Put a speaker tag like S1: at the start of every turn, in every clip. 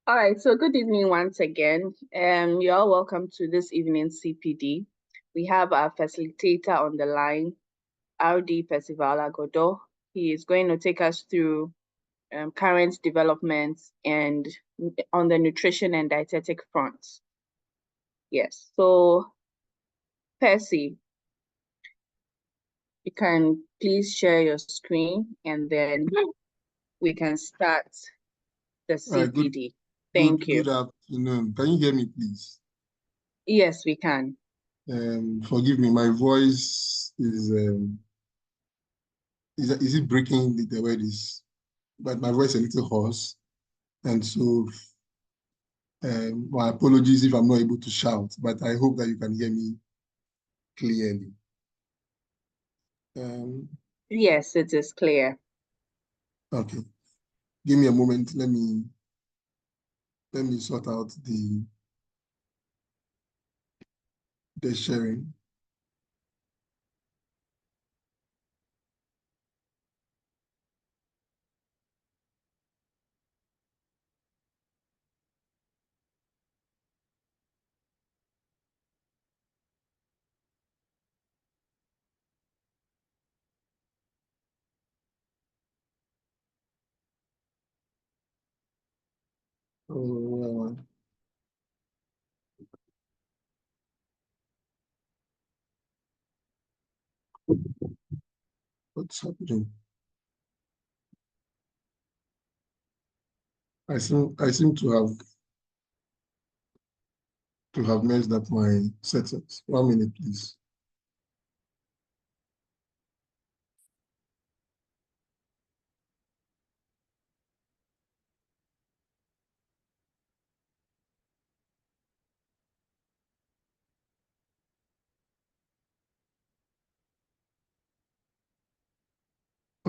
S1: All right, so good evening once again. You're all welcome to this evening's CPD. We have our facilitator on the line, RD Percival Agodo. He is going to take us through current developments and on the nutrition and dietetic front. Yes, so Percy, you can please share your screen and then we can start the CPD. Thank you.
S2: Good afternoon. Can you hear me, please?
S1: Yes, we can.
S2: Forgive me, my voice is it breaking the way it is? But my voice is a little hoarse, and so my apologies if I'm not able to shout. But I hope that you can hear me clearly.
S1: Yes, it is clear.
S2: Okay, give me a moment. Let me sort out the sharing. Oh, what's happening? I seem to have messed up my settings. 1 minute, please.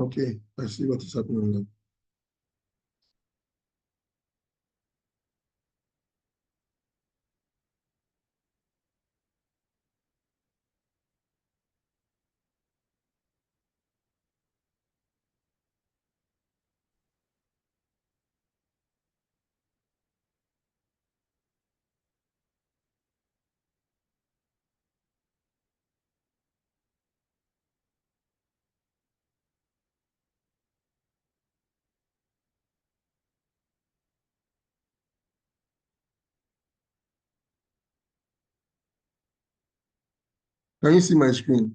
S2: Okay, I see what is happening now. Can you see my screen?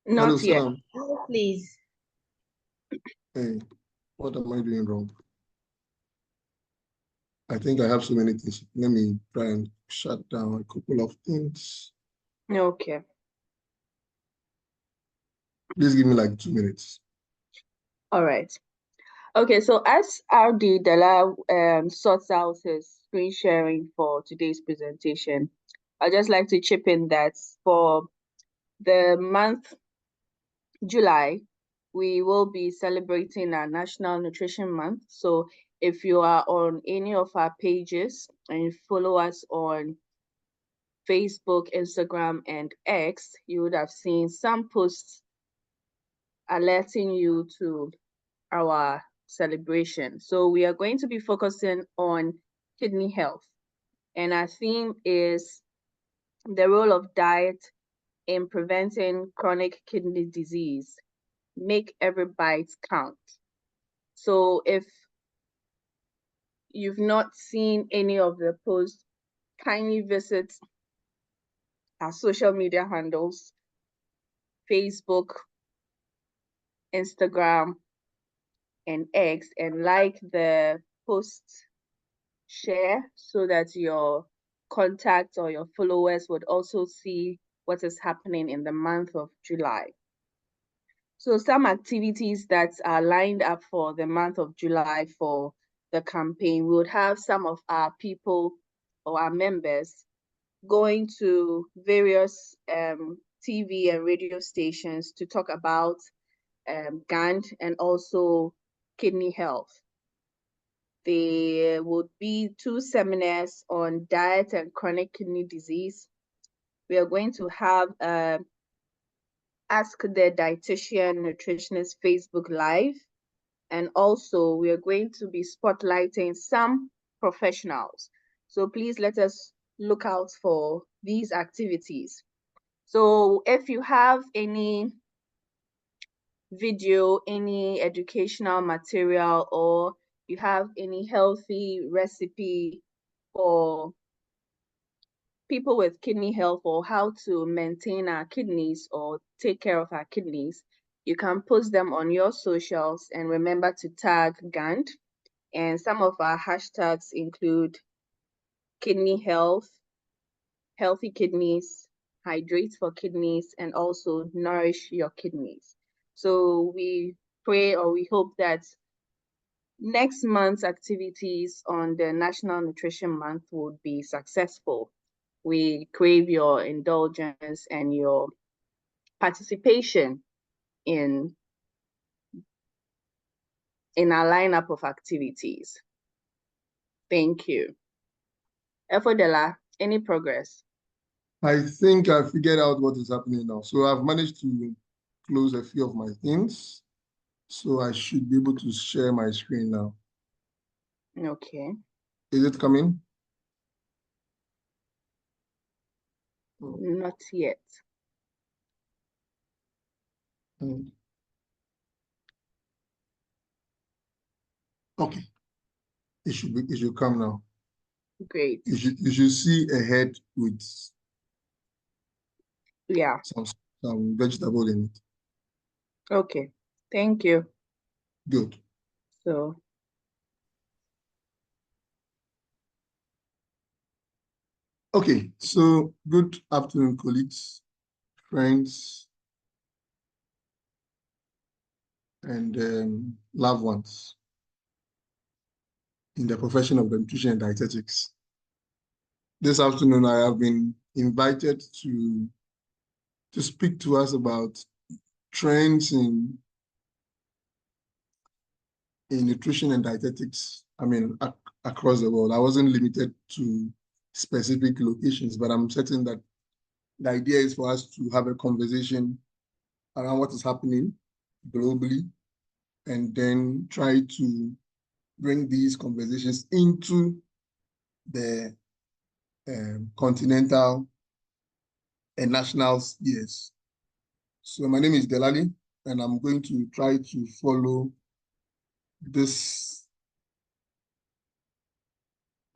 S1: Not
S2: Hello,
S1: yet.
S2: Salam.
S1: Please.
S2: Hey, what am I doing wrong? I think I have so many things. Let me try and shut down a couple of things.
S1: Okay.
S2: Please give me like 2 minutes.
S1: All right. Okay, so as RD Dela sorts out his screen sharing for today's presentation, I'd just like to chip in that for the month July, we will be celebrating our National Nutrition Month. So if you are on any of our pages and you follow us on Facebook, Instagram, and X, you would have seen some posts alerting you to our celebration. So we are going to be focusing on kidney health. And our theme is the role of diet in preventing chronic kidney disease. Make every bite count. So if you've not seen any of the posts, kindly visit our social media handles, Facebook, Instagram, and X, and like the posts, share so that your contacts or your followers would also see what is happening in the month of July. So some activities that are lined up for the month of July for the campaign, we would have some of our people or our members going to various TV and radio stations to talk about GAND and also kidney health. There would be 2 seminars on diet and chronic kidney disease. We are going to have Ask the Dietitian Nutritionist Facebook Live. And also, we are going to be spotlighting some professionals. So please let us look out for these activities. So if you have any video, any educational material, or you have any healthy recipe for people with kidney health or how to maintain our kidneys or take care of our kidneys, you can post them on your socials and remember to tag Gand. And some of our hashtags include kidney health, healthy kidneys, hydrate for kidneys, and also nourish your kidneys. So we pray or we hope that next month's activities on the National Nutrition Month would be successful. We crave your indulgence and your participation in our lineup of activities. Thank you. Efodela, any progress?
S2: I think I figured out what is happening now. So I've managed to close a few of my things. So I should be able to share my screen now.
S1: Okay.
S2: Is it coming?
S1: Not yet.
S2: Okay. It should come now.
S1: Great.
S2: You should see a head with some vegetable in it.
S1: Okay. Thank you.
S2: Good.
S1: So
S2: okay, so good afternoon, colleagues, friends, and loved ones in the profession of nutrition and dietetics. This afternoon, I have been invited to speak to us about trends in nutrition and dietetics, across the world. I wasn't limited to specific locations, but I'm certain that the idea is for us to have a conversation around what is happening globally and then try to bring these conversations into the continental and national spheres. So my name is Delali, and I'm going to try to follow this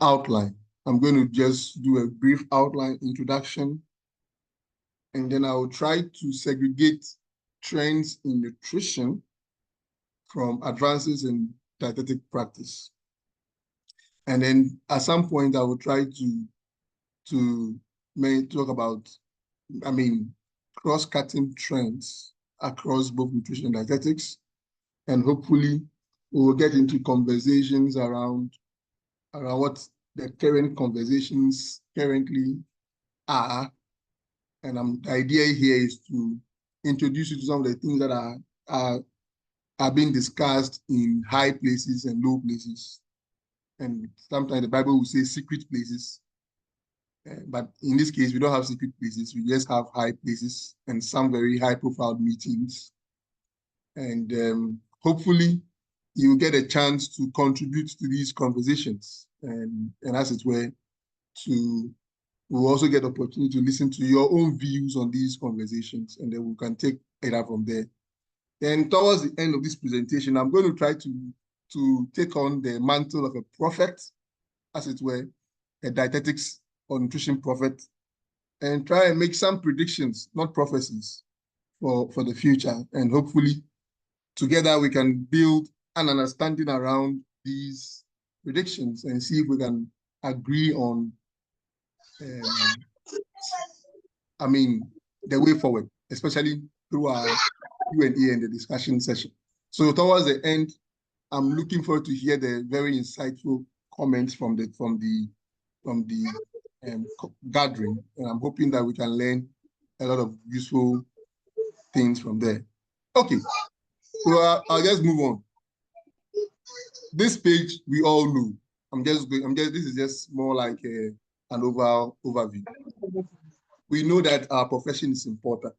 S2: outline. I'm going to just do a brief outline introduction, and then I will try to segregate trends in nutrition from advances in dietetic practice. And then at some point, I will try to talk about, cross-cutting trends across both nutrition and dietetics. And hopefully, we will get into conversations around what the current conversations currently are. And the idea here is to introduce you to some of the things that are being discussed in high places and low places. And sometimes the Bible will say secret places. But in this case, we don't have secret places. We just have high places and some very high-profile meetings. And hopefully, you get a chance to contribute to these conversations. And as it were, we'll also get the opportunity to listen to your own views on these conversations, and then we can take it up from there. Then towards the end of this presentation, I'm going to try to take on the mantle of a prophet, as it were, a dietetics or nutrition prophet, and try and make some predictions, not prophecies, for the future. And hopefully, together we can build an understanding around these predictions and see if we can agree on the way forward, especially through our Q&A and the discussion session. So towards the end, I'm looking forward to hear the very insightful comments from the gathering, and I'm hoping that we can learn a lot of useful things from there. Okay, so I'll just move on. This page we all know. This is just more like an overview. We know that our profession is important.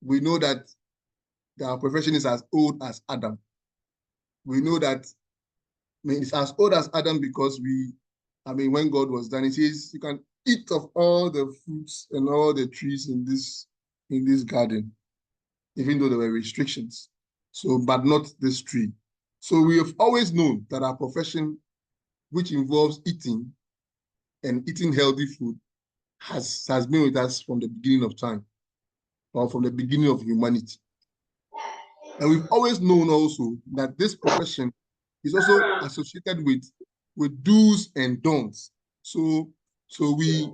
S2: We know that our profession is as old as Adam. We know that it's as old as Adam because when God was done, it says you can eat of all the fruits and all the trees in this garden, even though there were restrictions. So, but not this tree. So we have always known that our profession, which involves eating and eating healthy food, has been with us from the beginning of time, or from the beginning of humanity. And we've always known also that this profession is also associated with do's and don'ts. So we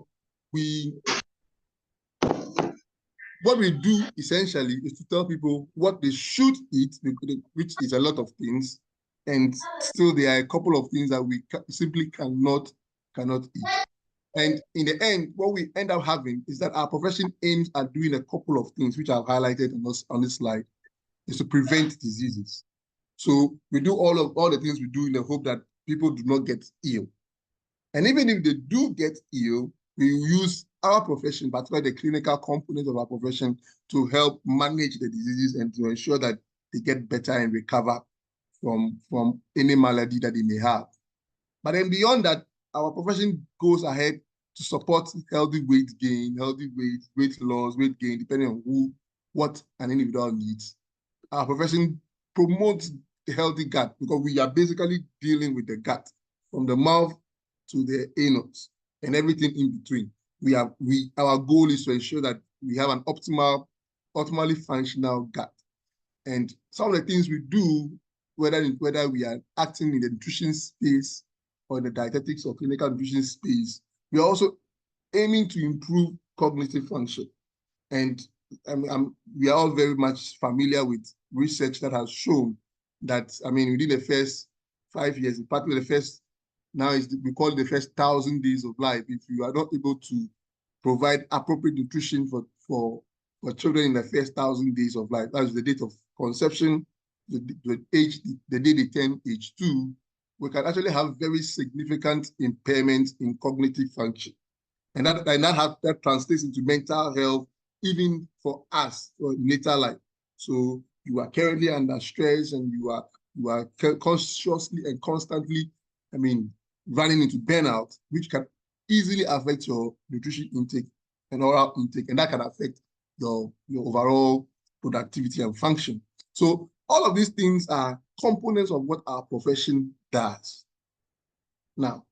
S2: what we do essentially is to tell people what they should eat, which is a lot of things, and still there are a couple of things that we simply cannot eat. And in the end, what we end up having is that our profession aims at doing a couple of things, which I've highlighted on this slide, is to prevent diseases. So we do all the things we do in the hope that people do not get ill. And even if they do get ill, we use our profession, particularly the clinical component of our profession, to help manage the diseases and to ensure that they get better and recover from any malady that they may have. But then beyond that, our profession goes ahead to support healthy weight gain, healthy weight loss, weight gain, depending on what an individual needs. Our profession promotes a healthy gut because we are basically dealing with the gut from the mouth to the anus and everything in between. Our goal is to ensure that we have an optimally functional gut. And some of the things we do, whether we are acting in the nutrition space or in the dietetics or clinical nutrition space, we are also aiming to improve cognitive function. And we are all very much familiar with research that has shown that, within the first 5 years, in particular the first, we call it the first 1,000 days of life, if you are not able to provide appropriate nutrition for children in the first 1,000 days of life, that is the date of conception, the day they turn age 2, we can actually have very significant impairment in cognitive function. And that translates into mental health, even for us, for later life. So you are currently under stress and you are consciously and constantly, running into burnout, which can easily affect your nutrition intake and oral intake, and that can affect your overall productivity and function. So all of these things are components of what our profession does. Now,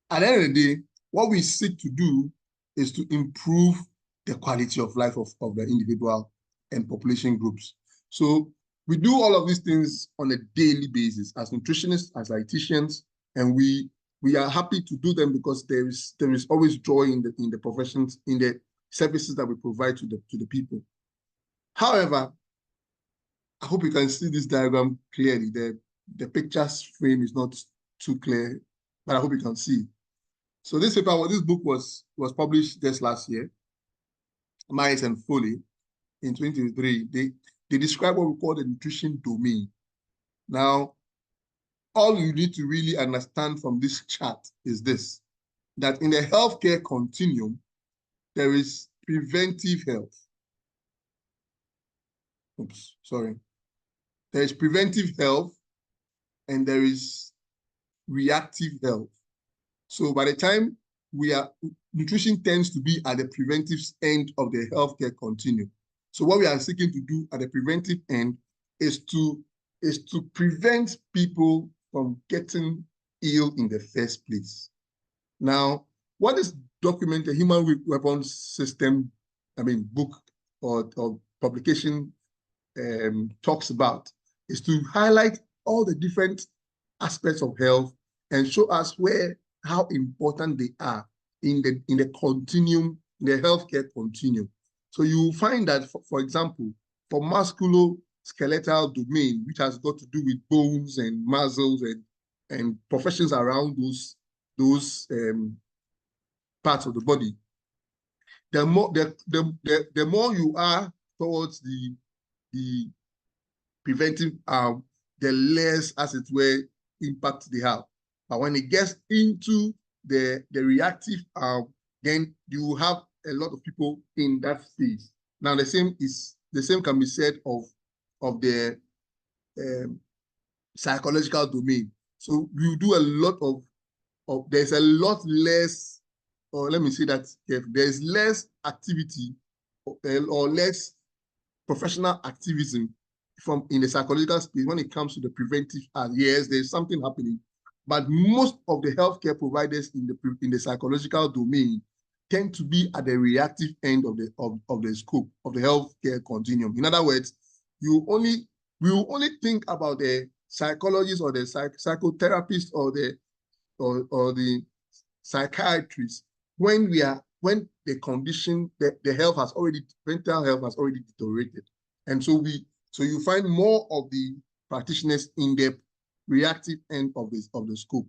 S2: at the end of the day, what we seek to do is to improve the quality of life of the individual and population groups. So we do all of these things on a daily basis as nutritionists, as dietitians, and we are happy to do them because there is always joy in the professions, in the services that we provide to the people. However, I hope you can see this diagram clearly. The picture's frame is not too clear, but I hope you can see. So this book was published just last year, Myers and Foley, in 2023. They describe what we call the nutrition domain. Now, all you need to really understand from this chart is this, that in the healthcare continuum, there is preventive health. Oops, sorry. There is preventive health and there is reactive health. So by the time nutrition tends to be at the preventive end of the healthcare continuum. So what we are seeking to do at the preventive end is to prevent people from getting ill in the first place. Now, what is documented human weapons system, book or publication talks about is to highlight all the different aspects of health and show us how important they are in the continuum, in the healthcare continuum. So you will find that, for example, for musculoskeletal domain, which has got to do with bones and muscles and professions around those parts of the body, the more you are towards the preventive arm, the less, as it were, impact they have. But when it gets into the reactive arm, then you have a lot of people in that space. Now, the same can be said of the psychological domain. So you do a lot there's a lot less, or let me say that there's less activity or less professional activism from in the psychological space when it comes to the preventive. Yes, there's something happening, but most of the healthcare providers in the psychological domain tend to be at the reactive end of the scope of the healthcare continuum. In other words, we will only think about the psychologist or the psychotherapist or the psychiatrist when the condition, the health has already, mental health has already deteriorated. And so you find more of the practitioners in the reactive end of the scope.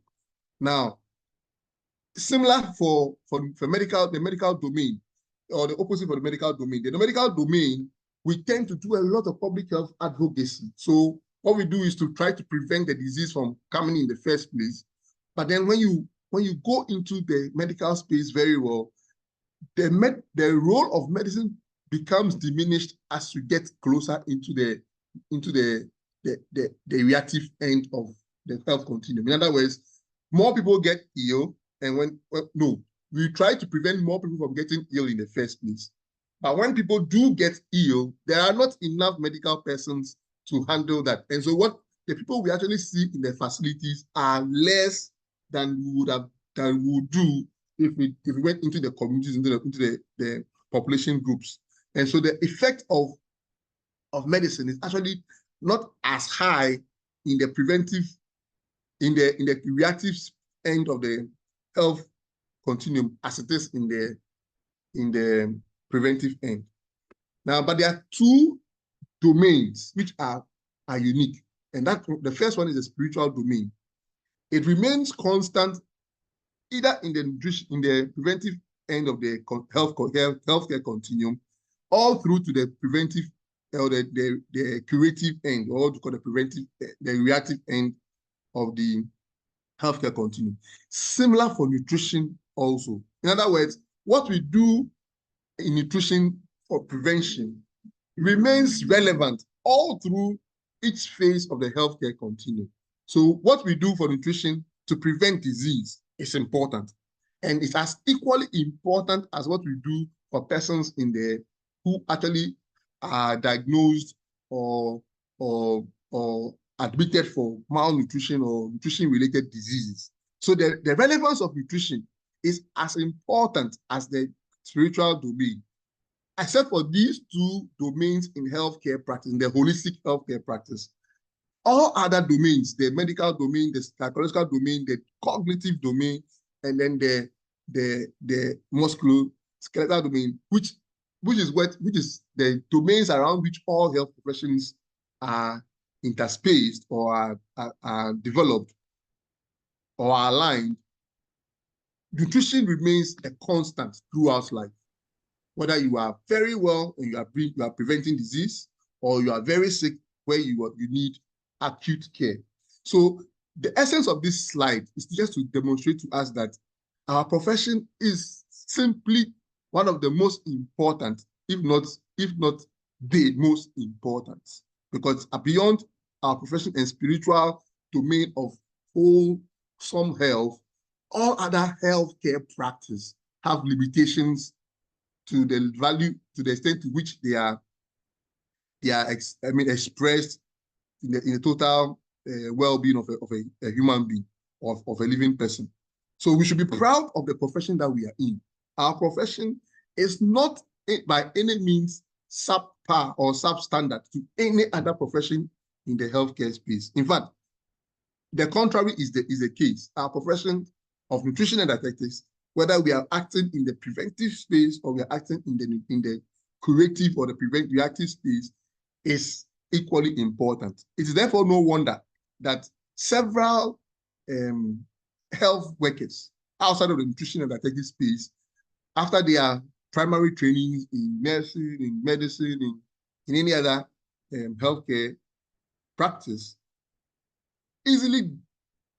S2: Now, similar for the medical domain, or the opposite for the medical domain. The medical domain, we tend to do a lot of public health advocacy. So what we do is to try to prevent the disease from coming in the first place. But then when you go into the medical space very well, the role of medicine becomes diminished as you get closer into the reactive end of the health continuum. In other words, more people get ill, and we try to prevent more people from getting ill in the first place. But when people do get ill, there are not enough medical persons to handle that. And so what the people we actually see in the facilities are less than we would do if we went into the communities, into the population groups. And so the effect of medicine is actually not as high in the preventive, in the reactive end of the health continuum as it is in the preventive end. Now, but there are two domains which are unique. And that the first one is the spiritual domain. It remains constant either in the preventive end of the healthcare continuum, all through to the preventive or the curative end, or what you call the reactive end of the healthcare continuum. Similar for nutrition also. In other words, what we do in nutrition for prevention remains relevant all through each phase of the healthcare continuum. So what we do for nutrition to prevent disease is important. And it's as equally important as what we do for persons who actually are diagnosed or admitted for malnutrition or nutrition-related diseases. So the relevance of nutrition is as important as the spiritual domain, except for these two domains in healthcare practice, in the holistic healthcare practice. All other domains, the medical domain, the psychological domain, the cognitive domain, and then the musculoskeletal domain, which is the domains around which all health professions are interspaced or are developed or are aligned. Nutrition remains a constant throughout life. Whether you are very well and you are preventing disease, or you are very sick where you need acute care. So the essence of this slide is just to demonstrate to us that our profession is simply one of the most important, if not the most important, because beyond our profession and spiritual domain of wholesome health, all other healthcare practice have limitations to the extent to which they are expressed in the total well-being of a human being, of a living person. So we should be proud of the profession that we are in. Our profession is not by any means subpar or substandard to any other profession in the healthcare space. In fact, the contrary is the case. Our profession of nutrition and dietetics, whether we are acting in the preventive space or we are acting in the curative or the reactive space, is equally important. It is therefore no wonder that several health workers outside of the nutrition and dietetics space, after their primary trainings in nursing, in medicine, in any other healthcare practice, easily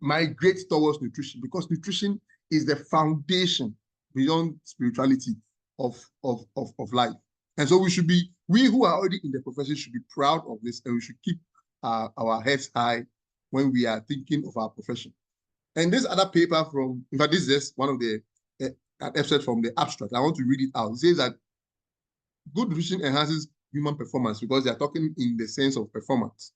S2: migrate towards nutrition, because nutrition is the foundation beyond spirituality of life. And so we who are already in the profession should be proud of this, and we should keep our heads high when we are thinking of our profession. And this other paper from, in fact, this is just one of the an excerpt from the abstract. I want to read it out. It says that good nutrition enhances human performance, because they are talking in the sense of performance.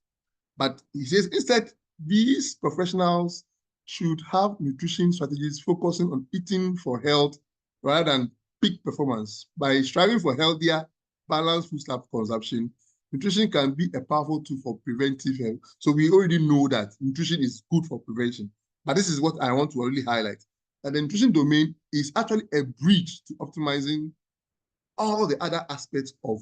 S2: But he says instead, these professionals should have nutrition strategies focusing on eating for health rather than peak performance. By striving for healthier, balanced food consumption, nutrition can be a powerful tool for preventive health. So we already know that nutrition is good for prevention. But this is what I want to really highlight, that the nutrition domain is actually a bridge to optimizing all the other aspects of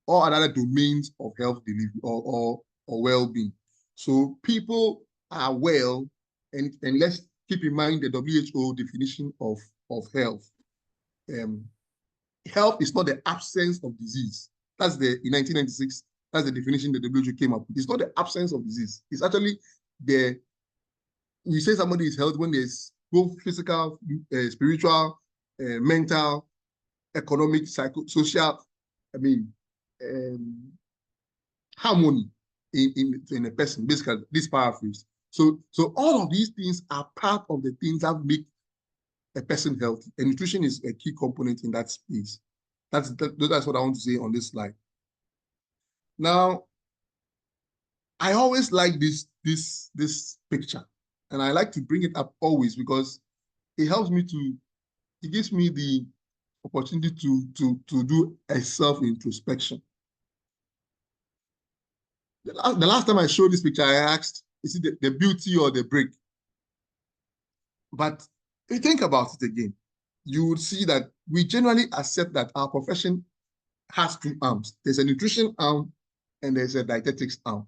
S2: all other domains of health delivery or well-being. So people are well, and let's keep in mind the WHO definition of health. Health is not the absence of disease. That's in 1996, that's the definition the WHO came up with. It's not the absence of disease. It's actually we say somebody is healthy when there's both physical, spiritual, mental, economic, social, harmony in a person, basically, this paraphrase. So all of these things are part of the things that make a person healthy. And nutrition is a key component in that space. That's what I want to say on this slide. Now, I always like this picture, and I like to bring it up always because it helps me it gives me the opportunity to do a self-introspection. The last time I showed this picture, I asked, is it the beauty or the break? But if you think about it again, you would see that we generally accept that our profession has two arms. There's a nutrition arm and there's a dietetics arm.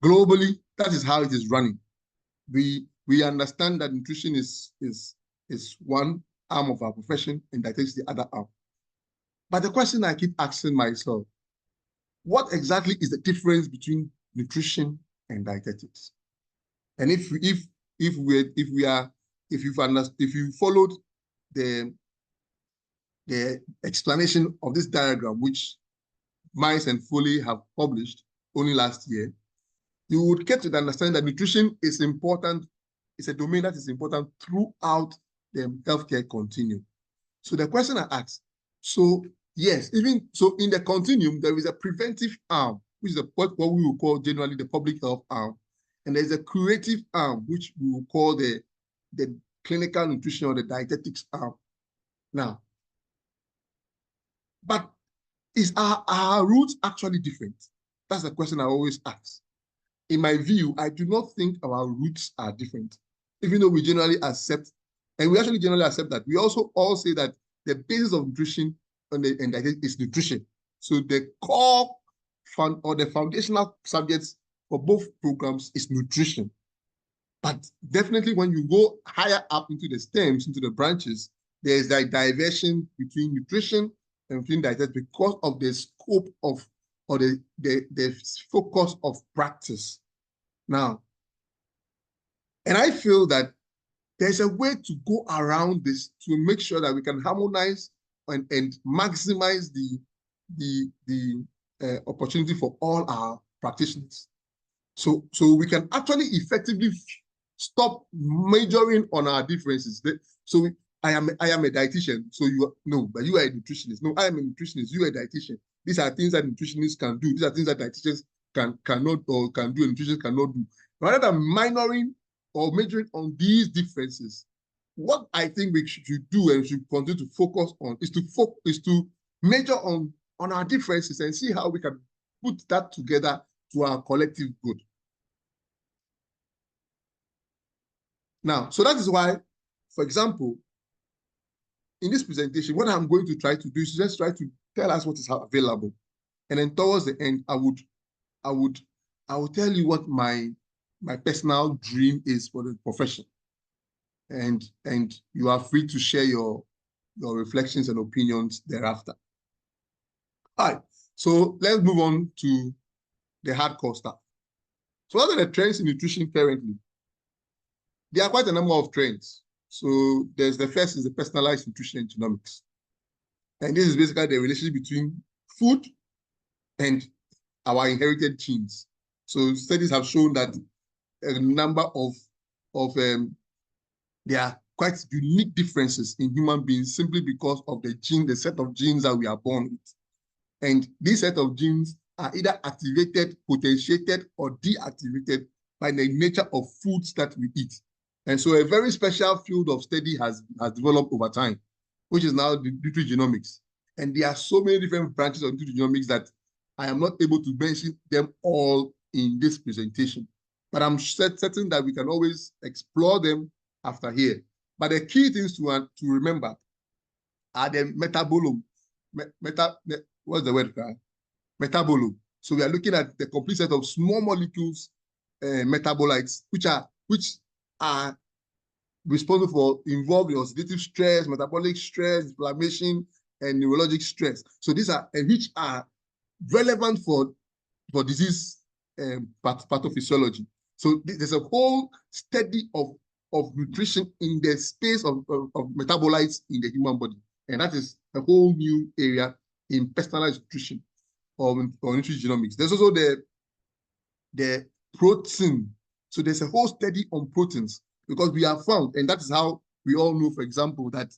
S2: Globally, that is how it is running. We understand that nutrition is one arm of our profession and dietetics the other arm. But the question I keep asking myself, what exactly is the difference between nutrition and dietetics? And if you followed the explanation of this diagram, which Mice and Foley have published only last year, you would get to understand that nutrition is important. It's a domain that is important throughout the healthcare continuum. So the question I ask, so yes, even so in the continuum, there is a preventive arm, which is what we will call generally the public health arm. And there's a curative arm, which we will call the clinical nutrition or the dietetics arm. Now, but is our roots actually different? That's the question I always ask. In my view, I do not think our roots are different, even though we generally accept, and we actually generally accept that. We also all say that the basis of nutrition and dietetics is nutrition. So the core or the foundational subjects for both programs is nutrition. But definitely when you go higher up into the stems, into the branches, there's that diversion between nutrition and between dietetics because of the scope of, or the focus of practice. Now, and I feel that there's a way to go around this to make sure that we can harmonize and maximize the opportunity for all our practitioners. So we can actually effectively stop majoring on our differences. So I am a dietitian, so but you are a nutritionist. No, I am a nutritionist, you are a dietitian. These are things that nutritionists can do. These are things that dietitians cannot or can do, and nutritionists cannot do. Rather than minoring or majoring on these differences, what I think we should do and should continue to focus on is to major on our differences and see how we can put that together to our collective good. Now, so that is why, for example, in this presentation, what I'm going to try to do is just try to tell us what is available. And then towards the end, I will tell you what my personal dream is for the profession. And you are free to share your reflections and opinions thereafter. All right, so let's move on to the hardcore stuff. So what are the trends in nutrition currently? There are quite a number of trends. So the first is the personalized nutrition and genomics. And this is basically the relationship between food and our inherited genes. So studies have shown that a number of there are quite unique differences in human beings simply because of the set of genes that we are born with. And this set of genes are either activated, potentiated, or deactivated by the nature of foods that we eat. And so a very special field of study has developed over time, which is now the nutrigenomics. And there are so many different branches of nutrigenomics that I am not able to mention them all in this presentation. But I'm certain that we can always explore them after here. But the key things to remember are the metabolome. What's the word? Metabolome. So we are looking at the complete set of small molecules, metabolites, which are responsible for involved in oxidative stress, metabolic stress, inflammation, and neurologic stress. So these are which are relevant for disease pathophysiology. So there's a whole study of nutrition in the space of metabolites in the human body, and that is a whole new area in personalized nutrition or nutrigenomics. There's also the protein. So there's a whole study on proteins because we have found, and that is how we all know, for example, that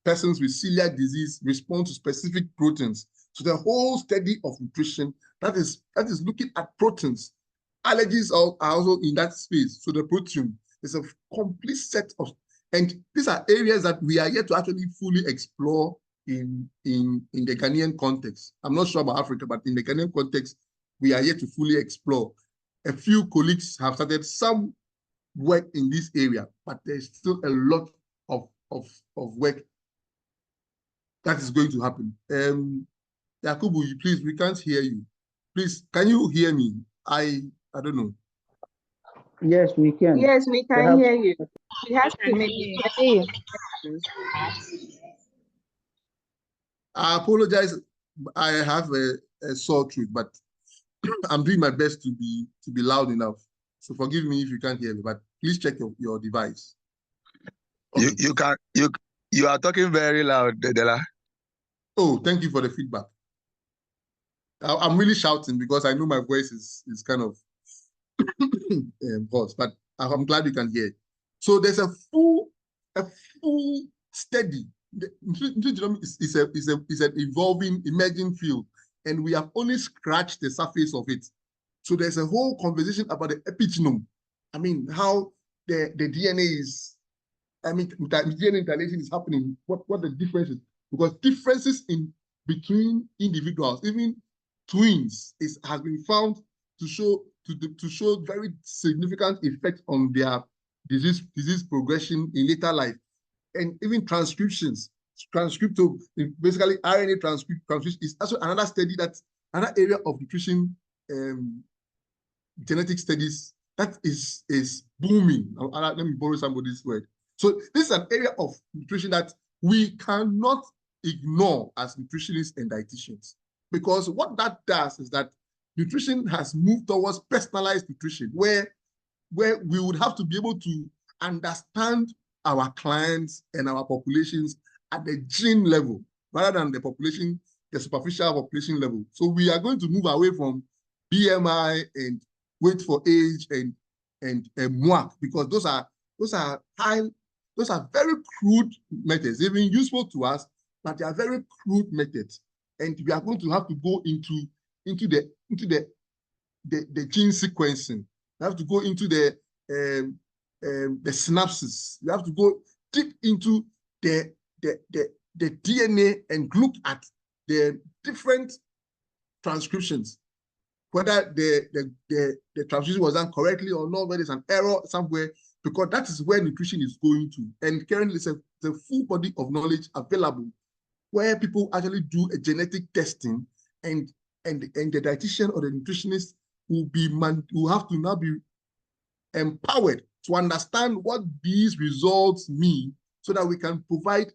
S2: persons with celiac disease respond to specific proteins. So the whole study of nutrition that is looking at proteins. Allergies are also in that space. So the protein is a complete set of, and these are areas that we are yet to actually fully explore in the Ghanaian context. I'm not sure about Africa, but in the Ghanaian context, we are yet to fully explore. A few colleagues have started some work in this area, but there's still a lot of work that is going to happen. Yakubu, please, we can't hear you. Please, can you hear me? I don't know.
S3: Yes, we can.
S1: Yes, we can
S3: Perhaps...
S1: hear you. We have to maybe.
S2: I apologize. I have a sore throat, but I'm doing my best to be loud enough. So forgive me if you can't hear me, but please check your device.
S4: Okay. You are talking very loud, Dela.
S2: Oh, thank you for the feedback. I'm really shouting because I know my voice is kind of hoarse, but I'm glad you can hear it. So there's a full study. Nutrigenomics is an evolving, emerging field, and we have only scratched the surface of it. So there's a whole conversation about the epigenome. I mean, how the DNA is, DNA incarnation is happening, what the difference is. Because differences between individuals, even twins, has been found to show very significant effect on their disease progression in later life. And even transcriptions, basically RNA transcription is also another study, another area of nutrition genetic studies that is booming. Let me borrow somebody's word. So this is an area of nutrition that we cannot ignore as nutritionists and dietitians, because what that does is that nutrition has moved towards personalized nutrition, where we would have to be able to understand our clients and our populations at the gene level rather than the superficial population level. So we are going to move away from BMI and weight for age and MWAC, because those are very crude methods. They've been useful to us, but they are very crude methods. And we are going to have to go into the gene sequencing. We have to go into the synapses. We have to go deep into the DNA and look at the different transcriptions, whether the transcription was done correctly or not, whether there's an error somewhere, because that is where nutrition is going to. And currently, there's a full body of knowledge available where people actually do a genetic testing, and the dietitian or the nutritionist will have to now be empowered to understand what these results mean so that we can provide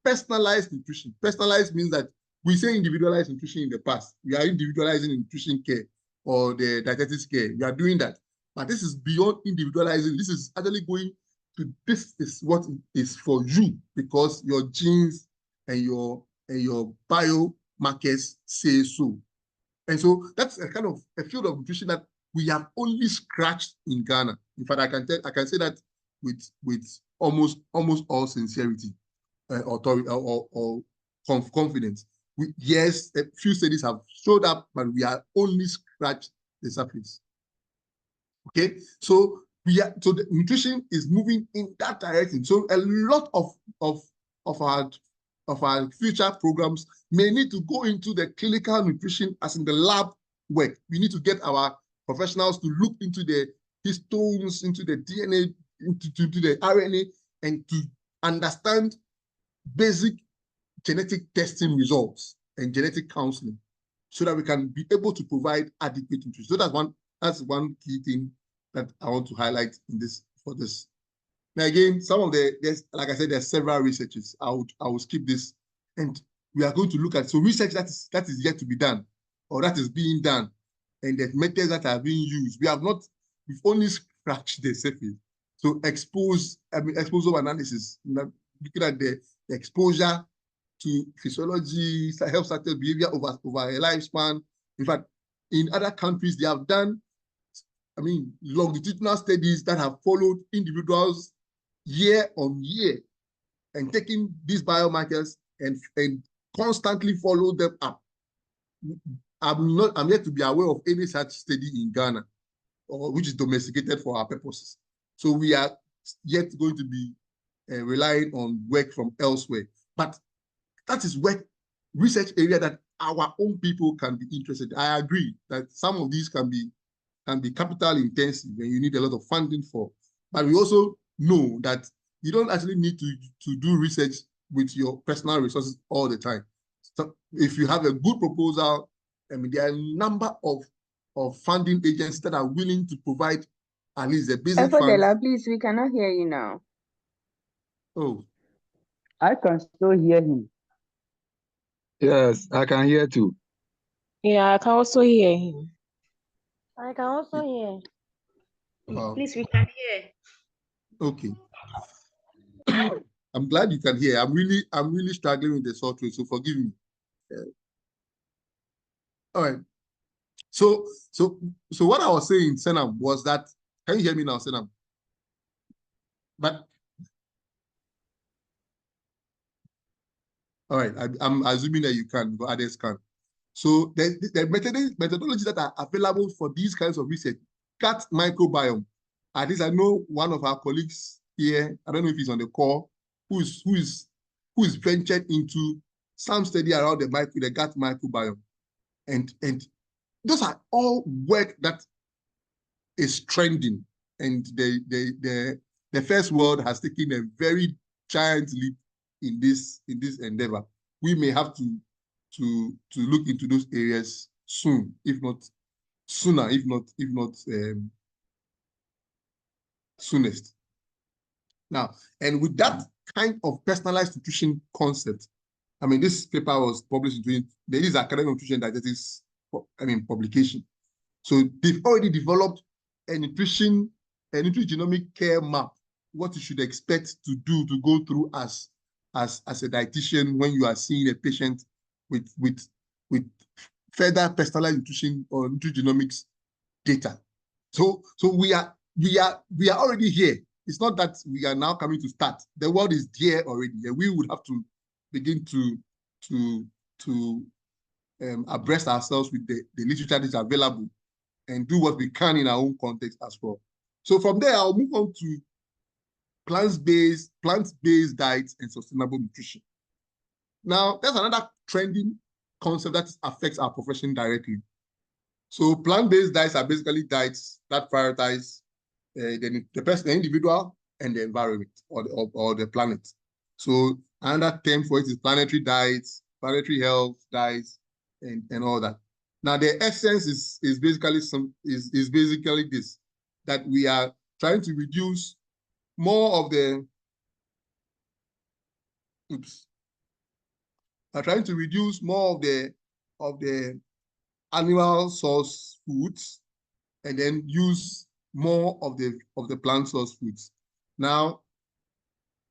S2: personalized nutrition. Personalized means that we say individualized nutrition in the past. We are individualizing nutrition care or the dietetics care. We are doing that. But this is beyond individualizing. This is actually going to, this is what is for you, because your genes and your and your biomarkers say so. And so that's a kind of a field of nutrition that we have only scratched in Ghana. In fact, I can say that with almost all sincerity, authority, or confidence. Yes, a few studies have showed up, but we are only scratched the surface. Okay, so the nutrition is moving in that direction. So a lot of our future programs may need to go into the clinical nutrition, as in the lab work. We need to get our professionals to look into the histones, into the DNA, into the RNA, and to understand basic genetic testing results and genetic counseling, so that we can be able to provide adequate nutrition. So that's one key thing that I want to highlight in this for this. Now again, like I said, there's several researches. I will skip this, and we are going to look at research that is yet to be done, or that is being done, and the methods that are being used. We've only scratched the surface. So exposure analysis, looking at the exposure to physiology, health status, behavior over a lifespan. In fact, in other countries, they have done, longitudinal studies that have followed individuals year on year and taken these biomarkers and constantly follow them up. I'm yet to be aware of any such study in Ghana, or which is domesticated for our purposes. So we are yet going to be relying on work from elsewhere. But that is research area that our own people can be interested in. I agree that some of these can be capital intensive and you need a lot of funding for. But we also know that you don't actually need to do research with your personal resources all the time. So if you have a good proposal, there are a number of funding agencies that are willing to provide at least a basic fund.
S1: Please, we cannot hear you now.
S2: Oh.
S3: I can still hear him.
S4: Yes, I can hear too.
S5: Yeah, I can also hear him.
S6: I can also hear.
S2: Wow.
S6: Please, we can hear.
S2: Okay. I'm glad you can hear. I'm really struggling with the software, so forgive me. All right. So what I was saying, Senam, was that, can you hear me now, Senam? But all right, I'm assuming that you can, but others can. So the methodologies that are available for these kinds of research, gut microbiome. At least I know one of our colleagues here, I don't know if he's on the call, who is ventured into some study around the gut microbiome. And those are all work that is trending. And the first world has taken a very giant leap in this endeavor. We may have to look into those areas soon, if not sooner, if not soonest. Now, and with that kind of personalized nutrition concept, this paper was published in there is academic nutrition dietetics, publication. So they've already developed a nutrigenomic care map, what you should expect to do to go through as a dietitian when you are seeing a patient with further personalized nutrition or nutrigenomics data. So we are already here. It's not that we are now coming to start. The world is there already, and we would have to begin to abreast ourselves with the literature that is available and do what we can in our own context as well. So from there, I'll move on to plant-based diets and sustainable nutrition. Now, there's another trending concept that affects our profession directly. So plant-based diets are basically diets that prioritize the individual and the environment or the planet. So another term for it is planetary diets, planetary health diets, and all that. Now the essence is basically this, that we are trying to reduce more of the animal source foods and then use more of the plant source foods. Now,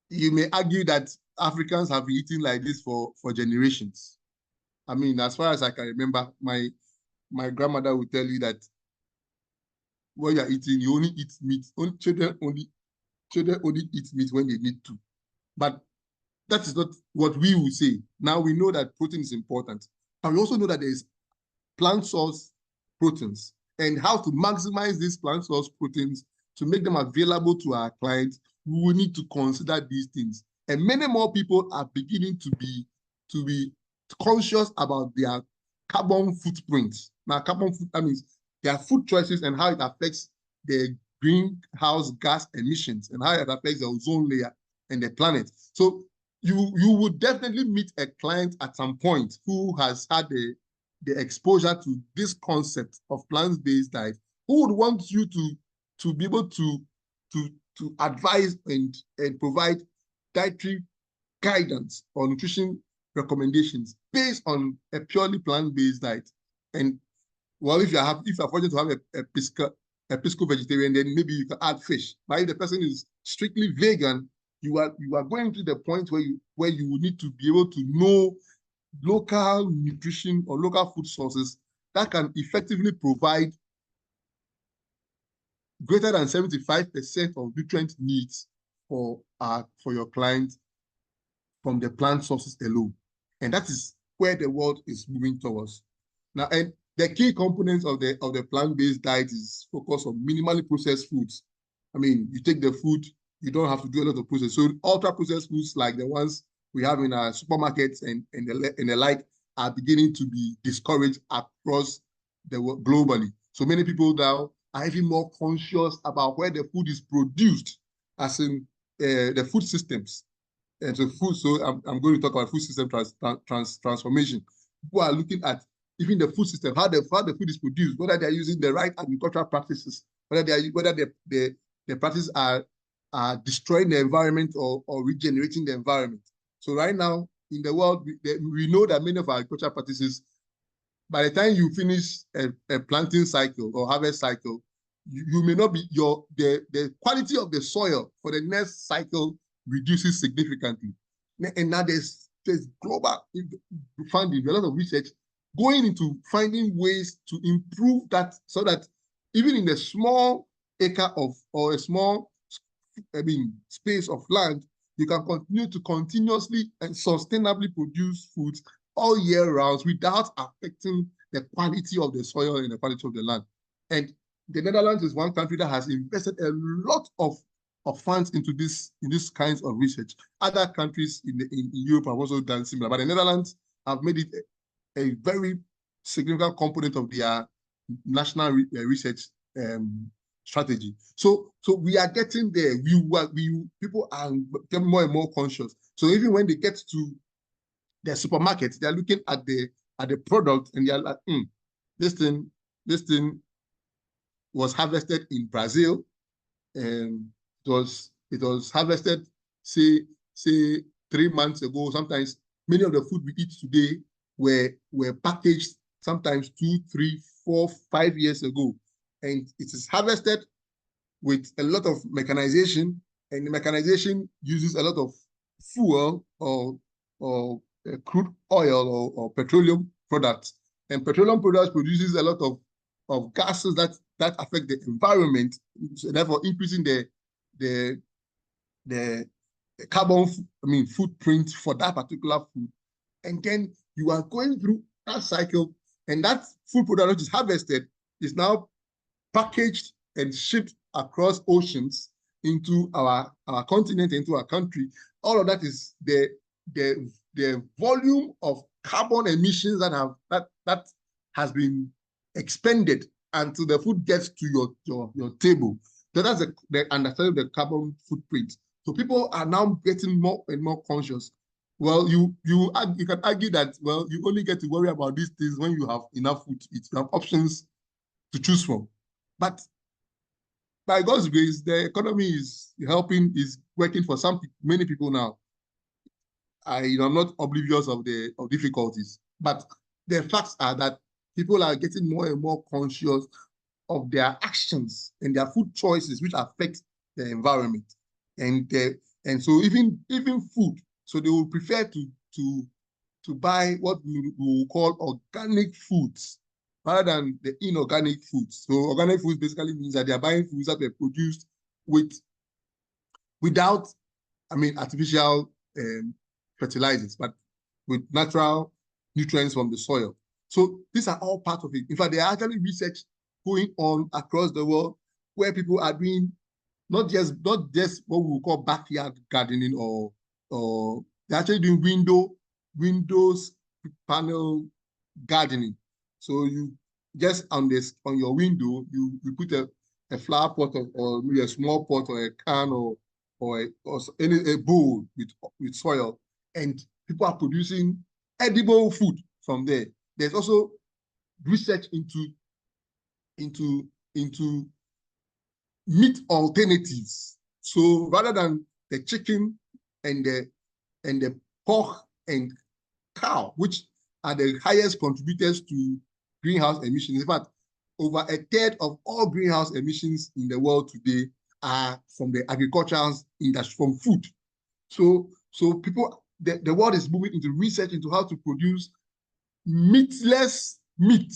S2: you may argue that Africans have been eating like this for generations. I mean, as far as I can remember, my grandmother would tell you that when you're eating, you only eat meat. Children only eat meat when they need to. But that is not what we will say. Now we know that protein is important. And we also know that there is plant source proteins and how to maximize these plant source proteins to make them available to our clients. We will need to consider these things. And many more people are beginning to be conscious about their carbon footprint. Now, that means their food choices and how it affects the greenhouse gas emissions and how it affects the ozone layer and the planet. So you would definitely meet a client at some point who has had the exposure to this concept of plant-based diet, who would want you to be able to advise and provide dietary guidance or nutrition recommendations based on a purely plant-based diet. And well, if you're fortunate to have a pisco vegetarian, then maybe you can add fish. But if the person is strictly vegan, you are going to the point where you will need to be able to know local nutrition or local food sources that can effectively provide greater than 75% of nutrient needs for your clients from the plant sources alone. And that is where the world is moving towards. Now, and the key components of the plant-based diet is focus on minimally processed foods. I mean, you take the food, you don't have to do a lot of process. So ultra-processed foods like the ones we have in our supermarkets and the like are beginning to be discouraged across the world globally. So many people now are even more conscious about where the food is produced, as in the food systems. And so I'm going to talk about food system transformation. People are looking at even the food system, how the food is produced, whether they are using the right agricultural practices, whether the practices are destroying the environment or regenerating the environment. So right now in the world, we know that many of our agricultural practices, by the time you finish a planting cycle or harvest cycle, you may not be the quality of the soil for the next cycle reduces significantly. And now there's global funding, a lot of research going into finding ways to improve that so that even in a small acre or a small space of land, you can continue to continuously and sustainably produce foods all year round without affecting the quality of the soil and the quality of the land. And the Netherlands is one country that has invested a lot of funds into these kinds of research. Other countries in Europe have also done similar, but the Netherlands have made it a very significant component of their national research strategy. So we are getting there. People are getting more and more conscious. So even when they get to the supermarket, they are looking at the product and they are like, this thing was harvested in Brazil, and it was harvested say 3 months ago. Sometimes many of the food we eat today were packaged sometimes 2, 3, 4, 5 years ago, and it is harvested with a lot of mechanization, and the mechanization uses a lot of fuel or crude oil or petroleum products, and petroleum products produces a lot of gases that affect the environment, so therefore increasing the carbon footprint for that particular food. And then you are going through that cycle, and that food product which is harvested is now packaged and shipped across oceans into our continent, into our country. All of that is the volume of carbon emissions that has been expended until the food gets to your table. So that's the understanding of the carbon footprint. So people are now getting more and more conscious. Well, you can argue that, well, you only get to worry about these things when you have enough food to eat. You have options to choose from. But by God's grace, the economy is working for many people now. I'm not oblivious of difficulties, but the facts are that people are getting more and more conscious of their actions and their food choices, which affect the environment. And so even food So they will prefer to buy what we will call organic foods rather than the inorganic foods. So organic foods basically means that they are buying foods that were produced without, artificial fertilizers, but with natural nutrients from the soil. So these are all part of it. In fact, there are actually research going on across the world where people are doing not just what we call backyard gardening, or they're actually doing windows panel gardening. So you just on your window, you put a flower pot or maybe a small pot or a can or a bowl with soil, and people are producing edible food from there. There's also research into meat alternatives. So rather than the chicken and the pork and cow, which are the highest contributors to greenhouse emissions. In fact, over a third of all greenhouse emissions in the world today are from the agricultural industry, from food. So people, the world is moving into research into how to produce meatless meat.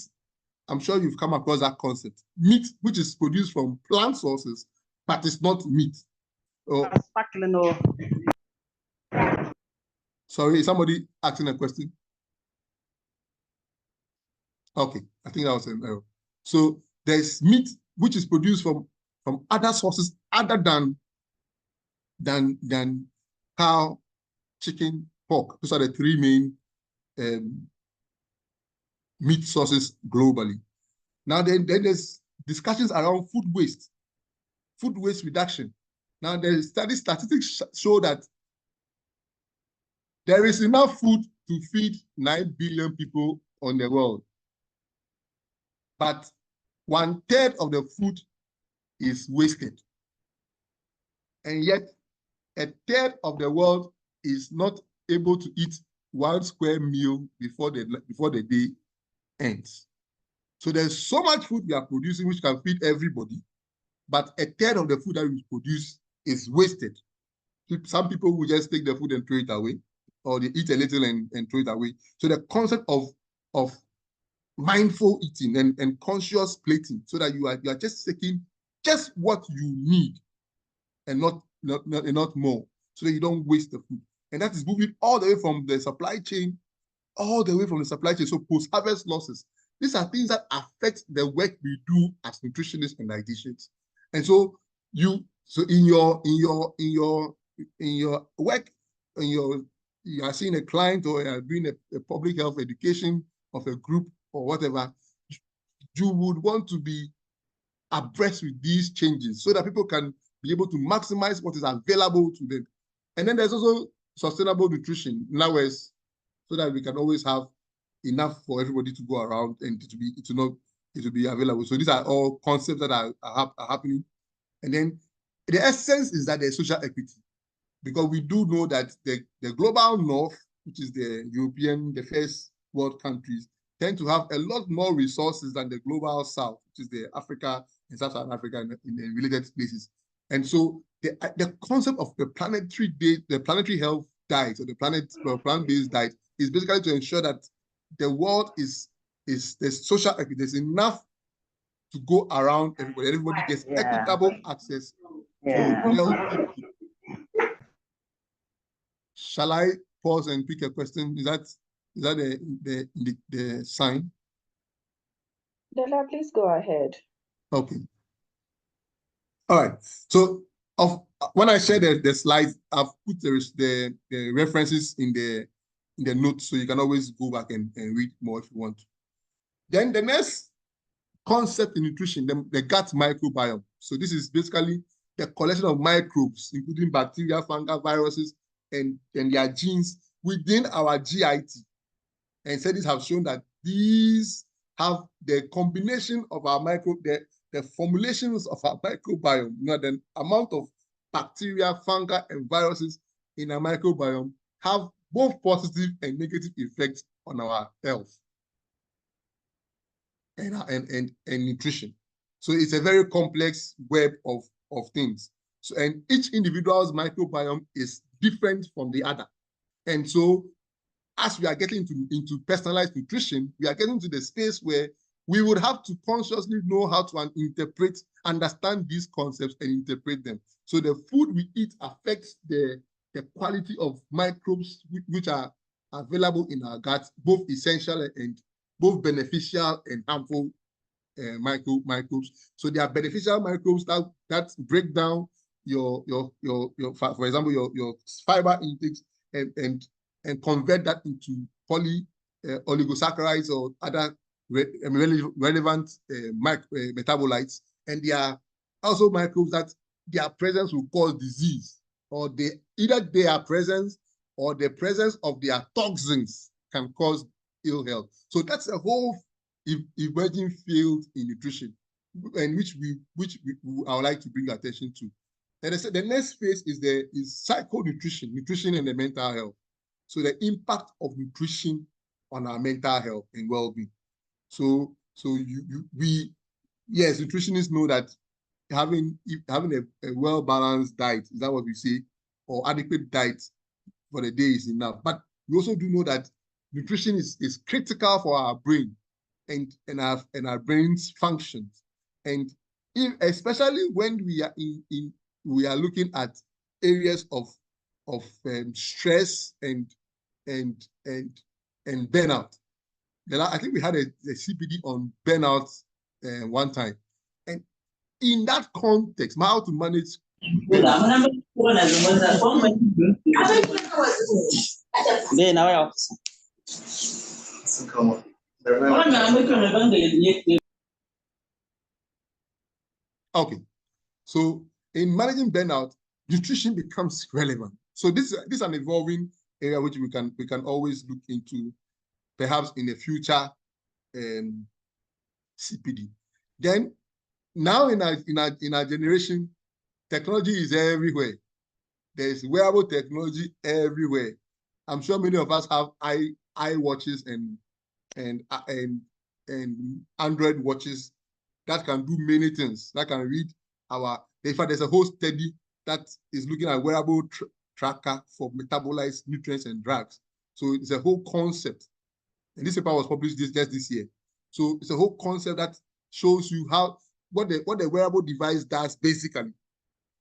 S2: I'm sure you've come across that concept. Meat, which is produced from plant sources, but it's not meat. Oh, sorry, is somebody asking a question? Okay, I think that was an error. So there's meat which is produced from other sources other than cow, chicken, pork. Those are the three main meat sources globally. Now then there's discussions around food waste reduction. Now the statistics show that there is enough food to feed 9 billion people on the world, but 1/3 of the food is wasted. And yet, 1/3 of the world is not able to eat 1 square meal before the day ends. So there's so much food we are producing which can feed everybody, but 1/3 of the food that we produce is wasted. Some people will just take the food and throw it away, or they eat a little and throw it away. So the concept of mindful eating and conscious plating, so that you are just taking just what you need and not more, so that you don't waste the food. And that is moving all the way from the supply chain, So post-harvest losses. These are things that affect the work we do as nutritionists and dietitians. And so in your work, you are seeing a client or you are doing a public health education of a group or whatever, you would want to be abreast with these changes so that people can be able to maximize what is available to them. And then there's also sustainable nutrition, in other words, so that we can always have enough for everybody to go around and it will be available. So these are all concepts that are happening. And then the essence is that there's social equity, because we do know that the global north, which is the European, the first world countries, tend to have a lot more resources than the global south, which is the Africa and Sub-Saharan Africa in related places. And so the concept of the planetary health diet, or the plant-based diet, is basically to ensure that the world there's social equity. There's enough to go around everybody. Everybody gets equitable access to healthy food. Shall I pause and pick a question? Is that the sign?
S1: Della, please go ahead.
S2: Okay. All right. So when I share the slides, I've put the references in the notes, so you can always go back and read more if you want. Then the next concept in nutrition, the gut microbiome. So this is basically the collection of microbes, including bacteria, fungi, viruses, and their genes within our GIT. And studies have shown that these have the combination of our the formulations of our microbiome, the amount of bacteria, fungi, and viruses in our microbiome have both positive and negative effects on our health and nutrition. So it's a very complex web of things. So, and each individual's microbiome is different from the other. And so as we are getting into personalized nutrition, we are getting to the space where we would have to consciously know how to understand these concepts and interpret them. So the food we eat affects the quality of microbes which are available in our gut, both essential and both beneficial and harmful microbes. So there are beneficial microbes that break down your for example, your fiber intakes and convert that into oligosaccharides or other relevant metabolites. And there are also microbes that their presence will cause disease, or either their presence or the presence of their toxins can cause ill health. So that's a whole emerging field in nutrition, and which I would like to bring attention to. And the next phase is psychonutrition, nutrition and the mental health. So the impact of nutrition on our mental health and well-being. So nutritionists know that having a well-balanced diet, is that what we say, or adequate diet for the day is enough. But we also do know that nutrition is critical for our brain and our brain's functions. And especially when we are looking at areas of stress and burnout. I think we had a CPD on burnout one time, and in that context, how to manage. Okay, so in managing burnout, nutrition becomes relevant. So this is an evolving area which we can always look into, perhaps in the future CPD. Then now in our generation, technology is everywhere. There's wearable technology everywhere. I'm sure many of us have iWatches and Android watches that can do many things. That can read in fact, there's a whole study that is looking at wearable tracker for metabolites, nutrients, and drugs. So it's a whole concept. And this paper was published just this year. So it's a whole concept that shows you what the wearable device does basically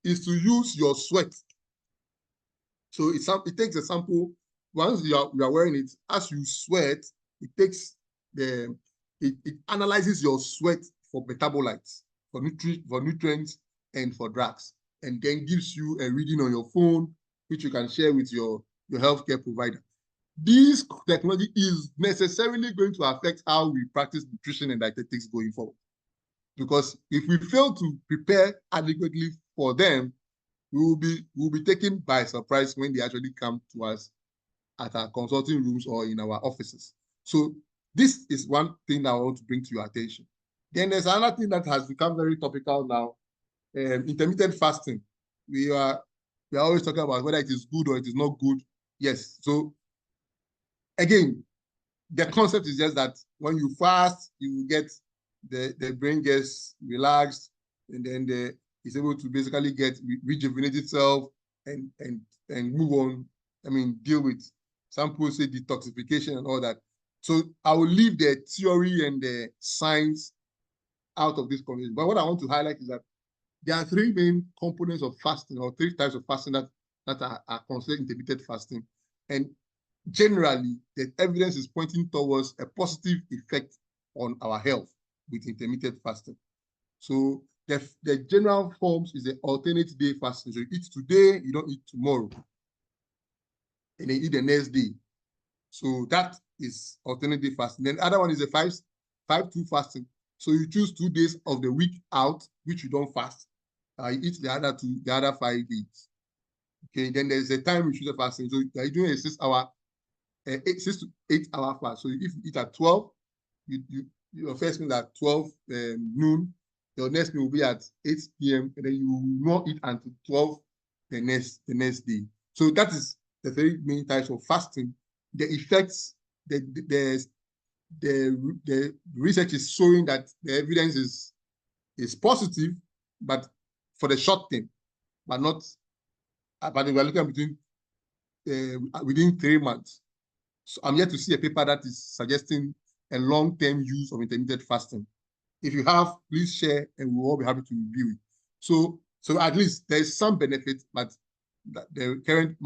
S2: is to use your sweat. So it takes a sample. Once you are wearing it, as you sweat, it analyzes your sweat for metabolites, for nutrients, and for drugs, and then gives you a reading on your phone, which you can share with your healthcare provider. This technology is necessarily going to affect how we practice nutrition and dietetics going forward. Because if we fail to prepare adequately for them, we will be taken by surprise when they actually come to us at our consulting rooms or in our offices. So this is one thing that I want to bring to your attention. Then there's another thing that has become very topical now, intermittent fasting. We are always talking about whether it is good or it is not good. Yes. So again, the concept is just that when you fast, you get the brain gets relaxed, and then it's able to basically rejuvenate itself and move on. I mean, deal with, some people say detoxification and all that. So I will leave the theory and the science out of this conversation. But what I want to highlight is that there are three main components of fasting, or three types of fasting that are considered intermittent fasting. And generally, the evidence is pointing towards a positive effect on our health with intermittent fasting. So the general forms is the alternate day fasting. So you eat today, you don't eat tomorrow, and then eat the next day. So that is alternate day fasting. Then the other one is a 5-2 fasting. So you choose 2 days of the week out, which you don't fast. You eat the other 5 days. Okay, then there's a time you choose the fasting. So you're doing a 6 to 8 hour fast. So if you eat at 12, your first meal at 12 noon, your next meal will be at 8 p.m. and then you will not eat until 12 the next day. So that is the three main types of fasting. The effects, the research is showing that the evidence is positive, but for the short term, but we are looking between within 3 months. So I'm yet to see a paper that is suggesting a long-term use of intermittent fasting. If you have, please share, and we'll all be happy to review it. So at least there's some benefit, but the current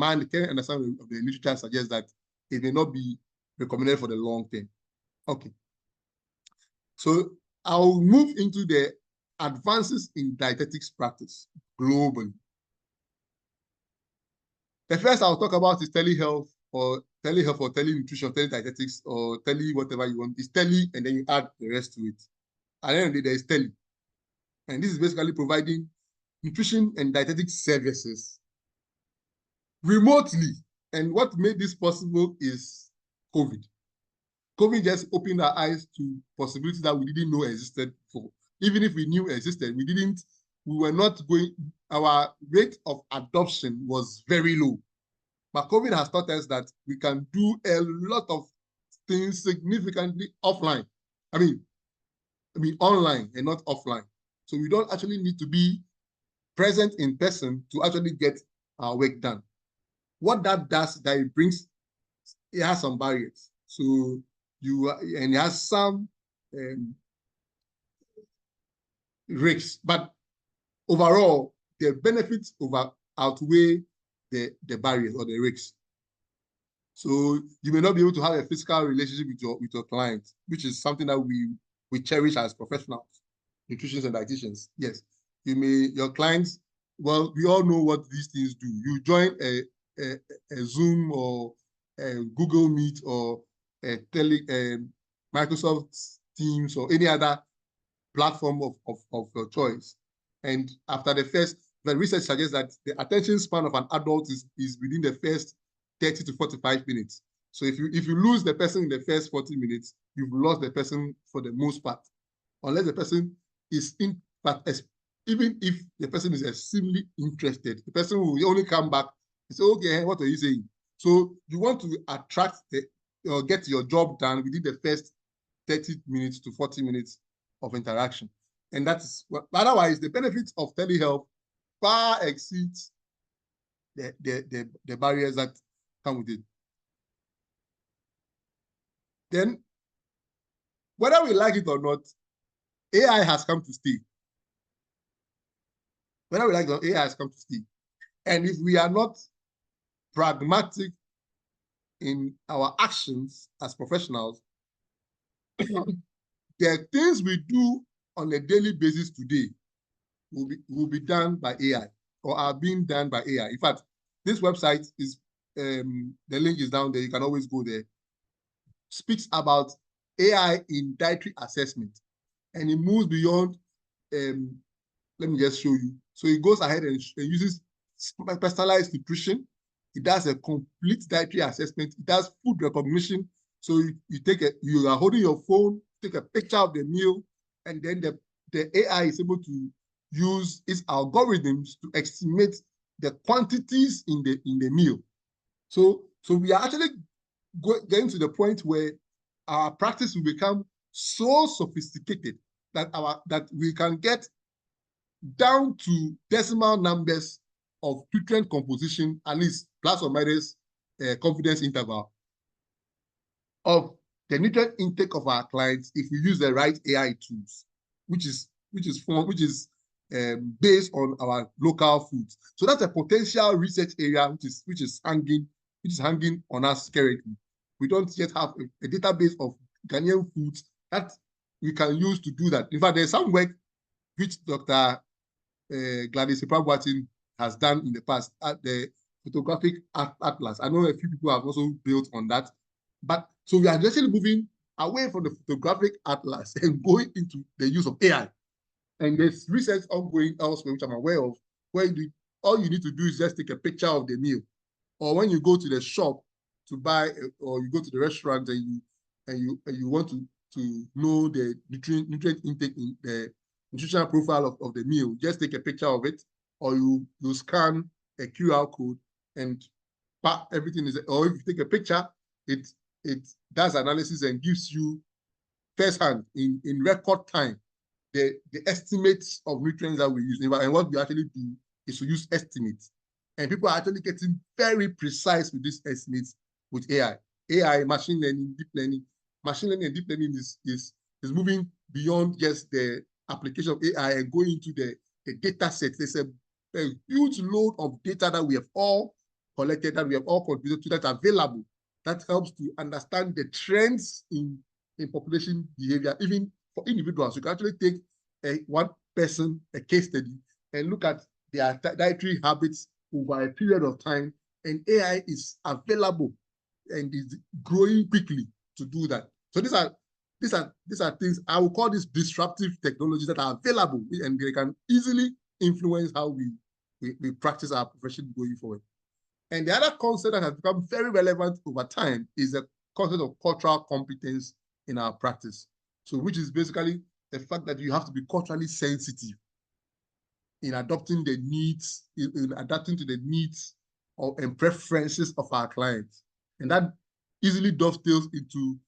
S2: understanding of the literature suggests that it may not be recommended for the long term. Okay. So I'll move into the advances in dietetics practice globally. The first I'll talk about is telehealth or telenutrition, teledietetics, or tele whatever you want. It's tele, and then you add the rest to it. At the end of the day, there is tele. And this is basically providing nutrition and dietetic services remotely. And what made this possible is COVID. COVID just opened our eyes to possibilities that we didn't know existed before. Even if we knew existed, our rate of adoption was very low. But COVID has taught us that we can do a lot of things significantly offline. I mean online and not offline. So we don't actually need to be present in person to actually get our work done. What that does, that it has some barriers. So it has some risks, but overall, the benefits outweigh the barriers or the risks. So you may not be able to have a physical relationship with your client, which is something that we cherish as professionals, nutritionists and dietitians. Yes, your clients. Well, we all know what these things do. You join a Zoom or a Google Meet or a Microsoft Teams or any other platform of your choice. And after the research suggests that the attention span of an adult is within the first 30 to 45 minutes. So if you lose the person in the first 40 minutes, you've lost the person for the most part. Unless the person is even if the person is extremely interested, the person will only come back and say, okay, what are you saying? So you want to attract or get your job done within the first 30 minutes to 40 minutes of interaction. And that's otherwise the benefits of telehealth far exceeds the barriers that come with it. Then, whether we like it or not, AI has come to stay. Whether we like it or not, AI has come to stay. And if we are not pragmatic in our actions as professionals, the things we do on a daily basis today will be done by AI or are being done by AI. In fact, this website is, the link is down there. You can always go there. Speaks about AI in dietary assessment. And it moves beyond, let me just show you. So it goes ahead and uses personalized nutrition. It does a complete dietary assessment. It does food recognition. So you are holding your phone, take a picture of the meal, and then the AI is able to use its algorithms to estimate the quantities in the meal. So we are actually getting to the point where our practice will become so sophisticated that we can get down to decimal numbers of nutrient composition, at least plus or minus confidence interval of the nutrient intake of our clients if we use the right AI tools, which is based on our local foods. So that's a potential research area which is hanging on us currently. We don't yet have a database of Ghanaian foods that we can use to do that. In fact, there's some work which Dr. Gladys Iprabwatin has done in the past at the photographic atlas. I know a few people have also built on that. But so we are actually moving away from the photographic atlas and going into the use of AI. And there's research ongoing elsewhere, which I'm aware of, where all you need to do is just take a picture of the meal. Or when you go to the shop to buy, or you go to the restaurant and you want to know the nutrient intake, in the nutritional profile of the meal, just take a picture of it, or you scan a QR code and everything is, or if you take a picture, it does analysis and gives you firsthand in record time the estimates of nutrients that we use. And what we actually do is to use estimates. And people are actually getting very precise with these estimates with AI. AI, machine learning, deep learning. Machine learning and deep learning is moving beyond just the application of AI and going into the data set. There's a huge load of data that we have all collected, that we have all contributed to, that's available, that helps to understand the trends in population behavior, even for individuals. You can actually take one person, a case study, and look at their dietary habits over a period of time, and AI is available and is growing quickly to do that. So these are things I will call these disruptive technologies that are available, and they can easily influence how we practice our profession going forward. And the other concept that has become very relevant over time is the concept of cultural competence in our practice. So which is basically the fact that you have to be culturally sensitive in adopting the needs, in adapting to the needs and preferences of our clients. And that easily dovetails into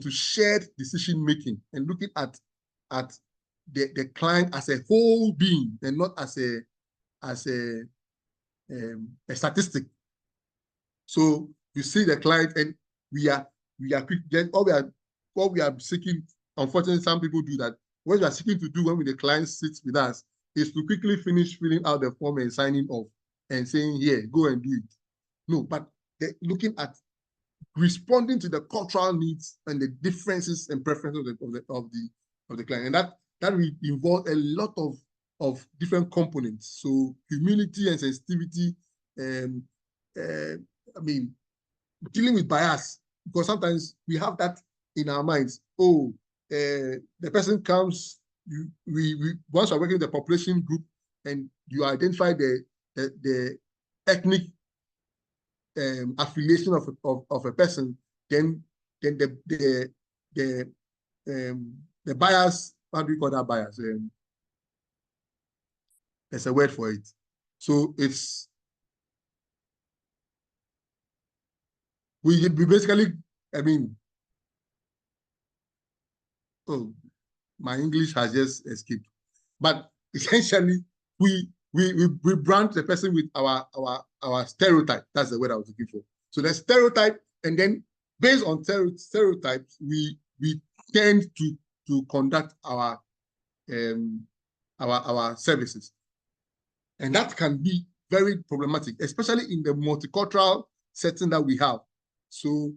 S2: shared decision making and looking at the client as a whole being and not as a statistic. So you see the client, and we are quick. Then what we are seeking. Unfortunately, some people do that. What we are seeking to do when the client sits with us is to quickly finish filling out the form and signing off and saying, "Here, go and do it." No, but looking at responding to the cultural needs and the differences and preferences of the client, and that will involve a lot of different components. So humility and sensitivity, I mean, dealing with bias, because sometimes we have that in our minds. Oh, the person comes, we once you're working with the population group and you identify the ethnic affiliation of a person, then the bias, how do we call that bias? There's a word for it. So it's we basically, I mean, oh, my English has just escaped. But essentially, we brand the person with our stereotype. That's the word I was looking for. So the stereotype, and then based on stereotypes, we tend to conduct our services, and that can be very problematic, especially in the multicultural setting that we have. So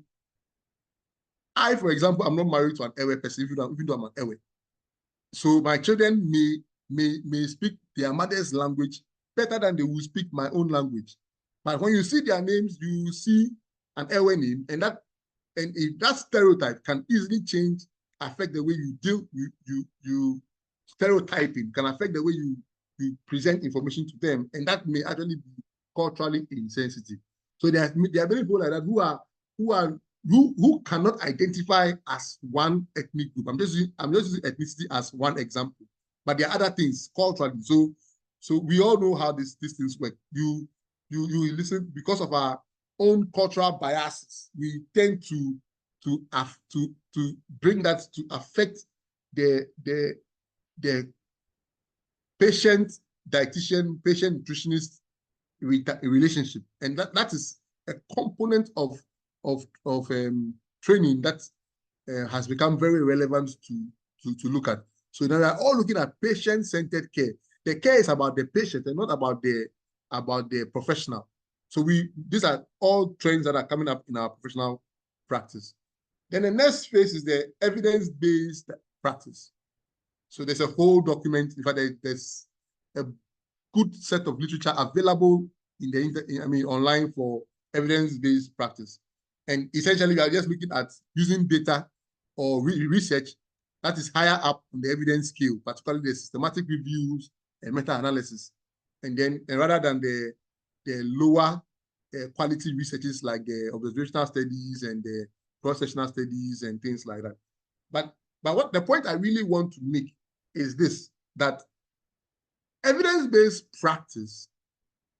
S2: I, for example, I'm not married to an Ewe person, even though I'm an Ewe. So my children may speak their mother's language better than they will speak my own language. But when you see their names, you see an Ewe name, and if that stereotype can easily change, affect the way you deal, you stereotyping can affect the way you present information to them, and that may actually be culturally insensitive. So there are many people like that who cannot identify as one ethnic group. I'm just using ethnicity as one example, but there are other things culturally. So we all know how these things work. You listen because of our own cultural biases. We tend to bring that to affect the patient dietitian, patient nutritionist relationship, and that is a component of training that has become very relevant to look at. So now we are all looking at patient-centered care. The care is about the patient and not about the professional. So these are all trends that are coming up in our professional practice. Then the next phase is the evidence-based practice. So there's a whole document. In fact, there's a good set of literature available in the online for evidence-based practice. And essentially, we are just looking at using data or research that is higher up on the evidence scale, particularly the systematic reviews and meta-analysis. And rather than the lower quality researches like the observational studies and the cross-sectional studies and things like that. But what the point I really want to make is this, that evidence-based practice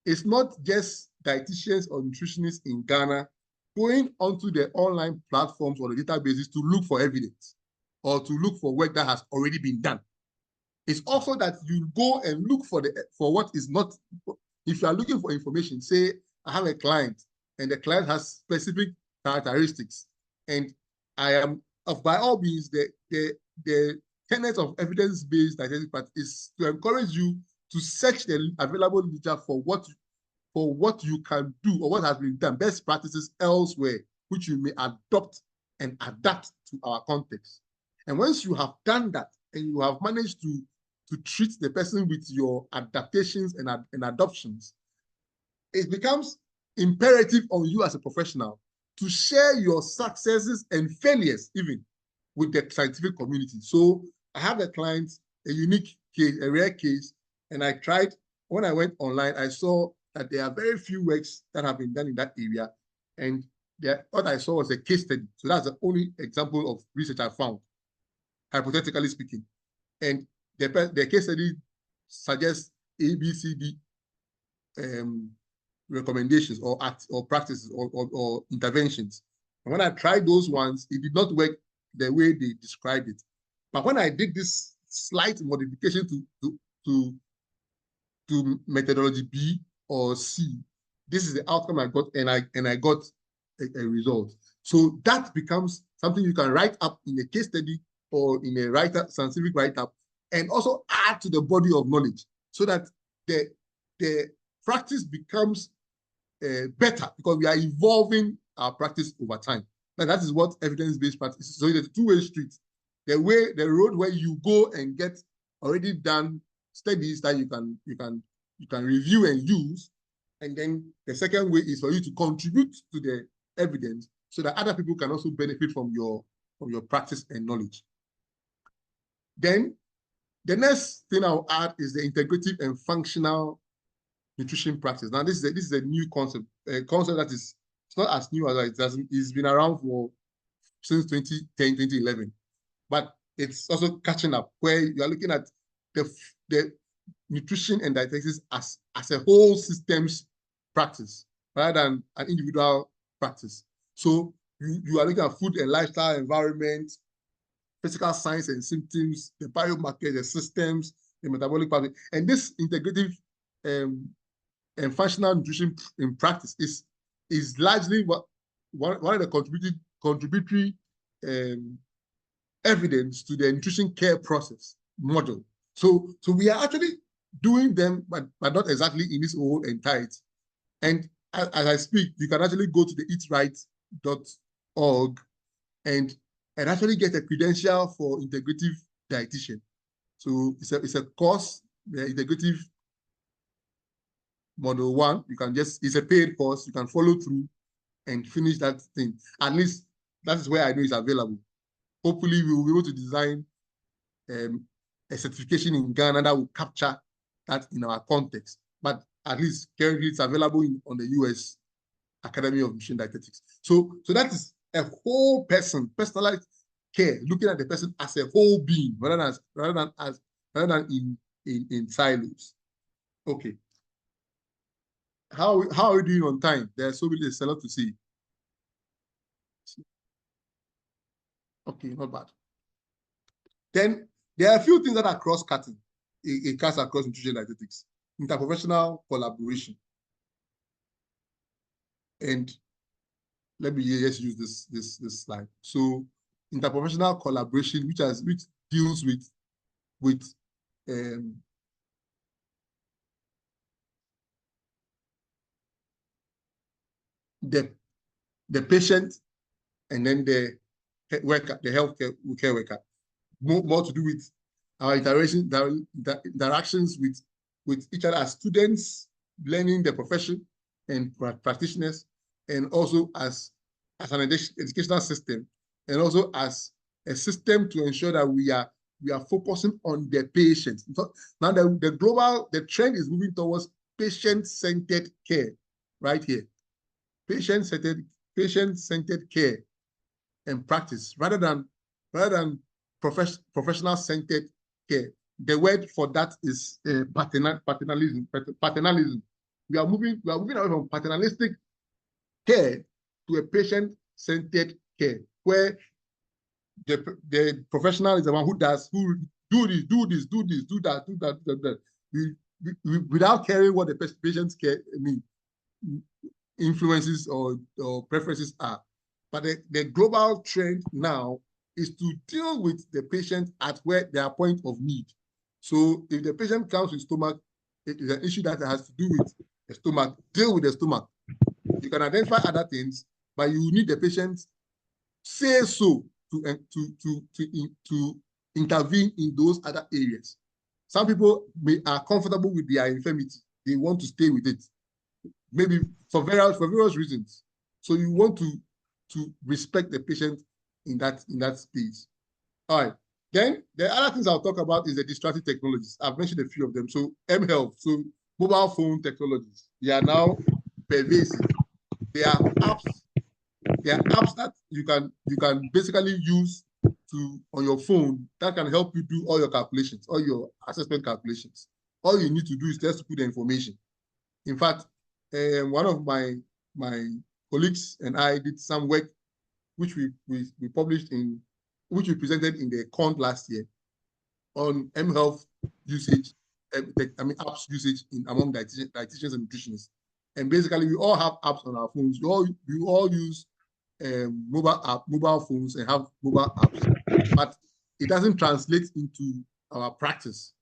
S2: is not just dietitians or nutritionists in Ghana going onto the online platforms or the databases to look for evidence or to look for work that has already been done. It's also that you go and look for what is not if you are looking for information, say I have a client and the client has specific characteristics, and I am, by all means, the tenet of evidence-based dietetic practice is to encourage you to search the available literature for what you can do or what has been done, best practices elsewhere, which you may adopt and adapt to our context. And once you have done that and you have managed to treat the person with your adaptations and adoptions, it becomes imperative on you as a professional to share your successes and failures even with the scientific community. So I have a client, a unique case, a rare case, and I tried, when I went online, I saw that there are very few works that have been done in that area. And what I saw was a case study. So that's the only example of research I found, hypothetically speaking. And the case study suggests A, B, C, D recommendations or practices or interventions. And when I tried those ones, it did not work the way they described it. But when I did this slight modification to methodology B or C, this is the outcome I got, and I got a result. So that becomes something you can write up in a case study or in a scientific write-up, and also add to the body of knowledge so that the practice becomes better, because we are evolving our practice over time. And that is what evidence-based practice is. So it's a two-way street. The road where you go and get already done studies that you can review and use. And then the second way is for you to contribute to the evidence so that other people can also benefit from your practice and knowledge. Then the next thing I'll add is the integrative and functional nutrition practice. Now, this is a new concept, a concept that is, it's not as new as it's been around since 2010, 2011, but it's also catching up, where you are looking at the nutrition and dietetics as a whole systems practice rather than an individual practice. So you are looking at food and lifestyle, environment, physical signs and symptoms, the biomarkers, the systems, the metabolic pathway, and this integrative and functional nutrition in practice is largely one of the contributory evidence to the nutrition care process model. So we are actually doing them, but not exactly in its whole entirety. And as I speak, you can actually go to the eatright.org and actually get a credential for integrative dietitian. So it's a course, the integrative model 1. You can it's a paid course. You can follow through and finish that thing. At least that is where I know it's available. Hopefully, we will be able to design a certification in Ghana that will capture that in our context. But at least currently it's available on the US Academy of Nutrition Dietetics. So that is a whole person, personalized care, looking at the person as a whole being, rather than in silos. Okay. How are we doing on time? There's a lot to see. Okay, not bad. Then there are a few things that are cross-cutting. It cuts across nutrition dietetics. Interprofessional collaboration. And let me just use this slide. So interprofessional collaboration, which deals with the patient and then the worker, the healthcare care worker. More to do with our interactions with each other as students learning the profession and practitioners, and also as an educational system, and also as a system to ensure that we are focusing on the patient. Now the trend is moving towards patient-centered care, right here. Patient-centered care and practice rather than professional-centered care. The word for that is paternalism. We are moving away from paternalistic care to a patient-centered care, where the professional is the one who do this, do that. without caring what the patient's care, influences or preferences are. But the global trend now is to deal with the patient at where their point of need. So if the patient comes with stomach, it is an issue that has to do with the stomach, deal with the stomach. You can identify other things, but you need the patient say so to intervene in those other areas. Some people are comfortable with their infirmity. They want to stay with it, maybe for various reasons. So you want to respect the patient in that space. All right. Then the other things I'll talk about is the distracting technologies. I've mentioned a few of them. So mHealth, so mobile phone technologies, they are now pervasive. They are apps that you can basically use on your phone that can help you do all your calculations, all your assessment calculations. All you need to do is just put the information. In fact, one of my colleagues and I did some work which we published which we presented in the CONT last year on mHealth usage, apps usage among dietitians and nutritionists. And basically, we all have apps on our phones. We all use mobile phones and have mobile apps, but it doesn't translate into our practice,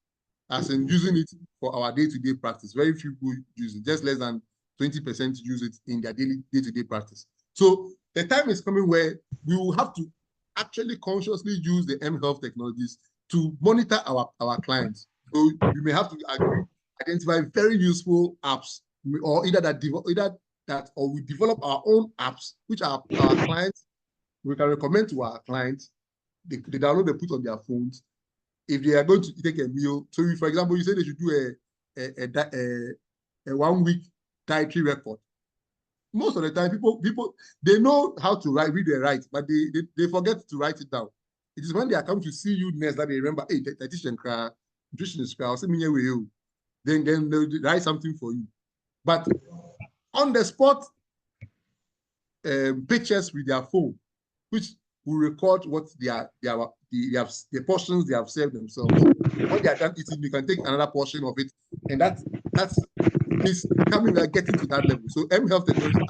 S2: as in using it for our day-to-day practice. Very few people use it. Just less than 20% use it in their daily day-to-day practice. So the time is coming where we will have to actually consciously use the mHealth technologies to monitor our clients. So we may have to identify very useful apps, or either that or we develop our own apps, which our clients, we can recommend to our clients. They download, they put on their phones. If they are going to take a meal, so if, for example, you say they should do a 1 week dietary record. Most of the time, people they know how to read and write, but they forget to write it down. It is when they are coming to see you next that they remember, hey, dietitian, nutritionist, I'll send me with you. Then they'll write something for you. But on the spot, pictures with their phone, which will record what the portions they have served themselves. When they are done eating, you can take another portion of it, and that's coming. We are getting to that level. So mHealth technologies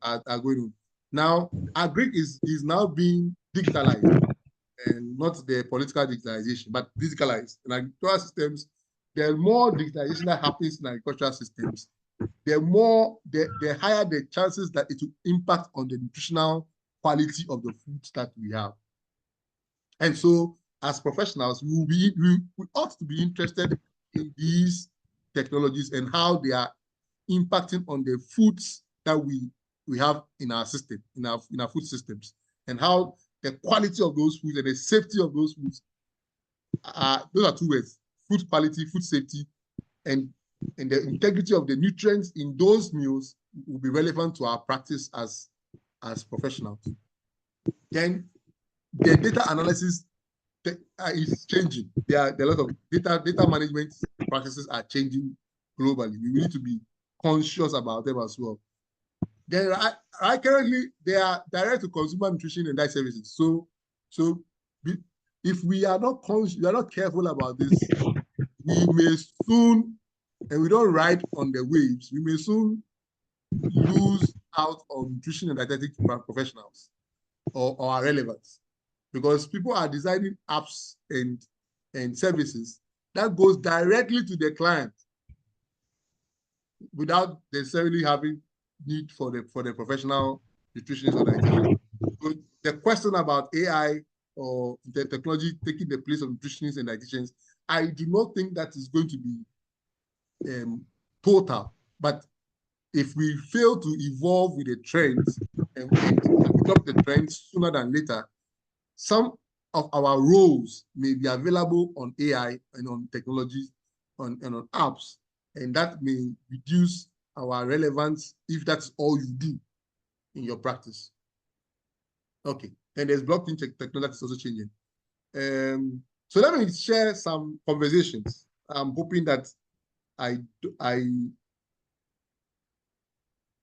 S2: are going on now. Agric is now being digitalized, and not the political digitalization, but digitalized. In agricultural systems, there are more digitalization that happens in agricultural systems. The higher the chances that it will impact on the nutritional quality of the foods that we have. And so, as professionals, we ought to be interested in these technologies and how they are impacting on the foods that we have in our system, in our food systems, and how the quality of those foods and the safety of those foods those are two words: food quality, food safety, and the integrity of the nutrients in those meals will be relevant to our practice as professionals. Then the data analysis is changing. There are a lot of data management practices are changing globally. We need to be conscious about them as well. Then currently they are direct to consumer nutrition and diet services. So if we are not careful about this, we may soon, and we don't ride on the waves, we may soon lose out on nutrition and dietetic professionals or our relevance, because people are designing apps and services that goes directly to the client without necessarily having need for the professional nutritionist or dietitian. So the question about AI or the technology taking the place of nutritionists and dietitians, I do not think that is going to be total. But if we fail to evolve with the trends and adopt the trends sooner than later, some of our roles may be available on AI and on technologies and on apps, and that may reduce our relevance if that's all you do in your practice. Okay, and there's blockchain technology that is also changing. So let me share some conversations. I'm hoping that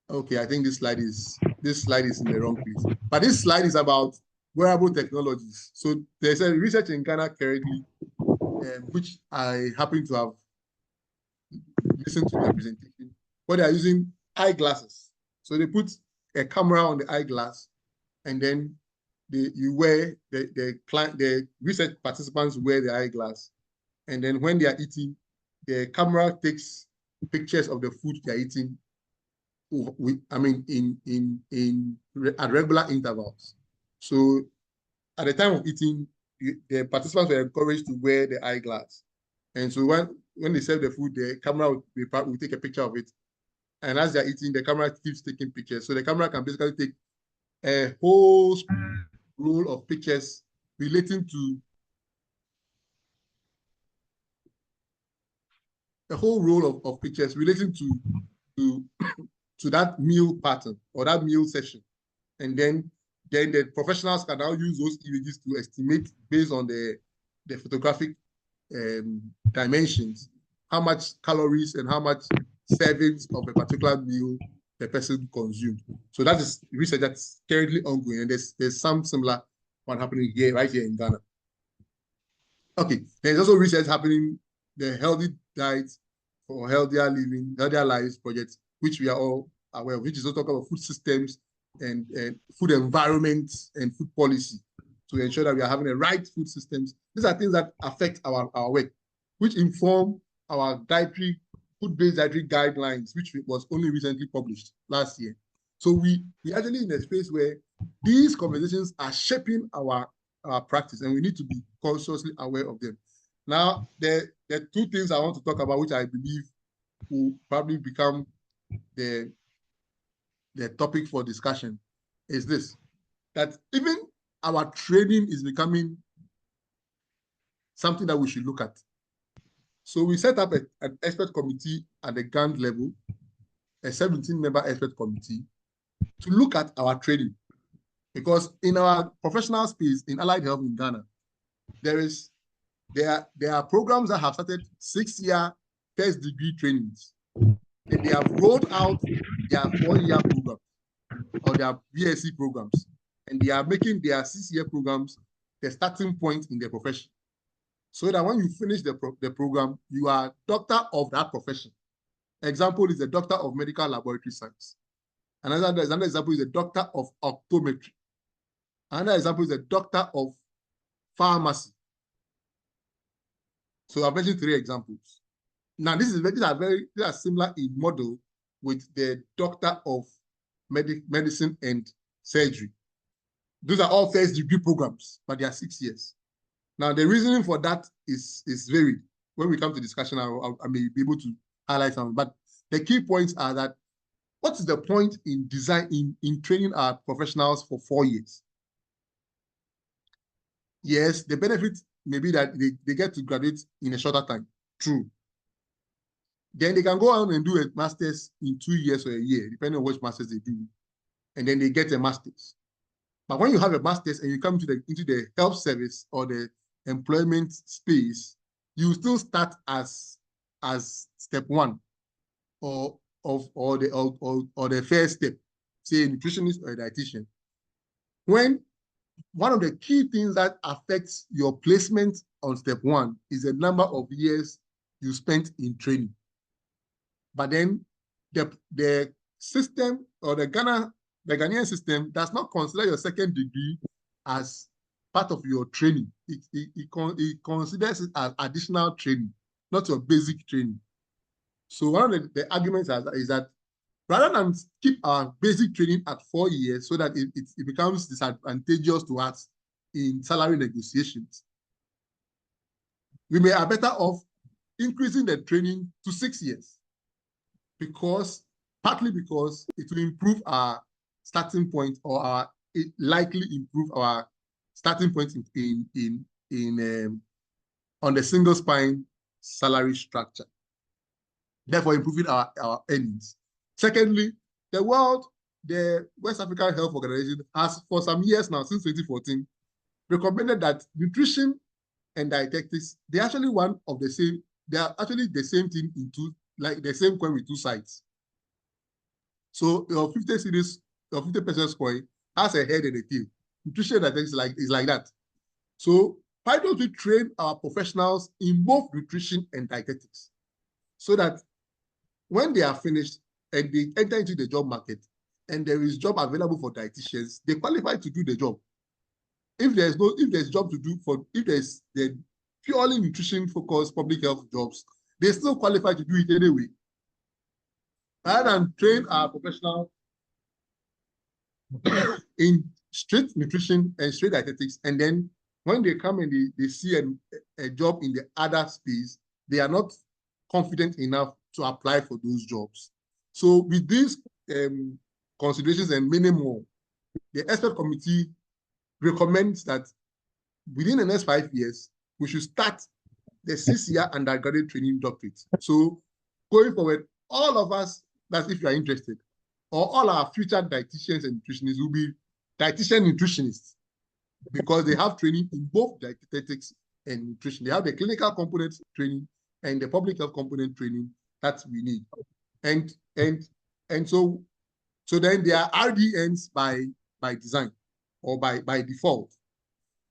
S2: okay, I think this slide is in the wrong place. But this slide is about wearable technologies. So there's a research in Ghana currently, which I happen to have listen to their presentation, but they are using eyeglasses. So they put a camera on the eyeglass, and then the research participants wear the eyeglass, and then when they are eating, the camera takes pictures of the food they are eating. At regular intervals. So at the time of eating, the participants were encouraged to wear the eyeglass. And so when they serve the food, the camera will take a picture of it. And as they're eating, the camera keeps taking pictures. So the camera can basically take a whole roll of pictures relating to to that meal pattern or that meal session. And then the professionals can now use those images to estimate based on the photographic dimensions how much calories and how much servings of a particular meal the person consumed. So that is research that's currently ongoing, and there's some similar one happening right here in Ghana. Okay, there's also research happening, the healthy diet for healthier living, healthier lives project, which we are all aware of, which is also talking about food systems and food environment and food policy to ensure that we are having the right food systems. These are things that affect our work, which inform our food-based dietary guidelines, which was only recently published last year. So we actually in a space where these conversations are shaping our practice, and we need to be consciously aware of them. Now, there are two things I want to talk about, which I believe will probably become the topic for discussion, is this, that even our training is becoming something that we should look at. So we set up an expert committee at the GAND level, a 17-member expert committee, to look at our training. Because in our professional space in allied health in Ghana, there are programs that have started 6-year first degree trainings. And they have rolled out their 4-year programs or their BSc programs. And they are making their 6-year programs the starting point in their profession. So that when you finish the program, you are a doctor of that profession. Example is a doctor of medical laboratory science. Another example is a doctor of optometry. Another example is a doctor of pharmacy. So I've mentioned 3 examples. Now, these are similar in model with the doctor of medicine and surgery. Those are all first degree programs, but they are 6 years. Now, the reasoning for that is varied. When we come to discussion, I may be able to highlight some, but the key points are that what is the point in training our professionals for 4 years? Yes, the benefit may be that they get to graduate in a shorter time. True. Then they can go on and do a master's in 2 years or a year, depending on which master's they do. And then they get a master's. But when you have a master's and you come into the health service or the employment space, you still start as step 1 or the first step, say a nutritionist or a dietitian. When one of the key things that affects your placement on step 1 is the number of years you spent in training. But then the system or the Ghanaian system does not consider your second degree as part of your training. It considers it as additional training, not your basic training. So one of the arguments is that rather than keep our basic training at 4 years so that it becomes disadvantageous to us in salary negotiations, we are better off increasing the training to 6 years, partly because it will improve our starting point, or it likely improve our starting point on the single spine salary structure, therefore improving our earnings. Secondly, the West African Health Organization has for some years now, since 2014, recommended that nutrition and dietetics, they are actually the same thing like the same coin with 2 sides. So your 50 series, your 50% coin has a head and a tail. Nutrition and dietetics is like that. So why don't we train our professionals in both nutrition and dietetics so that when they are finished and they enter into the job market and there is job available for dietitians, they qualify to do the job. If there's job to do if there's the purely nutrition focused public health jobs, they still qualify to do it anyway. Rather than train our professional in straight nutrition and straight dietetics, and then when they come and they see a job in the other space, they are not confident enough to apply for those jobs. So with these considerations and many more, the expert committee recommends that within the next 5 years, we should start the 6-year undergraduate training doctorate. So going forward, all of us, that's if you are interested, or all our future dietitians and nutritionists will be dietitian nutritionists because they have training in both dietetics and nutrition. They have the clinical component training and the public health component training that we need. And so then they are RDNs by design or by default.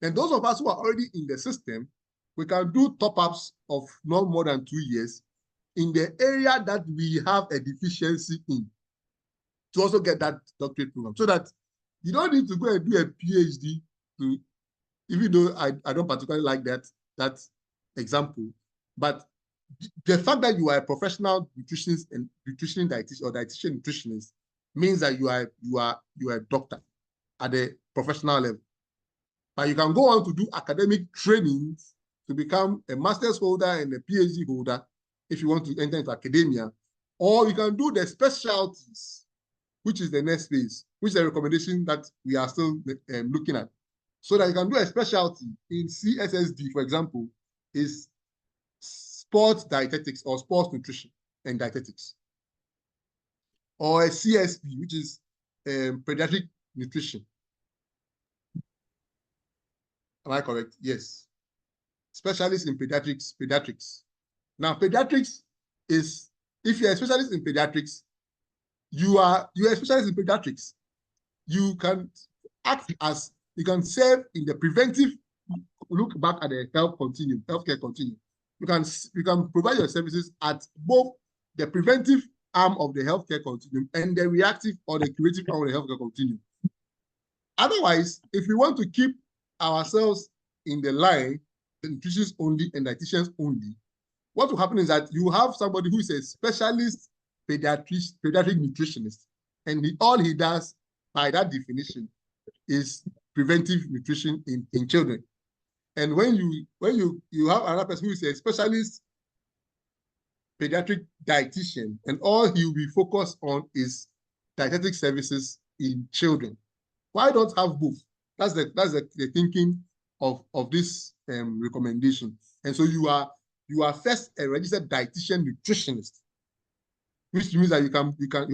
S2: And those of us who are already in the system, we can do top-ups of not more than 2 years in the area that we have a deficiency in to also get that doctorate program, so that you don't need to go and do a PhD to, even though I don't particularly like that example, but the fact that you are a professional nutritionist and nutrition dietitian or dietitian nutritionist means that you are a doctor at the professional level. But you can go on to do academic trainings to become a master's holder and a PhD holder if you want to enter into academia, or you can do the specialties, which is the next phase, which is a recommendation that we are still looking at. So that you can do a specialty in CSSD, for example, is sports dietetics or sports nutrition and dietetics. Or a CSP, which is pediatric nutrition. Am I correct? Yes. Specialist in pediatrics. Now, pediatrics is, if you're a specialist in pediatrics, you are a specialist in pediatrics. You can act as, you can serve in the preventive, look back at the healthcare continuum. You can provide your services at both the preventive arm of the healthcare continuum and the reactive or the curative arm of the healthcare continuum. Otherwise, if we want to keep ourselves in the line, the nutritionists only and dietitians only, what will happen is that you have somebody who is a specialist pediatric nutritionist, and all he does by that definition is preventive nutrition in children. And when you have another person who is a specialist pediatric dietitian, and all he will be focused on is dietetic services in children. Why don't have both? That's the thinking of this recommendation. And so you are first a registered dietitian nutritionist, which means that you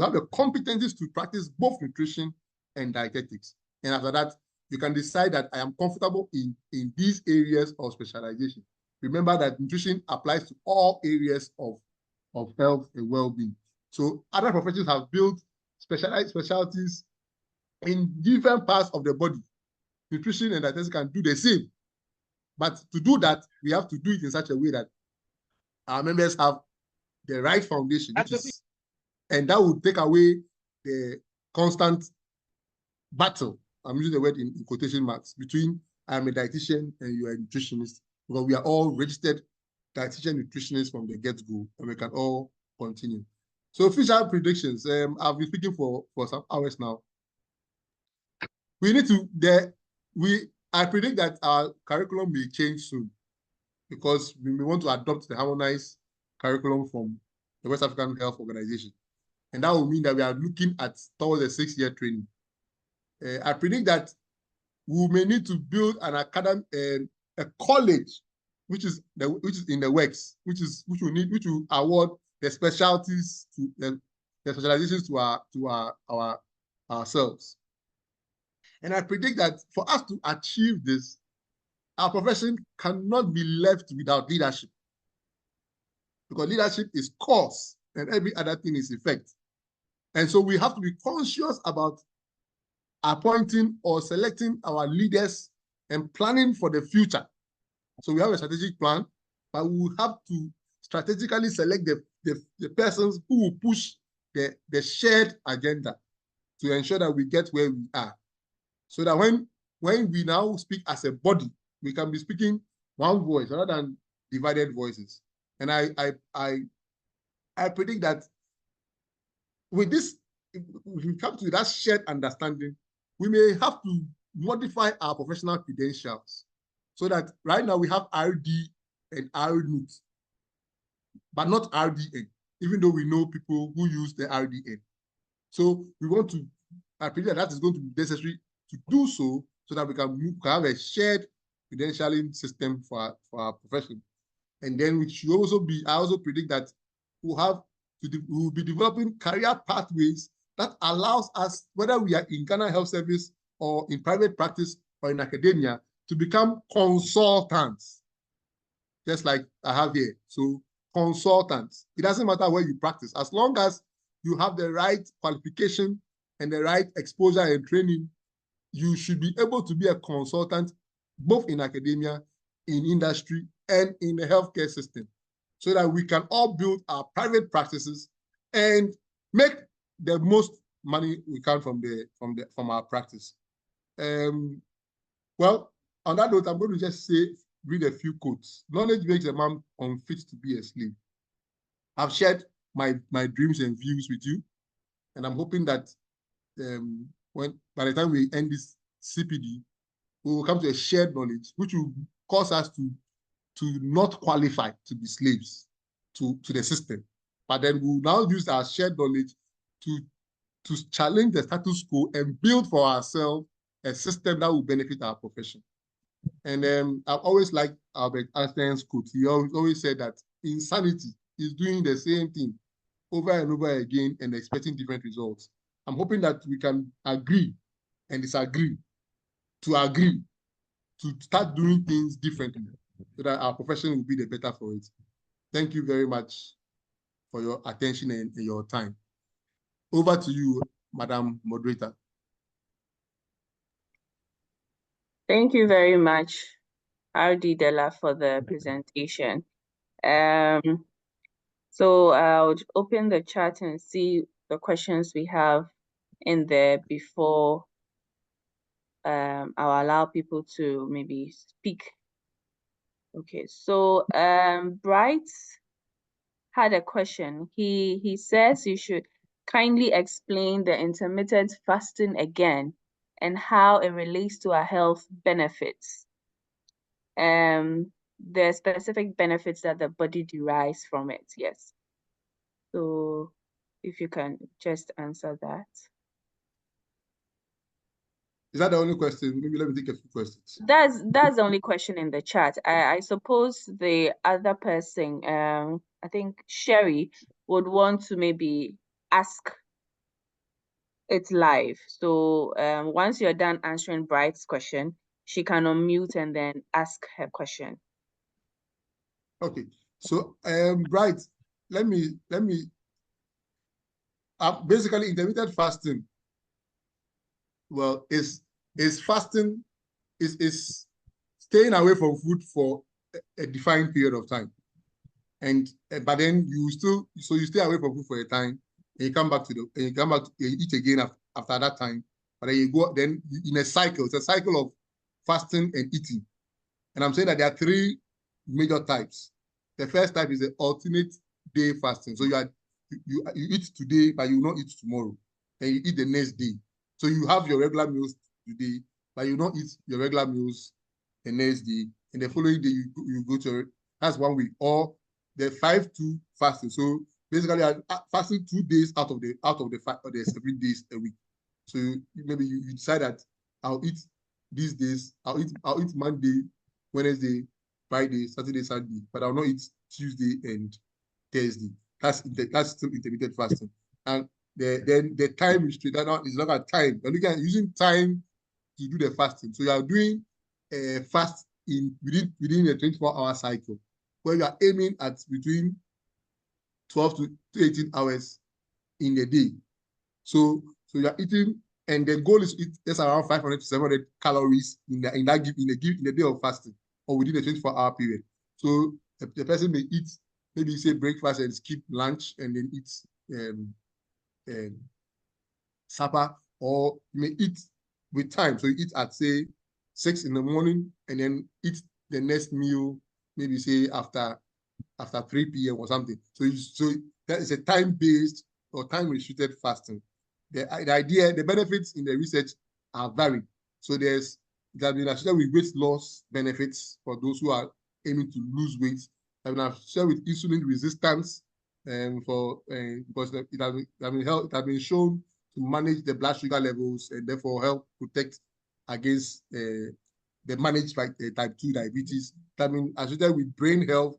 S2: have the competencies to practice both nutrition and dietetics. And after that, you can decide that I am comfortable in these areas of specialization. Remember that nutrition applies to all areas of health and well-being. So other professions have built specialties in different parts of the body. Nutrition and dietetics can do the same. But to do that, we have to do it in such a way that our members have the right foundation, and that would take away the constant battle, I'm using the word in quotation marks, between I'm a dietitian and you are a nutritionist, because we are all registered dietitian nutritionists from the get-go, and we can all continue. So future predictions, I've been speaking for some hours now. I predict that our curriculum may change soon, because we may want to adopt the harmonized curriculum from the West African Health Organization. And that will mean that we are looking at towards a 6-year training. I predict that we may need to build an academy, a college, which is in the works, which will award the specialties to the specializations to ourselves. And I predict that for us to achieve this, our profession cannot be left without leadership, because leadership is cause and every other thing is effect. And so we have to be conscious about appointing or selecting our leaders and planning for the future. So we have a strategic plan, but we will have to strategically select the the persons who will push the shared agenda to ensure that we get where we are. So that when we now speak as a body, we can be speaking one voice rather than divided voices. And I predict that with this, if we come to that shared understanding, we may have to modify our professional credentials so that right now we have RD and RNUT, but not RDN, even though we know people who use the RDN. So we want to, I predict that is going to be necessary to do so that we can have a shared credentialing system for our profession. And then we should also be, I also predict that we will be developing career pathways that allows us, whether we are in Ghana Health Service or in private practice or in academia, to become consultants, just like I have here. So consultants, it doesn't matter where you practice, as long as you have the right qualification and the right exposure and training, you should be able to be a consultant both in academia, in industry, and in the healthcare system, so that we can all build our private practices and make the most money we can from our practice. Well, on that note, I'm going to just read a few quotes. Knowledge makes a man unfit to be a slave. I've shared my dreams and views with you, and I'm hoping that by the time we end this CPD, we will come to a shared knowledge, which will cause us to not qualify to be slaves to the system. But then we'll now use our shared knowledge to challenge the status quo and build for ourselves a system that will benefit our profession. And I've always liked Albert Einstein's quote. He always said that insanity is doing the same thing over and over again and expecting different results. I'm hoping that we can agree and disagree to agree to start doing things differently so that our profession will be the better for it. Thank you very much for your attention and your time. Over to you, Madam Moderator.
S1: Thank you very much, RD Della, for the presentation. So I'll open the chat and see the questions we have in there before I'll allow people to maybe speak. Okay, so Bright had a question. He says you should kindly explain the intermittent fasting again and how it relates to our health benefits. The specific benefits that the body derives from it. Yes. So if you can just answer that.
S2: Is that the only question? Maybe let me take a few questions.
S1: That's the only question in the chat. I suppose the other person, I think Sherry, would want to maybe ask it live. So once you're done answering Bright's question, she can unmute and then ask her question.
S2: Okay. So Bright, let me basically intermittent fasting. Well, is fasting is staying away from food for a defined period of time, and but then you stay away from food for a time, and you come back to eat again after that time, but then you go then in a cycle. It's a cycle of fasting and eating, and I'm saying that there are three major types. The first type is the alternate day fasting. So you eat today, but you will not eat tomorrow, and you eat the next day. So you have your regular meals today, but you don't eat your regular meals the next day. And the following day, you go to, that's 1 week. Or the 5-2 fasting. So basically, I'm fasting 2 days out of the 7 days a week. So maybe you decide that I'll eat these days. I'll eat Monday, Wednesday, Friday, Saturday, Sunday, but I'll not eat Tuesday and Thursday. That's still intermittent fasting. And then the time restriction is not a time. You're looking at using time to do the fasting. So you are doing a fast within a 24-hour cycle, where you are aiming at between 12 to 18 hours in a day. So you are eating, and the goal is to eat just around 500 to 700 calories in the day of fasting or within a 24-hour period. So the person may eat maybe say breakfast and skip lunch and then eat supper, or you may eat with time. So you eat at say 6 in the morning and then eat the next meal, maybe say after 3 p.m. or something. So that is a time-based or time-restricted fasting. The idea, the benefits in the research are varied. So there has been associated with weight loss benefits for those who are aiming to lose weight. There has been associated with insulin resistance, because it has been shown to manage the blood sugar levels and therefore help protect against the managed type 2 diabetes. That has been associated with brain health,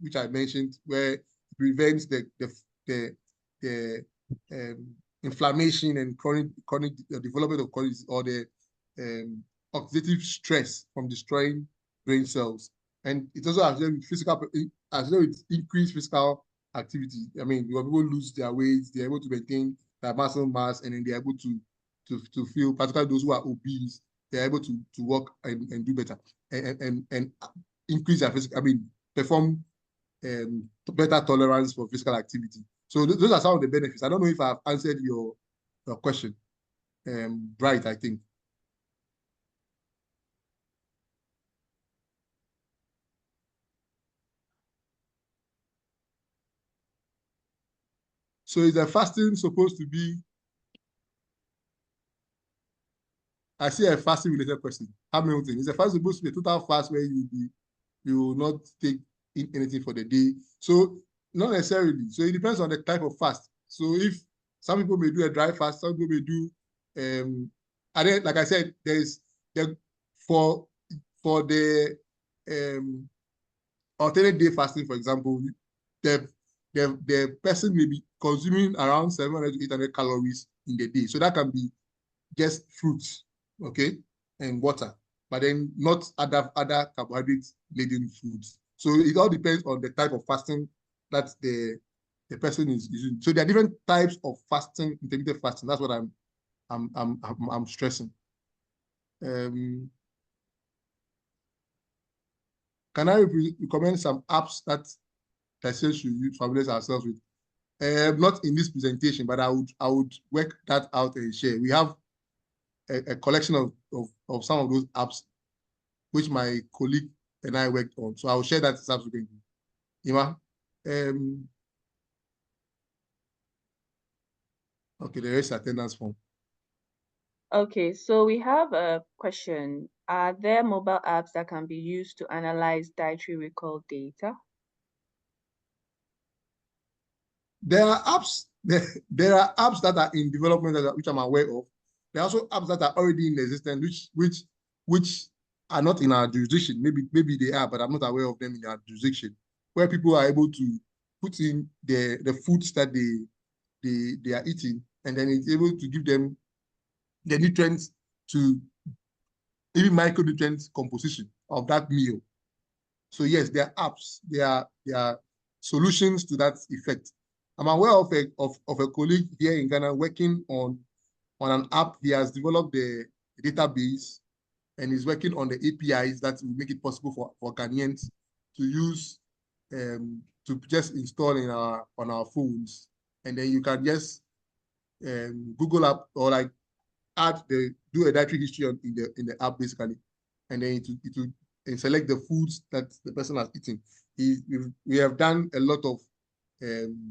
S2: which I mentioned, where it prevents the inflammation and chronic development of chronic or the oxidative stress from destroying brain cells. And it also has with increased physical activity. I mean, when people lose their weight, they're able to maintain their muscle mass, and then they're able to feel, particularly those who are obese, they're able to work and do better and increase their physical, perform better tolerance for physical activity. So those are some of the benefits. I don't know if I've answered your question. Right, I think. So is the fasting supposed to be? I see a fasting related question. Hamilton, is the fast supposed to be a total fast where you will not take in anything for the day? So not necessarily. So it depends on the type of fast. So if some people may do a dry fast, some people may do and then, like I said, there's for the alternate day fasting, for example, the person may be consuming around 700 to 800 calories in the day. So that can be just fruits, okay, and water, but then not other carbohydrate-laden foods. So it all depends on the type of fasting that the person is using. So there are different types of fasting, intermittent fasting. That's what I'm stressing. Can I recommend some apps that should use familiarize ourselves with? Not in this presentation, but I would work that out and share. We have a collection of some of those apps which my colleague and I worked on. So I'll share that subsequently. Ima? Okay, the rest attendance form.
S1: Okay, so we have a question. Are there mobile apps that can be used to analyze dietary recall data?
S2: There are apps that are in development which I'm aware of. There are also apps that are already in existence which are not in our jurisdiction. Maybe they are, but I'm not aware of them in our jurisdiction, where people are able to put in the foods that they are eating, and then it's able to give them the nutrients to even micronutrient composition of that meal. So yes, there are apps, there are solutions to that effect. I'm aware of a colleague here in Ghana working on an app. He has developed the database and is working on the APIs that will make it possible for Ghanaians to use to just install on our phones, and then you can just Google app or like do a dietary history in the app basically, and then it will and select the foods that the person has eaten. We have done a lot of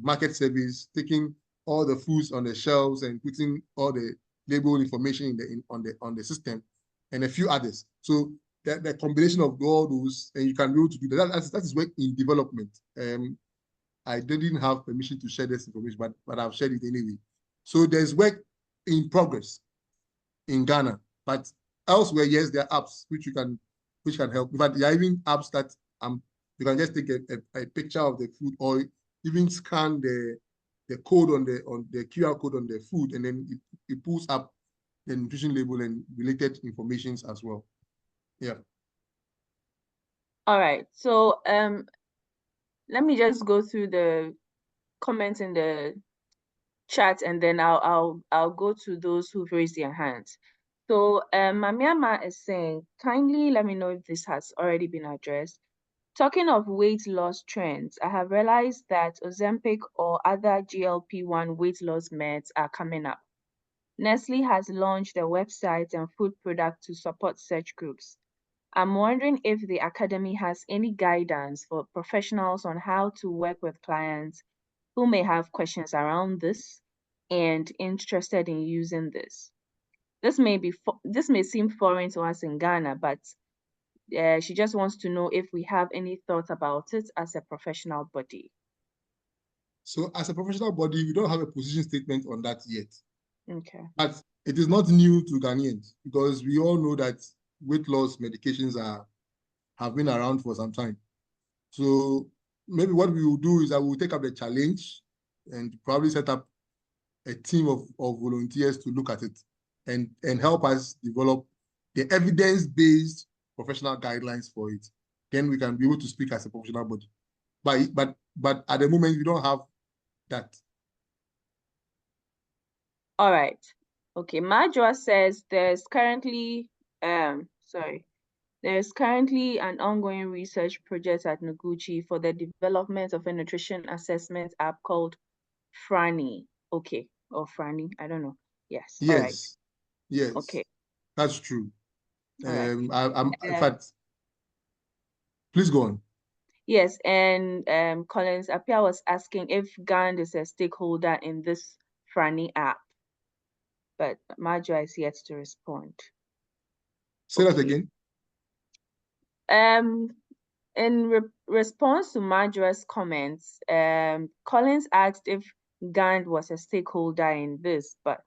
S2: market surveys, taking all the foods on the shelves and putting all the label information on the system, and a few others. So the combination of all those, and you can be able to do that. That is work in development. I didn't have permission to share this information, but I've shared it anyway. So there's work in progress in Ghana, but elsewhere, yes, there are apps which can help. But there are even apps that you can just take a picture of the food, or even scan the code on the QR code on the food, and then it pulls up the nutrition label and related informations as well. Yeah.
S1: All right. So let me just go through the comments in the chat, and then I'll go to those who've raised their hands. So Mamiama is saying, kindly let me know if this has already been addressed. Talking of weight loss trends, I have realized that Ozempic or other GLP-1 weight loss meds are coming up. Nestle has launched a website and food product to support such groups. I'm wondering if the Academy has any guidance for professionals on how to work with clients who may have questions around this and interested in using this. This may seem foreign to us in Ghana, but she just wants to know if we have any thoughts about it as a professional body.
S2: So as a professional body, we don't have a position statement on that yet.
S1: Okay.
S2: But it is not new to Ghanaians because we all know that weight loss medications have been around for some time. So maybe what we will do is I will take up the challenge and probably set up a team of volunteers to look at it and help us develop the evidence-based professional guidelines for it. Then we can be able to speak as a professional body. But at the moment, we don't have that.
S1: All right. Okay. Majwa says there's currently an ongoing research project at Noguchi for the development of a nutrition assessment app called Franny. Okay. Or Franny. I don't know. Yes. All right.
S2: Yes.
S1: Okay.
S2: That's true.
S1: All right.
S2: In fact, please go on.
S1: Yes, and Collins Apia was asking if Gand is a stakeholder in this Franny app, but Majwa is yet to respond.
S2: Say that again.
S1: In response to Majwa's comments, Collins asked if Gand was a stakeholder in this, but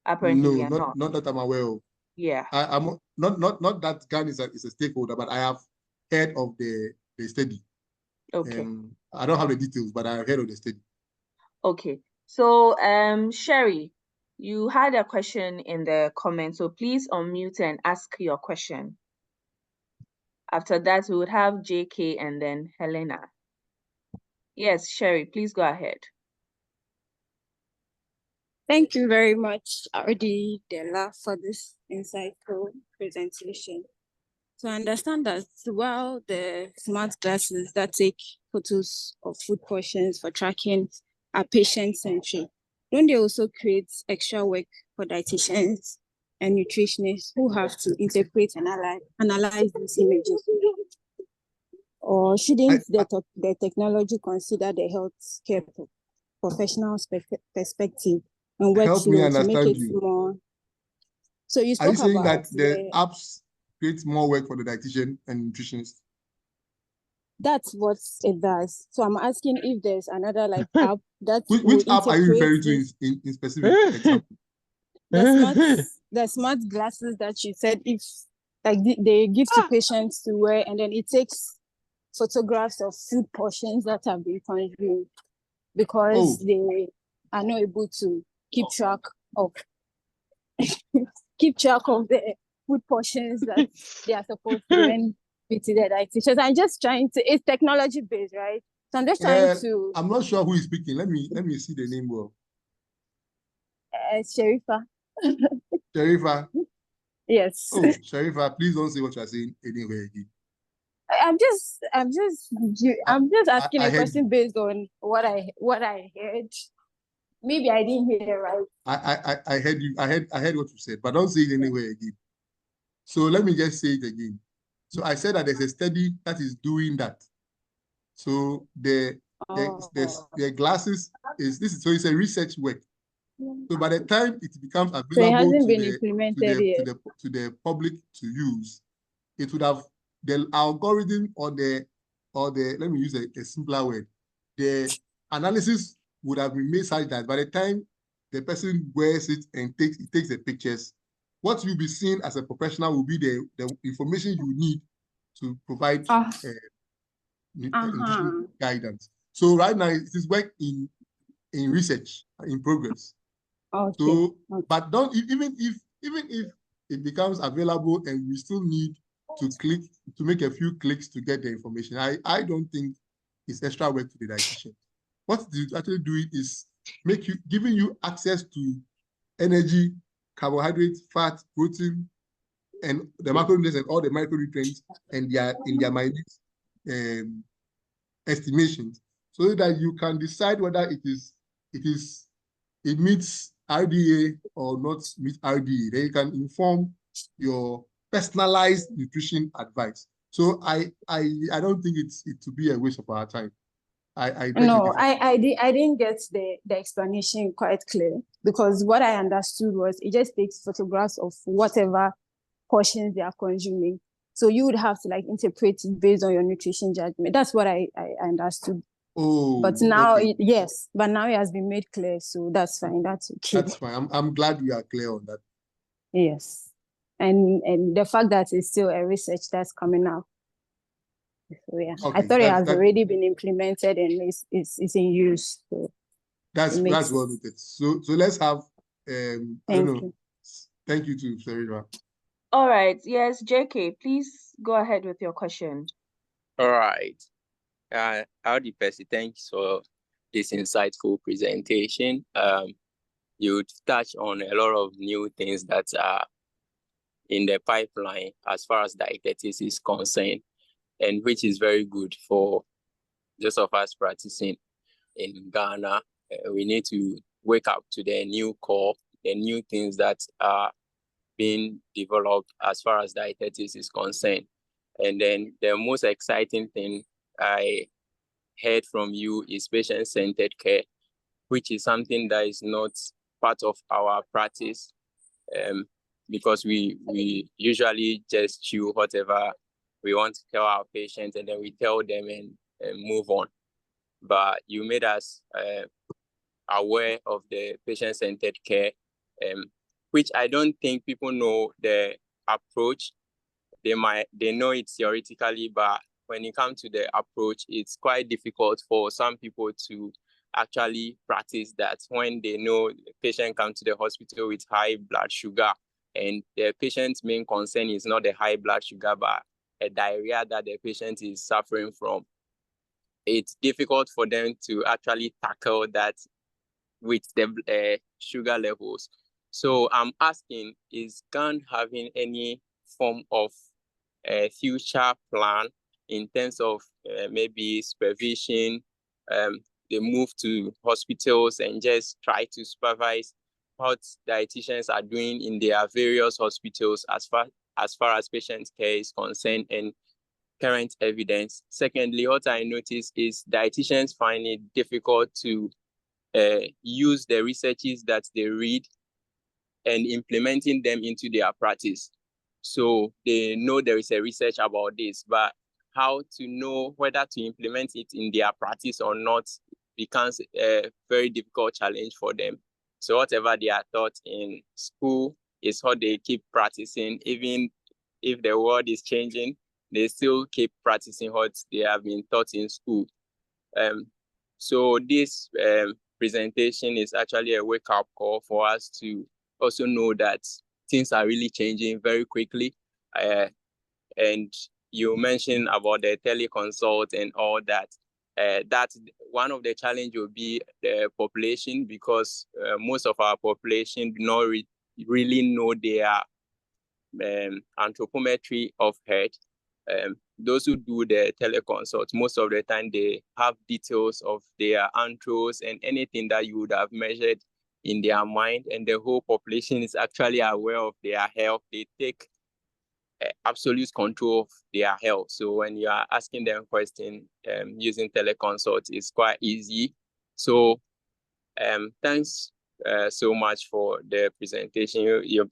S1: apparently we are not.
S2: Not that I'm aware of.
S1: Yeah.
S2: I'm not that Gand is a stakeholder, but I have heard of the study.
S1: Okay.
S2: I don't have the details, but I have heard of the study.
S1: Okay. So, Sherry, you had a question in the comments, so please unmute and ask your question. After that, we would have JK and then Helena. Yes, Sherry, please go ahead.
S7: Thank you very much, RD Della, for this insightful presentation. So I understand that while the smart glasses that take photos of food portions for tracking are patient-centric, don't they also create extra work for dietitians and nutritionists who have to interpret and analyze these images? Or shouldn't the technology consider the healthcare professional perspective and workflow to make it more? So you spoke about...
S2: Are you saying that the apps create more work for the dietitian and nutritionist?
S7: That's what it does. So I'm asking if there's another app that
S2: which app are you referring to in specific example?
S7: The smart glasses that you said, if they give to patients to wear, and then it takes photographs of food portions that have been consumed because they are not able to keep track of the food portions that they are supposed to be to their dietitians. I'm just trying to, it's technology based, right? So I'm just trying to...
S2: I'm not sure who is speaking. Let me see the name well.
S7: Sharifa.
S2: Sharifa?
S7: Yes.
S2: Oh, Sharifa, please don't say what you're saying anywhere again.
S7: I'm just asking a question based on what I heard. Maybe I didn't hear right.
S2: I heard you. I heard what you said, but don't say it anywhere again. So let me just say it again. So I said that there's a study that is doing that. So the glasses so it's a research work. So by the time it becomes available to the public to use, it would have the algorithm or the let me use a simpler word. The analysis would have been made such that by the time the person wears it and takes the pictures, what you'll be seeing as a professional will be the information you need to provide nutrition guidance. So right now it is work in research in progress.
S7: Okay.
S2: So, but even if it becomes available and we still need to make a few clicks to get the information, I don't think it's extra work to the dietitian. What you actually do is giving you access to energy, carbohydrates, fat, protein, and the macronutrients and all the micronutrients and in their minute estimations, so that you can decide whether it meets RDA or not meet RDA. Then you can inform your personalized nutrition advice. So I don't think it to be a waste of our time. I
S7: No, I didn't get the explanation quite clear, because what I understood was it just takes photographs of whatever portions they are consuming. So you would have to like interpret it based on your nutrition judgment. That's what I understood.
S2: Oh,
S7: but now
S2: okay.
S7: yes, but now it has been made clear, so that's fine. That's okay.
S2: That's fine. I'm glad we are clear on that.
S7: Yes, and the fact that it's still a research that's coming out. So yeah,
S2: Okay,
S7: I thought it has already been implemented and it's in use. So
S2: that's well noted. So let's have
S7: Thank you.
S2: Thank you to Sarita.
S1: All right. Yes, JK, please go ahead with your question.
S8: All right. Howdy, Percy. Thanks for this insightful presentation. You touched on a lot of new things that are in the pipeline as far as dietetics is concerned, and which is very good for those of us practicing in Ghana. We need to wake up to the new core, the new things that are being developed as far as dietetics is concerned. And then the most exciting thing I heard from you is patient-centered care, which is something that is not part of our practice, because we usually just chew whatever we want to tell our patients, and then we tell them and move on. But you made us aware of the patient-centered care, which I don't think people know the approach. They know it theoretically, but when it comes to the approach, it's quite difficult for some people to actually practice that when they know the patient comes to the hospital with high blood sugar, and the patient's main concern is not the high blood sugar, but a diarrhea that the patient is suffering from. It's difficult for them to actually tackle that with the sugar levels. So I'm asking, is GAN having any form of future plan in terms of maybe supervision, they move to hospitals and just try to supervise what dietitians are doing in their various hospitals as far as patient care is concerned and current evidence. Secondly, what I noticed is dietitians find it difficult to use the researches that they read and implementing them into their practice. So they know there is a research about this, but how to know whether to implement it in their practice or not becomes a very difficult challenge for them. So whatever they are taught in school is what they keep practicing. Even if the world is changing, they still keep practicing what they have been taught in school. So this presentation is actually a wake-up call for us to also know that things are really changing very quickly. And you mentioned about the teleconsult and all that. That's one of the challenges will be the population, because most of our population do not really know their anthropometry of health. Those who do the teleconsult, most of the time they have details of their anthros and anything that you would have measured in their mind, and the whole population is actually aware of their health. They take absolute control of their health. So when you are asking them questions using teleconsult, it's quite easy. So thanks so much for the presentation. You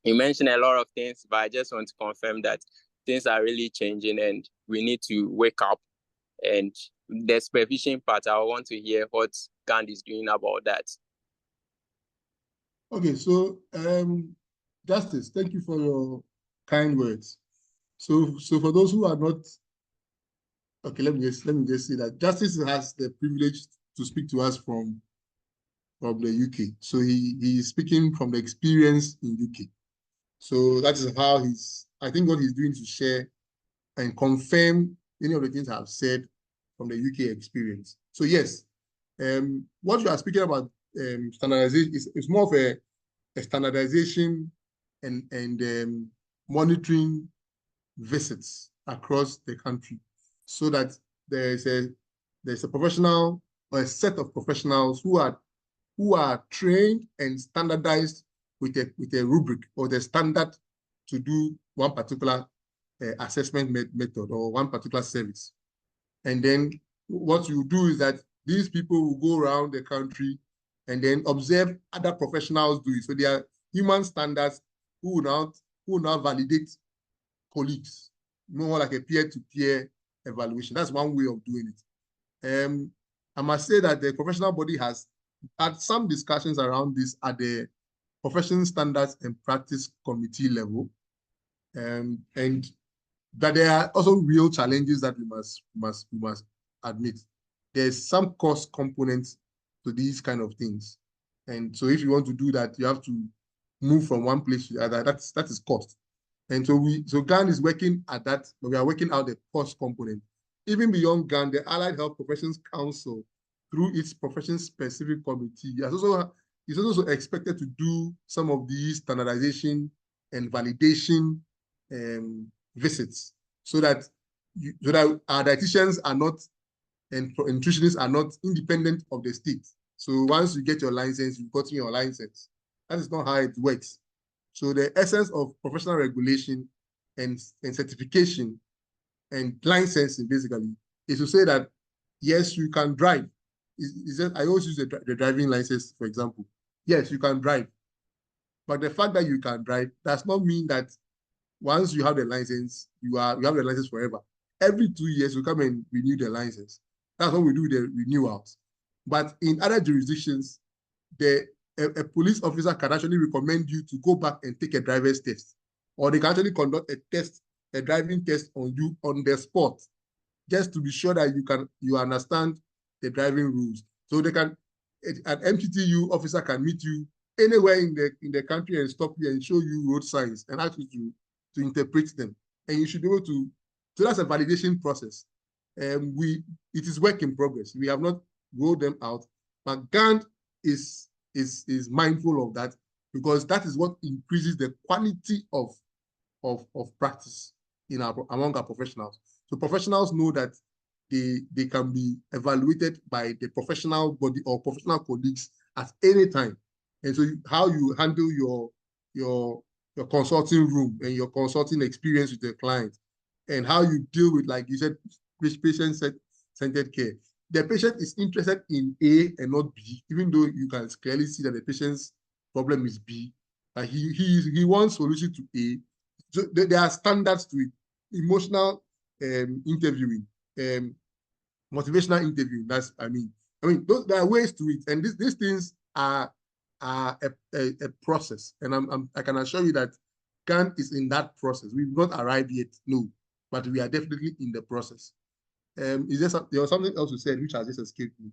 S8: mentioned a lot of things, but I just want to confirm that things are really changing and we need to wake up. And the supervision part, I want to hear what GAN is doing about that.
S2: Okay, so Justice, thank you for your kind words. So for those who are not, okay, let me just say that Justice has the privilege to speak to us from the UK. So he is speaking from the experience in UK. So that is how I think what he's doing to share and confirm many of the things I've said from the UK experience. So yes, what you are speaking about standardization is more of a standardization and monitoring visits across the country. so that there's a professional or a set of professionals who are trained and standardized with a rubric or the standard to do one particular assessment method or one particular service. And then what you do is that these people will go around the country and then observe other professionals do it. So they are human standards who will now validate colleagues, more like a peer-to-peer evaluation. That's one way of doing it. I must say that the professional body has had some discussions around this at the Professional Standards and Practice Committee level. And but there are also real challenges that we must admit. There's some cost components to these kind of things. And so if you want to do that, you have to move from one place to the other. That is cost. And so GAN is working at that, but we are working out the cost component. Even beyond GAN, the Allied Health Professions Council, through its profession-specific committee, is also expected to do some of these standardization and validation visits, so that our dietitians are not and nutritionists are not independent of the state. So once you get your license, you've gotten your license. That is not how it works. So the essence of professional regulation and certification and licensing basically is to say that yes, you can drive. I always use the driving license, for example. Yes, you can drive. But the fact that you can drive does not mean that once you have the license, you have the license forever. Every 2 years, you come and renew the license. That's what we do, the renewals. But in other jurisdictions, a police officer can actually recommend you to go back and take a driver's test, or they can actually conduct a driving test on you on the spot, just to be sure that you understand the driving rules. So an MTTU officer can meet you anywhere in the country and stop you and show you road signs and ask you to interpret them, and you should be able to. So that's a validation process. It is work in progress. We have not rolled them out, but GAN is mindful of that, because that is what increases the quality of practice among our professionals. So professionals know that they can be evaluated by the professional body or professional colleagues at any time. And so how you handle your consulting room and your consulting experience with the client, and how you deal with, like you said, patient-centered care. The patient is interested in A and not B, even though you can clearly see that the patient's problem is B. But he wants solution to A. So there are standards to it. Emotional interviewing, motivational interviewing. There are ways to it, and these things are a process. And I can assure you that GAN is in that process. We've not arrived yet, no, but we are definitely in the process. There was something else you said which has just escaped me.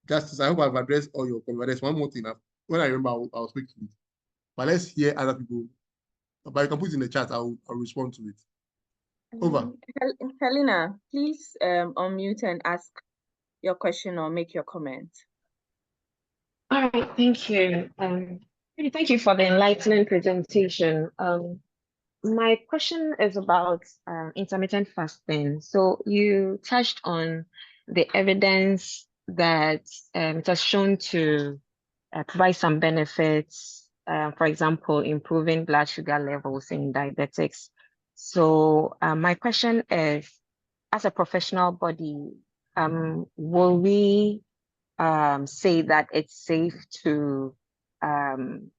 S2: Justice, I hope I've addressed all your comments. There's one more thing. When I remember, I'll speak to it. But let's hear other people. But you can put it in the chat. I'll respond to it. Over.
S1: Helena, please unmute and ask your question or make your comment.
S5: All right, thank you. Thank you for the enlightening presentation. My question is about intermittent fasting. So you touched on the evidence that it has shown to provide some benefits, for example, improving blood sugar levels in diabetics. So my question is, as a professional body, will we say that it's safe to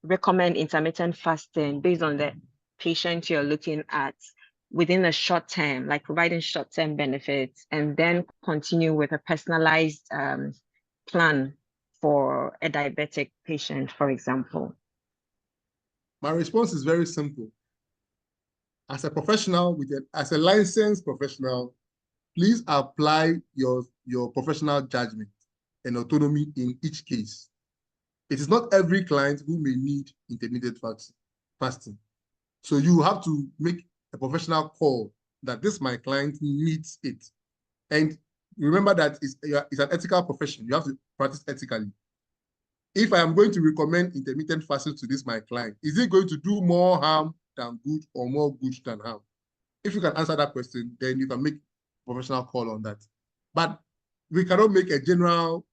S5: recommend intermittent fasting based on the patient you're looking at within a short term, like providing short-term benefits, and then continue with a personalized plan for a diabetic patient, for example?
S2: My response is very simple. As a professional, as a licensed professional, please apply your professional judgment and autonomy in each case. It is not every client who may need intermittent fasting. So you have to make a professional call that my client needs it. And remember that it's an ethical profession. You have to practice ethically. If I am going to recommend intermittent fasting to my client, is it going to do more harm than good or more good than harm? If you can answer that question, then you can make professional call on that. But we cannot make a general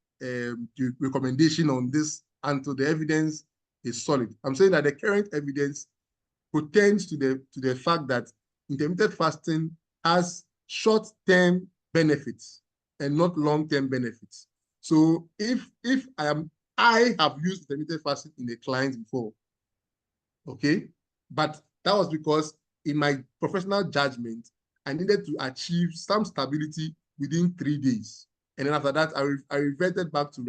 S2: recommendation on this until the evidence is solid. I'm saying that the current evidence pertains to the fact that intermittent fasting has short-term benefits and not long-term benefits. So if I have used intermittent fasting in a client before, okay, but that was because in my professional judgment, I needed to achieve some stability within 3 days. And then after that, I reverted back to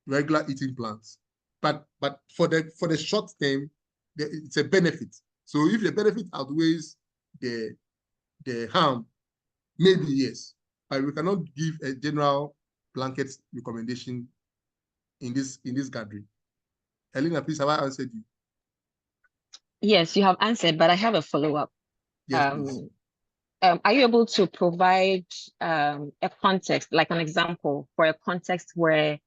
S2: regular eating plans. But for the short term, it's a benefit. So if the benefit outweighs the harm, maybe yes. But we cannot give a general blanket recommendation in this gathering. Helena, please, have I answered you?
S5: Yes, you have answered, but I have a follow-up.
S2: Yes, please.
S5: Are you able to provide a context, like an example for a context where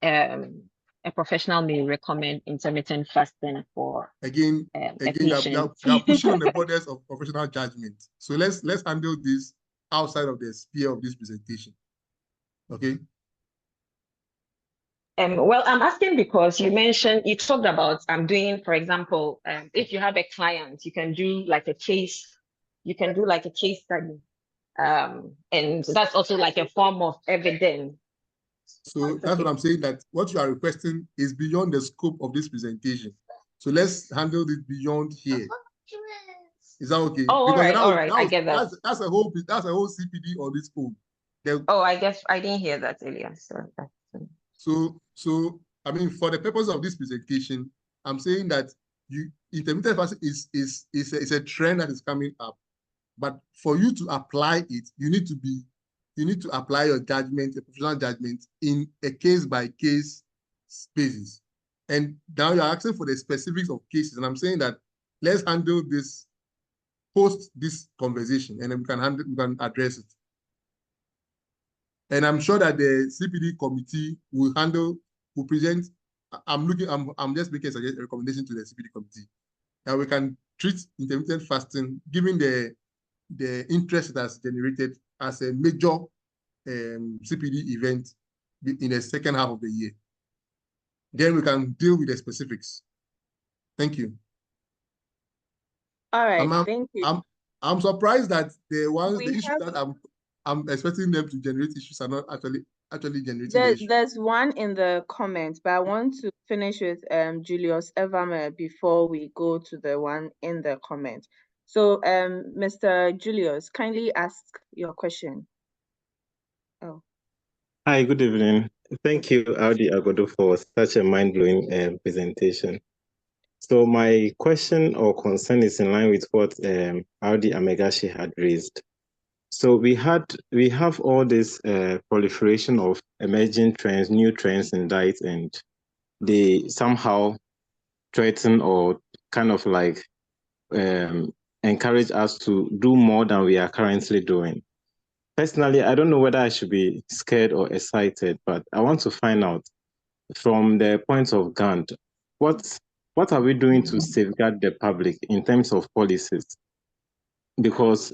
S5: a professional may recommend intermittent fasting for
S2: again,
S5: a
S2: you
S5: patient?
S2: are pushing on the borders of professional judgment. So let's handle this outside of the sphere of this presentation. Okay.
S5: Well, I'm asking because you talked about doing, for example, if you have a client, you can do like a case study. And that's also like a form of evidence.
S2: So that's what I'm saying, that what you are requesting is beyond the scope of this presentation. So let's handle it beyond here. Is that okay?
S5: Oh, because all right, I get that.
S2: That's a whole CPD on this phone.
S5: I guess I didn't hear that earlier.
S2: So I mean, for the purpose of this presentation, I'm saying that intermittent fasting is a trend that is coming up. But for you to apply it, you need to apply your judgment, your professional judgment, in a case-by-case basis. And now you're asking for the specifics of cases. And I'm saying that let's handle this post this conversation, and then we can address it. And I'm sure that the CPD committee will present. I'm just making a recommendation to the CPD committee that we can treat intermittent fasting, given the interest that's generated, as a major CPD event in the second half of the year. Then we can deal with the specifics. Thank you.
S1: All right, thank you.
S2: I'm surprised that the issues that I'm expecting them to generate issues are not actually generating the issues.
S1: There's one in the comments, but I want to finish with Julius Evame before we go to the one in the comment. So Mr. Julius, kindly ask your question. Oh.
S9: Hi, good evening. Thank you, Audi-Agodo, for such a mind-blowing presentation. So my question or concern is in line with what Audi-Amegashi had raised. So we have all this proliferation of emerging trends, new trends in diet, and they somehow threaten or kind of like encourage us to do more than we are currently doing. Personally, I don't know whether I should be scared or excited, but I want to find out from the point of GAND, what are we doing to safeguard the public in terms of policies? Because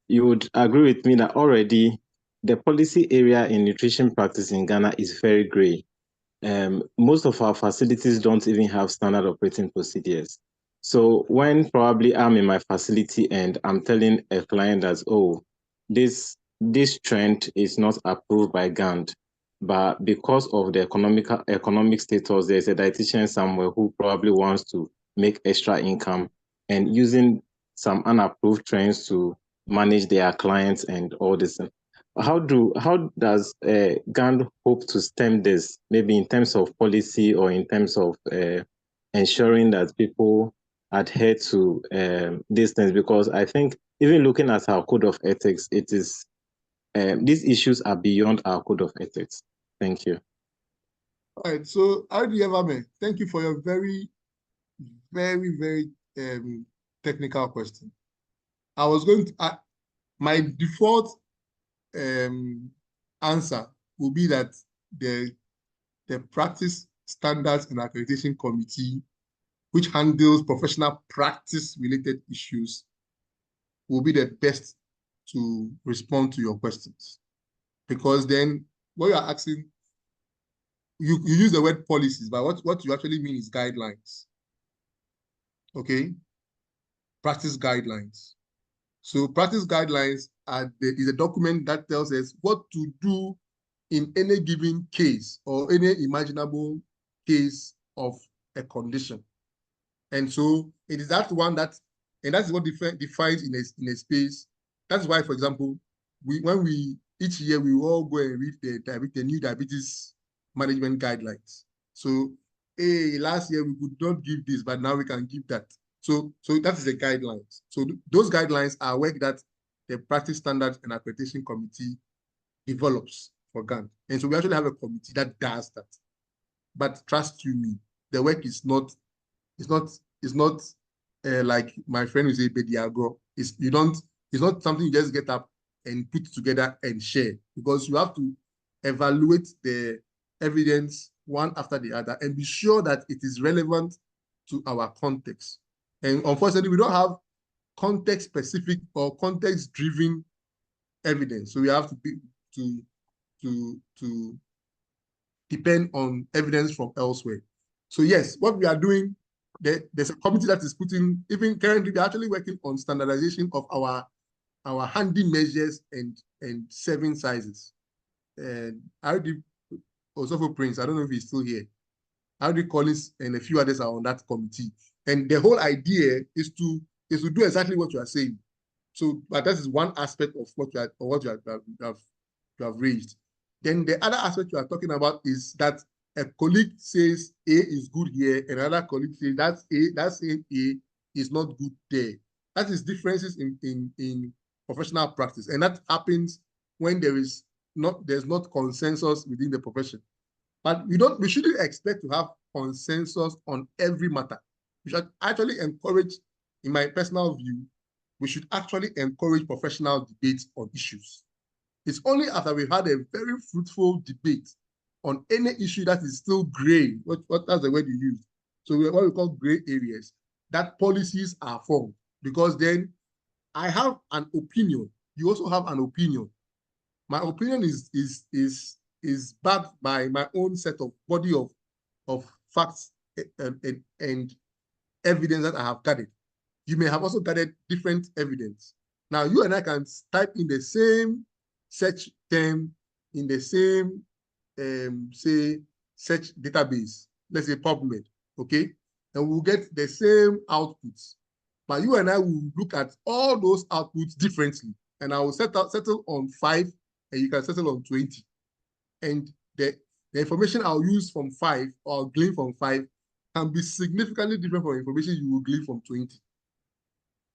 S9: you would agree with me that already the policy area in nutrition practice in Ghana is very gray. Most of our facilities don't even have standard operating procedures. So when probably I'm in my facility and I'm telling a client that, oh, this trend is not approved by GAND, but because of the economic status, there's a dietitian somewhere who probably wants to make extra income and using some unapproved trends to manage their clients and all this. How does GAND hope to stem this, maybe in terms of policy or in terms of ensuring that people adhere to these things? Because I think even looking at our code of ethics, it is these issues are beyond our code of ethics. Thank you.
S2: All right. So, Audi-Evame, thank you for your very, very, very technical question. I was going to my default answer will be that the practice standards and accreditation committee, which handles professional practice related issues, will be the best to respond to your questions. Because then what you are asking, you use the word policies, but what you actually mean is guidelines. Okay? Practice guidelines. So practice guidelines is a document that tells us what to do in any given case or any imaginable case of a condition. And so it is that one that, and that's what defines in a space. That's why, for example, each year we all go and read the new diabetes management guidelines. So, hey, last year we could not give this, but now we can give that. So that is the guidelines. So those guidelines are work that the Practice Standards and Accreditation Committee develops for GAN. And so we actually have a committee that does that. But trust you me, the work is not like my friend will say, Bediagro. It's not something you just get up and put together and share, because you have to evaluate the evidence one after the other and be sure that it is relevant to our context. And unfortunately, we don't have context-specific or context-driven evidence. So we have to depend on evidence from elsewhere. So yes, what we are doing, there's a committee that is putting, even currently, we're actually working on standardization of our handy measures and serving sizes. And also for Prince, I don't know if he's still here. Hardy Collins and a few others are on that committee. And the whole idea is to do exactly what you are saying. So, but that is one aspect of what you have raised. Then the other aspect you are talking about is that a colleague says A is good here, and another colleague says that same A is not good there. That is differences in professional practice, and that happens when there's not consensus within the profession. But we shouldn't expect to have consensus on every matter. We should actually encourage, in my personal view, we should actually encourage professional debates on issues. It's only after we've had a very fruitful debate on any issue that is still gray, that's the word you use. So what we call gray areas, that policies are formed. Because then I have an opinion, you also have an opinion. My opinion is backed by my own set of body of facts and evidence that I have gathered. You may have also gathered different evidence. Now, you and I can type in the same search term in the same, say, search database, let's say PubMed, okay? And we'll get the same outputs. But you and I will look at all those outputs differently. And I will settle on 5, and you can settle on 20. And the information I'll use from 5 or glean from 5 can be significantly different from information you will glean from 20.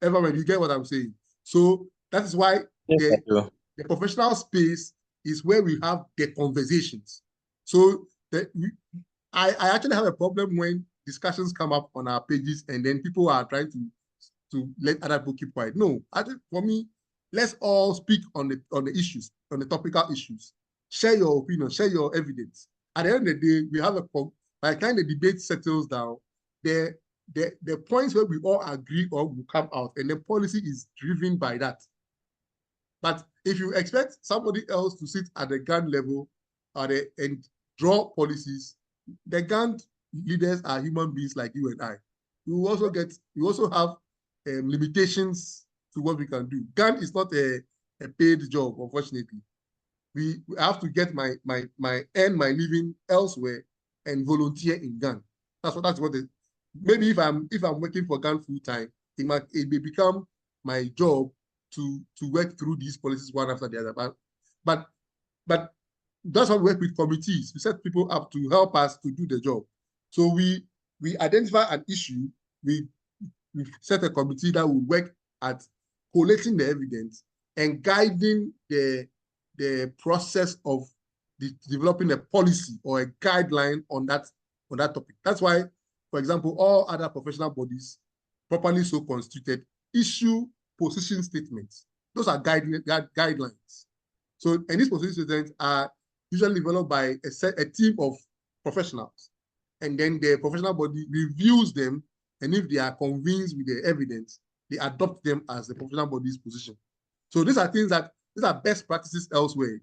S2: Everyone, you get what I'm saying? So that is why the professional space is where we have the conversations. So I actually have a problem when discussions come up on our pages and then people are trying to let other people keep quiet. No, I think for me, let's all speak on the issues, on the topical issues. Share your opinion, share your evidence. At the end of the day, we have by the time the debate settles down, the points where we all agree or will come out, and the policy is driven by that. But if you expect somebody else to sit at the GAN level and draw policies, the GAN leaders are human beings like you and I. We also have limitations to what we can do. GAN is not a paid job, unfortunately. We have to get my living elsewhere and volunteer in GAN. That's what maybe if I'm working for GAN full time, it may become my job to work through these policies one after the other. But that's how we work with committees. We set people up to help us to do the job. So we identify an issue, we set a committee that will work at collating the evidence and guiding the process of developing a policy or a guideline on that topic. That's why, for example, all other professional bodies, properly so constituted, issue position statements. Those are guidelines. So, and these position statements are usually developed by a team of professionals. And then the professional body reviews them, and if they are convinced with the evidence, they adopt them as the professional body's position. So these are things that, these are best practices elsewhere.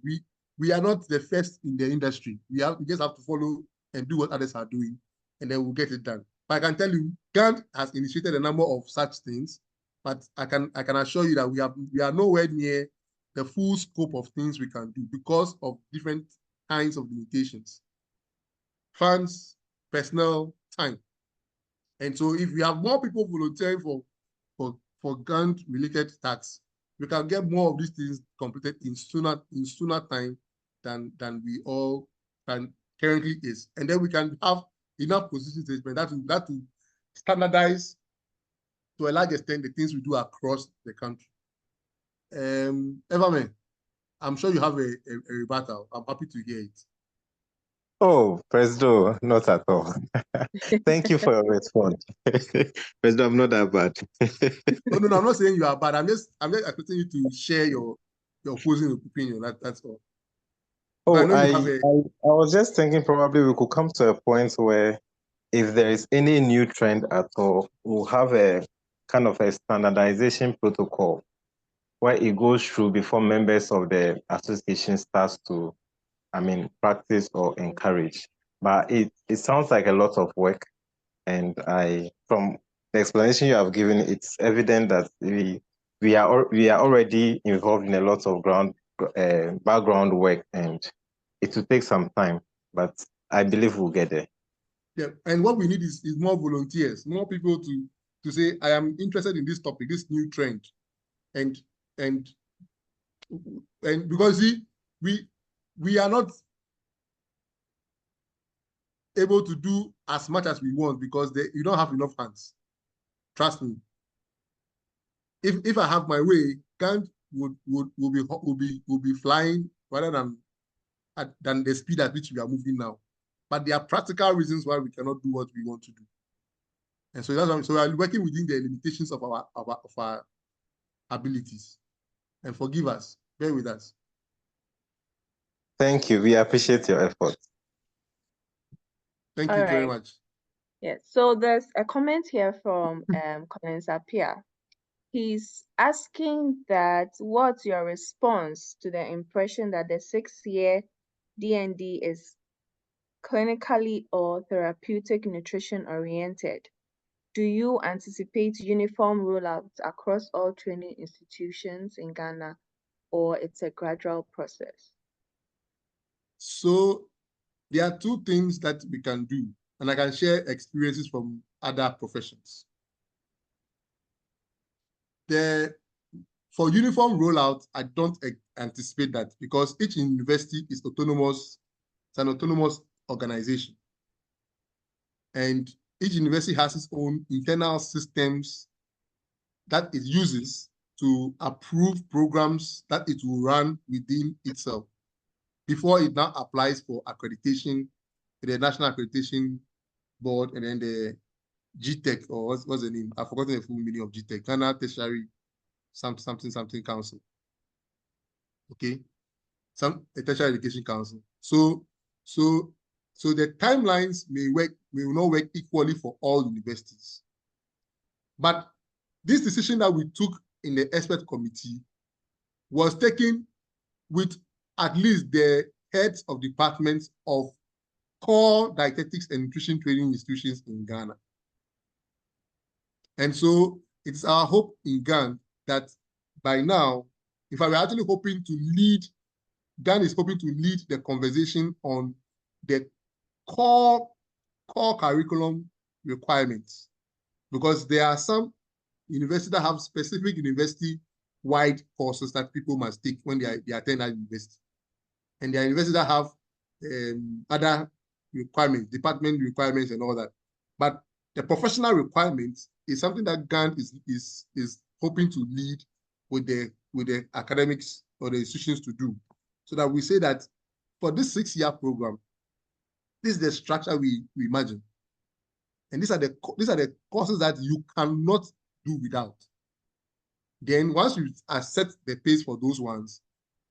S2: We are not the first in the industry. We just have to follow and do what others are doing, and then we'll get it done. But I can tell you, Gant has initiated a number of such things, but I can assure you that we are nowhere near the full scope of things we can do because of different kinds of limitations. Funds, personnel, time. And so if we have more people volunteering for Gant-related tasks, we can get more of these things completed in sooner time than we all can currently is. And then we can have enough position statement that will standardize to a large extent the things we do across the country. Everman, I'm sure you have a rebuttal. I'm happy to hear it.
S9: Oh, Presdo, not at all. Thank you for your response. Presdo, I'm not that bad.
S2: No, I'm not saying you are bad. I'm just expecting you to share your opposing opinion. That's all.
S9: Oh,
S2: I
S9: was just thinking probably we could come to a point where if there is any new trend at all, we'll have a kind of a standardization protocol where it goes through before members of the association starts to, practice or encourage. But it sounds like a lot of work. And from the explanation you have given, it's evident that we are already involved in a lot of background work, and it will take some time, but I believe we'll get there.
S2: Yeah, and what we need is more volunteers, more people to say, I am interested in this topic, this new trend, and because we are not able to do as much as we want because you don't have enough hands. Trust me. If I have my way, Gant will be flying rather than the speed at which we are moving now. But there are practical reasons why we cannot do what we want to do. And so that's why we are working within the limitations of our abilities. And forgive us, bear with us.
S9: Thank you. We appreciate your effort.
S2: Thank you very much.
S1: Yes. So there's a comment here from Collins Apia. He's asking that what's your response to the impression that the 6-year D&D is clinically or therapeutic nutrition oriented? Do you anticipate uniform rollouts across all training institutions in Ghana, or it's a gradual process?
S2: So there are two things that we can do, and I can share experiences from other professions. For uniform rollout, I don't anticipate that because each university is autonomous. It's an autonomous organization. And each university has its own internal systems that it uses to approve programs that it will run within itself before it now applies for accreditation to the National Accreditation Board and then the GTEC, or what's the name? I've forgotten the full meaning of GTEC, Ghana Tertiary something council. Okay, a tertiary education council. So the timelines may not work equally for all universities. But this decision that we took in the expert committee was taken with at least the heads of departments of core dietetics and nutrition training institutions in Ghana. And so it's our hope in Ghana that by now, in fact, we're actually hoping to lead, Ghana is hoping to lead the conversation on the core curriculum requirements, because there are some universities that have specific university-wide courses that people must take when they attend that university. And there are universities that have other requirements, department requirements and all that. But the professional requirements is something that Ghana is hoping to lead with the academics or the institutions to do. So that we say that for this 6-year program, this is the structure we imagine. And these are the courses that you cannot do without. Then once you set the pace for those ones,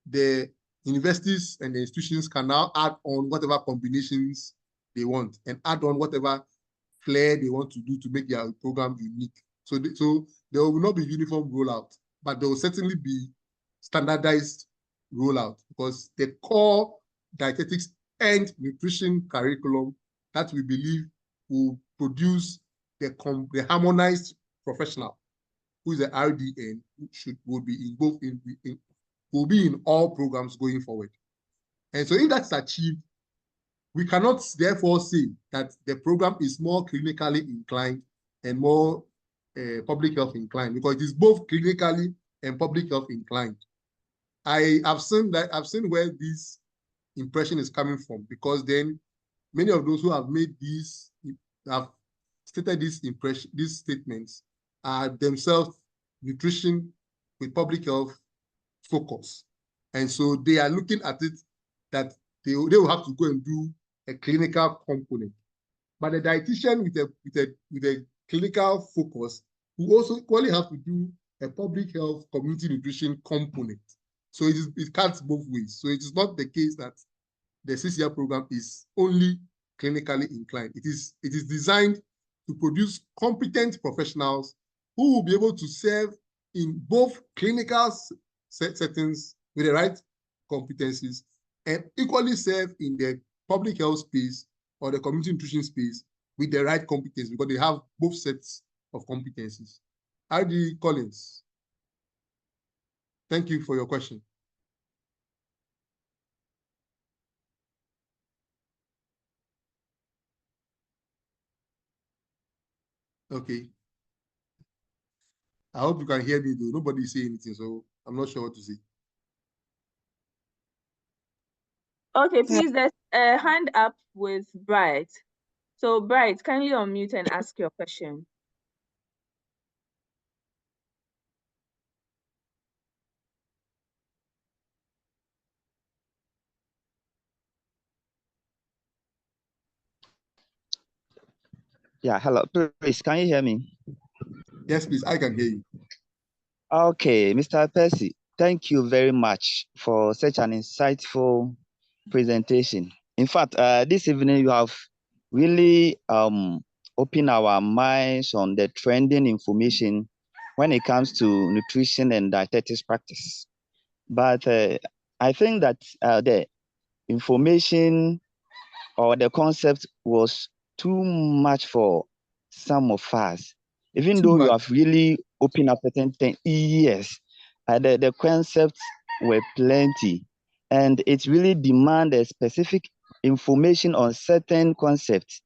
S2: the universities and the institutions can now add on whatever combinations they want and add on whatever flair they want to do to make their program unique. So there will not be uniform rollout, but there will certainly be standardized rollout, because the core dietetics and nutrition curriculum that we believe will produce the harmonized professional who is the RDN will be in both will be in all programs going forward. And so if that's achieved, we cannot therefore say that the program is more clinically inclined and more public health inclined, because it is both clinically and public health inclined. I've seen where this impression is coming from, because then many of those who have made these, have stated these statements are themselves nutrition with public health focus. And so they are looking at it that they will have to go and do a clinical component. But a dietitian with a clinical focus will also equally have to do a public health community nutrition component. So it cuts both ways. So it is not the case that the CCR program is only clinically inclined. It is designed to produce competent professionals who will be able to serve in both clinical settings with the right competencies, and equally serve in the public health space or the community nutrition space with the right competence, because they have both sets of competencies. RD Collins, thank you for your question. Okay. I hope you can hear me though. Nobody is saying anything, so I'm not sure what to say.
S1: Okay, please, there's a hand up with Bright. So Bright, kindly unmute and ask your question.
S3: Yeah, hello. Please, can you hear me?
S2: Yes, please, I can hear you.
S3: Okay, Mr. Percy, thank you very much for such an insightful presentation. In fact, this evening you have really opened our minds on the trending information when it comes to nutrition and dietetics practice. But I think that the information or the concept was too much for some of us. Even though you have really opened up certain things, yes, the concepts were plenty, and it really demanded specific information on certain concepts,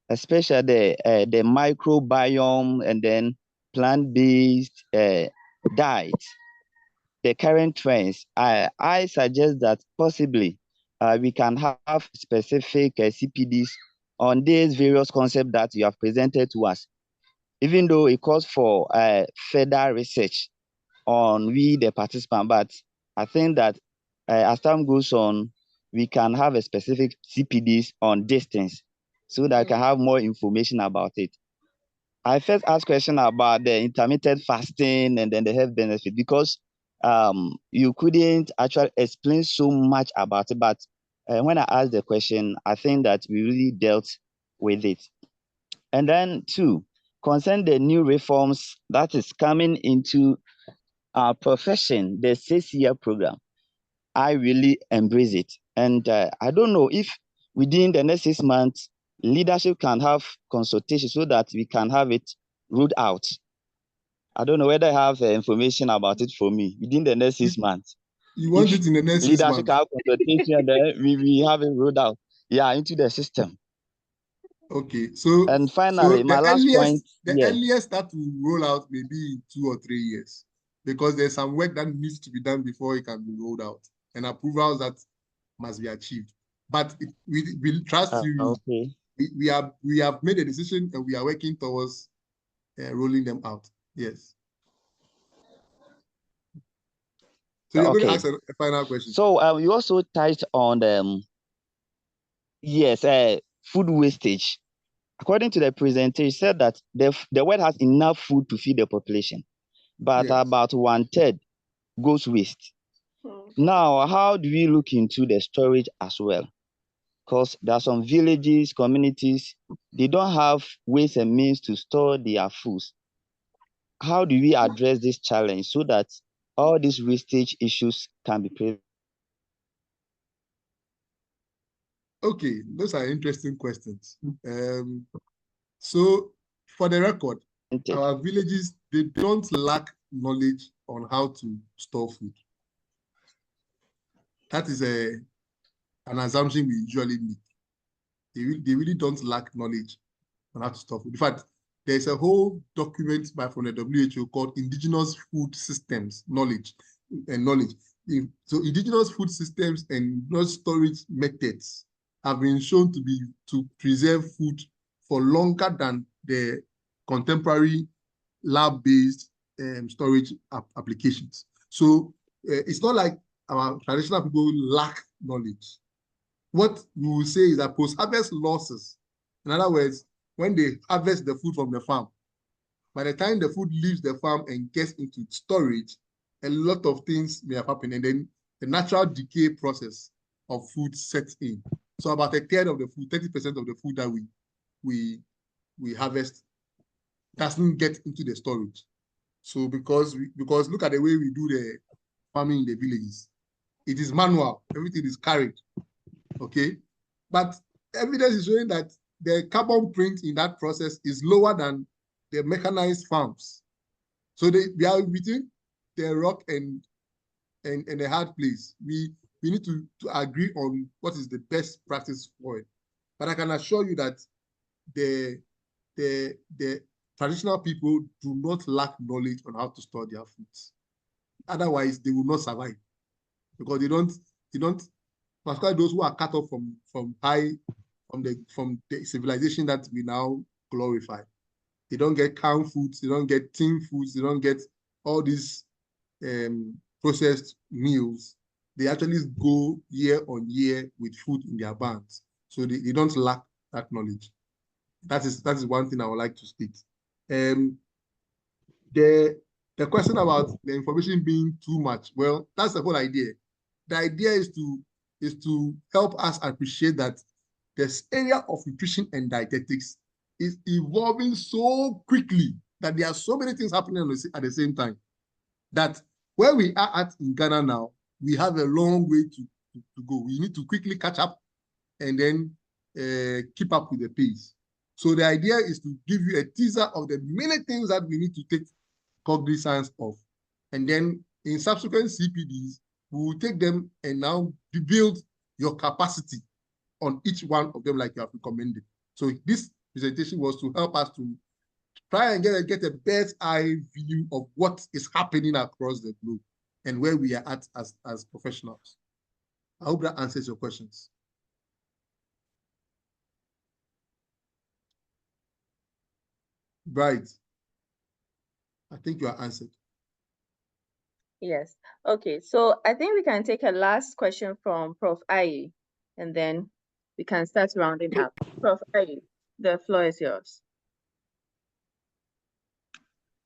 S3: especially the microbiome and then plant-based diet, the current trends. I suggest that possibly we can have specific CPDs on these various concepts that you have presented to us, even though it calls for further research on we, the participant. But I think that as time goes on, we can have a specific CPDs on distance so that I can have more information about it. I first asked question about the intermittent fasting and then the health benefit, because you couldn't actually explain so much about it. But when I asked the question, I think that we really dealt with it. And then two, concern the new reforms that is coming into our profession, the 6-year program. I really embrace it. And I don't know if within the next 6 months, leadership can have consultation so that we can have it ruled out. I don't know whether I have information about it for me within the next 6 months.
S2: You want it in the next 6 months?
S3: Leadership can have consultation and then we have it rolled out. Yeah, into the system.
S2: Okay, so
S3: and finally,
S2: so
S3: my last point.
S2: The earliest that will roll out may be in 2 or 3 years, because there's some work that needs to be done before it can be rolled out, and approvals that must be achieved. But we trust you.
S3: Okay.
S2: We have made a decision and we are working towards rolling them out. Yes. So you're going to ask a final question.
S3: So you also touched on food wastage. According to the presentation, you said that the world has enough food to feed the population, but about 1/3 goes waste. Now, how do we look into the storage as well? Because there are some villages, communities, they don't have ways and means to store their foods. how do we address this challenge so that all these wastage issues can be prevented?
S2: Okay, those are interesting questions. So for the record, our villages, they don't lack knowledge on how to store food. That is an assumption we usually make. They really don't lack knowledge on how to store food. In fact, there's a whole document from the WHO called Indigenous Food Systems Knowledge. So indigenous food systems and storage methods have been shown to preserve food for longer than the contemporary lab-based storage applications. So it's not like our traditional people lack knowledge. What we will say is that post-harvest losses, in other words, when they harvest the food from the farm, by the time the food leaves the farm and gets into storage, a lot of things may have happened, and then the natural decay process of food sets in. So about a third of the food, 30% of the food that we harvest doesn't get into the storage. So because look at the way we do the farming in the villages, it is manual, everything is carried, okay? But evidence is showing that the carbon print in that process is lower than the mechanized farms. So we are between the rock and a hard place. We need to agree on what is the best practice for it. But I can assure you that the traditional people do not lack knowledge on how to store their foods. Otherwise, they will not survive, because they don't, particularly those who are cut off from the civilization that we now glorify. They don't get canned foods, they don't get tin foods, they don't get all these processed meals. They actually go year on year with food in their barns. So they don't lack that knowledge. That is one thing I would like to state. The question about the information being too much, well, that's the whole idea. The idea is to help us appreciate that this area of nutrition and dietetics is evolving so quickly that there are so many things happening at the same time, that where we are at in Ghana now, we have a long way to go. We need to quickly catch up and then keep up with the pace. So the idea is to give you a teaser of the many things that we need to take cognizance of. And then in subsequent CPDs, we will take them and now build your capacity on each one of them like you have recommended. So this presentation was to help us to try and get a bird's eye view of what is happening across the globe and where we are at as professionals. I hope that answers your questions. Right. I think you are answered.
S1: Yes. Okay. So I think we can take a last question from Prof. Aye, and then we can start rounding up. Prof. Aye, the floor is yours.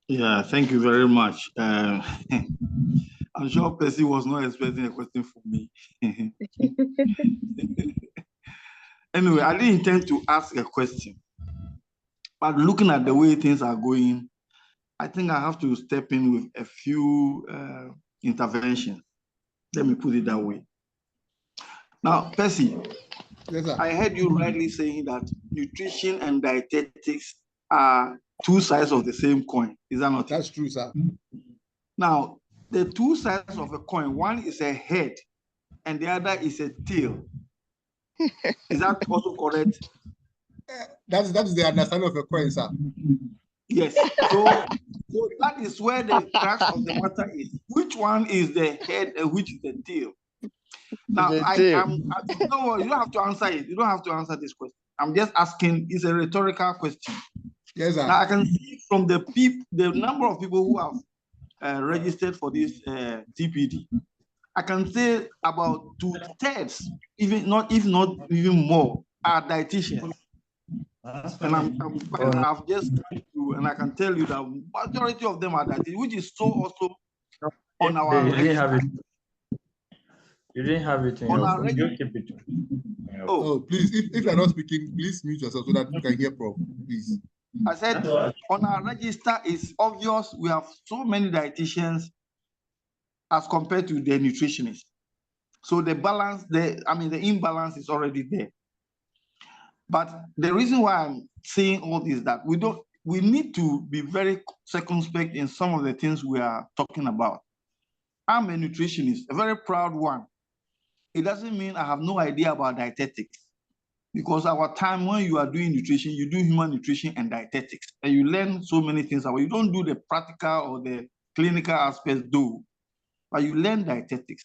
S10: Yeah, thank you very much. I'm sure Percy was not expecting a question from me. Anyway, I didn't intend to ask a question, but looking at the way things are going, I think I have to step in with a few interventions. Let me put it that way. Now, Percy,
S2: yes, sir.
S10: I heard you rightly saying that nutrition and dietetics are two sides of the same coin. Is that not
S2: That's true, sir.
S10: Now, the two sides of a coin, one is a head and the other is a tail. Is that also correct?
S2: That is the understanding of a coin, sir.
S10: Yes. So that is where the crux of the matter is. Which one is the head and which is the tail? Now, don't worry, you don't have to answer it. You don't have to answer this question. I'm just asking, it's a rhetorical question.
S2: Yes, sir.
S10: Now, I can see from the number of people who have registered for this TPD, I can say about 2/3, if not even more, are dietitians. And I've just gone through, and I can tell you that majority of them are dietitians, which is so also on our
S11: you didn't have it. You didn't have it in
S10: on
S11: your
S10: our
S11: phone. You keep it.
S2: Oh, please, if you're not speaking, please mute yourself so that you can hear Prof, please.
S10: I said on our register, it's obvious we have so many dietitians as compared to the nutritionists. So the balance, the imbalance is already there. But the reason why I'm saying all this is that we need to be very circumspect in some of the things we are talking about. I'm a nutritionist, a very proud one. It doesn't mean I have no idea about dietetics, because our time when you are doing nutrition, you do human nutrition and dietetics, and you learn so many things about. You don't do the practical or the clinical aspects though, but you learn dietetics.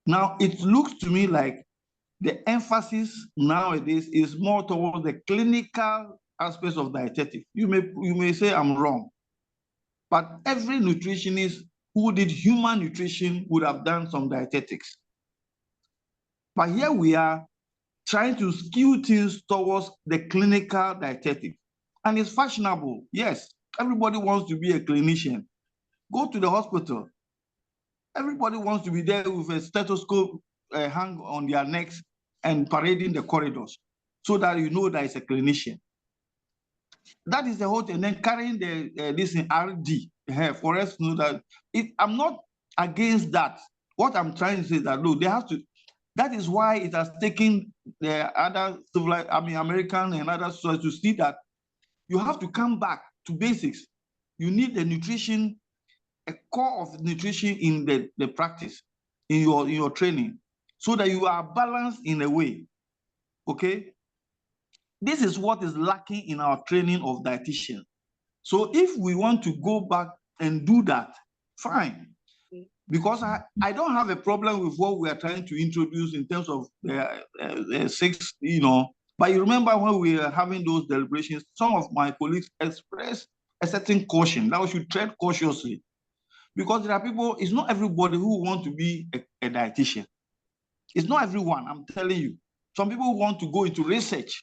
S10: Now, it looks to me like the emphasis nowadays is more towards the clinical aspects of dietetics. You may say I'm wrong, but every nutritionist who did human nutrition would have done some dietetics. But here we are trying to skew things towards the clinical dietetic. And it's fashionable. Yes, everybody wants to be a clinician. Go to the hospital. Everybody wants to be there with a stethoscope hung on their necks and parading the corridors so that you know that it's a clinician. That is the whole thing. And then carrying this in RD for us to know that I'm not against that. What I'm trying to say is that, look, they have to. That is why it has taken the other American and other societies to see that you have to come back to basics. You need the nutrition, a core of nutrition in the practice, in your training, so that you are balanced in a way. Okay? This is what is lacking in our training of dietitians. So if we want to go back and do that, fine. Because I don't have a problem with what we are trying to introduce in terms of 6, But you remember when we were having those deliberations, some of my colleagues expressed a certain caution that we should tread cautiously. Because there are people, it's not everybody who want to be a dietitian. It's not everyone, I'm telling you. Some people want to go into research.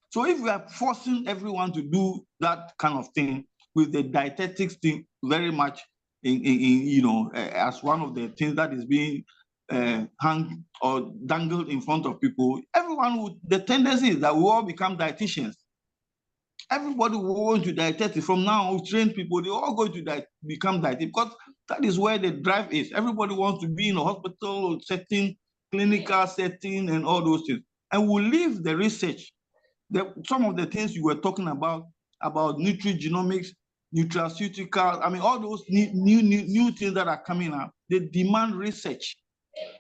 S10: So if we are forcing everyone to do that kind of thing with the dietetics thing very much as one of the things that is being hung or dangled in front of people, the tendency is that we all become dietitians. Everybody will go into dietetics. From now, we train people, they all go to become dietitians because that is where the drive is. Everybody wants to be in a hospital setting, clinical setting, and all those things. And we'll leave the research. Some of the things you were talking about nutrigenomics, nutraceuticals, all those new things that are coming up, they demand research.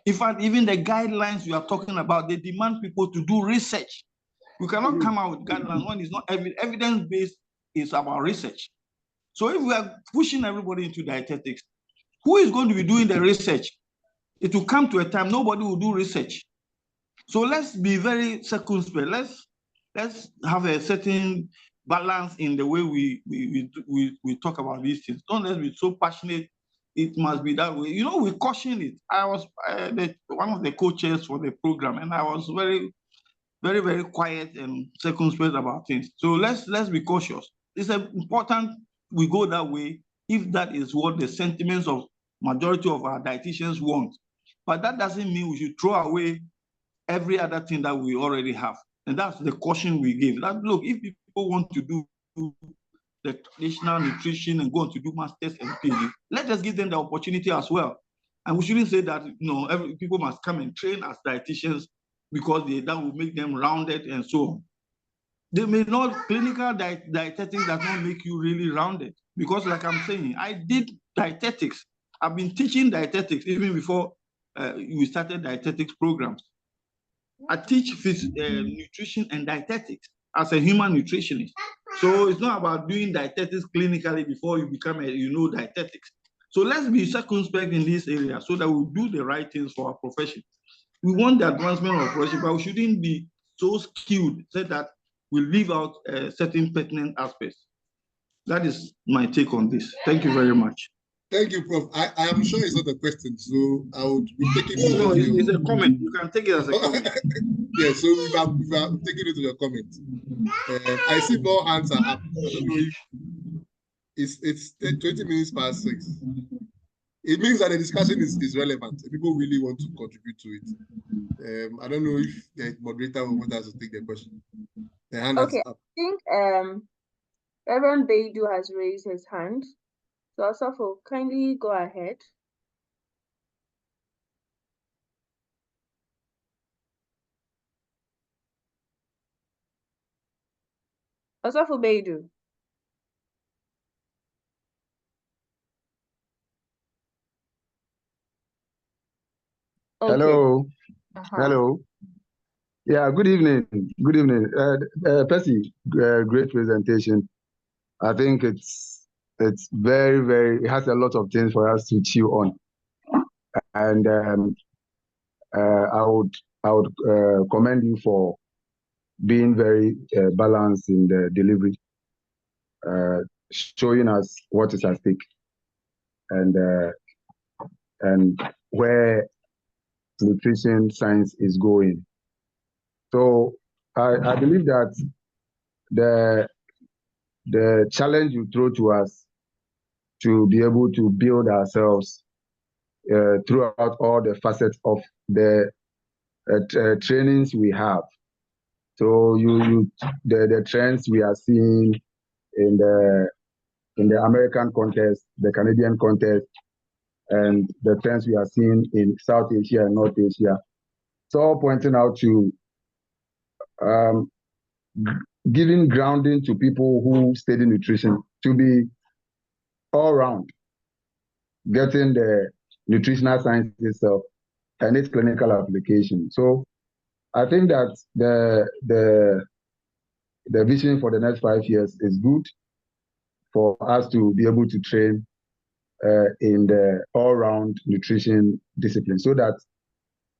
S10: In fact, even the guidelines you are talking about, they demand people to do research. We cannot come out with guidelines when it's not evidence-based, it's about research. So if we are pushing everybody into dietetics, who is going to be doing the research? It will come to a time nobody will do research. So let's be very circumspect. Let's have a certain balance in the way we talk about these things. Don't let's be so passionate. It must be that way. We caution it. I was one of the co-chairs for the program, and I was very, very, very quiet and circumspect about things. So let's be cautious. It's important we go that way if that is what the sentiments of majority of our dietitians want. But that doesn't mean we should throw away every other thing that we already have. And that's the caution we give. That, look, if people want to do the traditional nutrition and go on to do masters and PhD, let us give them the opportunity as well. And we shouldn't say that people must come and train as dietitians because that will make them rounded and so on. They may not, clinical dietetics does not make you really rounded. Because like I'm saying, I did dietetics. I've been teaching dietetics even before we started dietetics programs. I teach nutrition and dietetics as a human nutritionist. So it's not about doing dietetics clinically before you become dietetics. So let's be circumspect in this area so that we do the right things for our profession. We want the advancement of our profession, but we shouldn't be so skewed so that we leave out certain pertinent aspects. That is my take on this. Thank you very much.
S2: Thank you, Prof. I am sure it's not a question, so I would be taking it.
S10: No, it's a comment. You can take it as a comment.
S2: Yeah, so we are taking it to your comment. I see more hands are up. I don't know if it's 20 minutes past 6. It means that the discussion is relevant. People really want to contribute to it. I don't know if the moderator will want us to take the question. The hand that's
S1: Okay,
S2: up.
S1: I think Reverend Beidu has raised his hand. So Asafo, kindly go ahead. Asafo Beidu. Okay.
S12: Hello. Hello. Yeah, good evening. Good evening. Percy, great presentation. I think it's very, very, it has a lot of things for us to chew on. And I would commend you for being very balanced in the delivery, showing us what is at stake and where nutrition science is going. So I believe that the challenge you throw to us to be able to build ourselves throughout all the facets of the trainings we have. So the trends we are seeing in the American context, the Canadian context, and the trends we are seeing in South Asia and North Asia. It's all pointing out to giving grounding to people who study nutrition to be all round, getting the nutritional science itself and its clinical application. So I think that the vision for the next 5 years is good for us to be able to train in the all-round nutrition discipline so that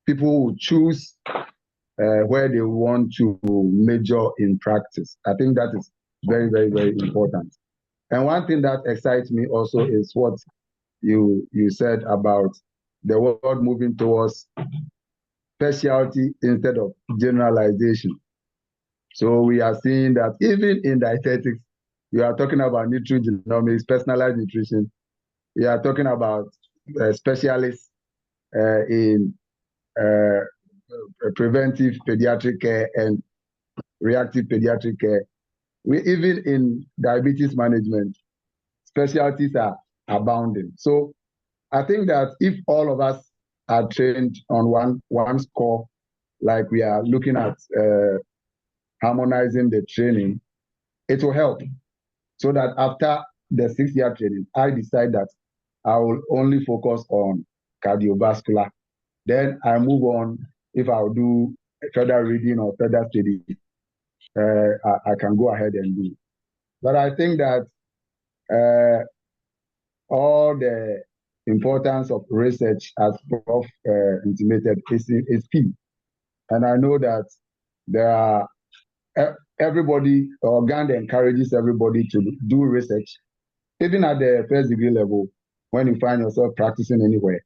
S12: people will choose where they want to major in practice. I think that is very, very, very important. And one thing that excites me also is what you said about the world moving towards specialty instead of generalization. So we are seeing that even in dietetics, you are talking about nutrigenomics, personalized nutrition. We are talking about specialists in preventive pediatric care and reactive pediatric care. Even in diabetes management, specialties are abounding. So I think that if all of us are trained on one score, like we are looking at harmonizing the training, it will help. So that after the 6-year training, I decide that I will only focus on cardiovascular. Then I move on. If I'll do further reading or further study, I can go ahead and do. But I think that all the importance of research, as Prof. Intimated, is key. And I know that there are everybody, or Uganda encourages everybody to do research, even at the first degree level. When you find yourself practicing anywhere,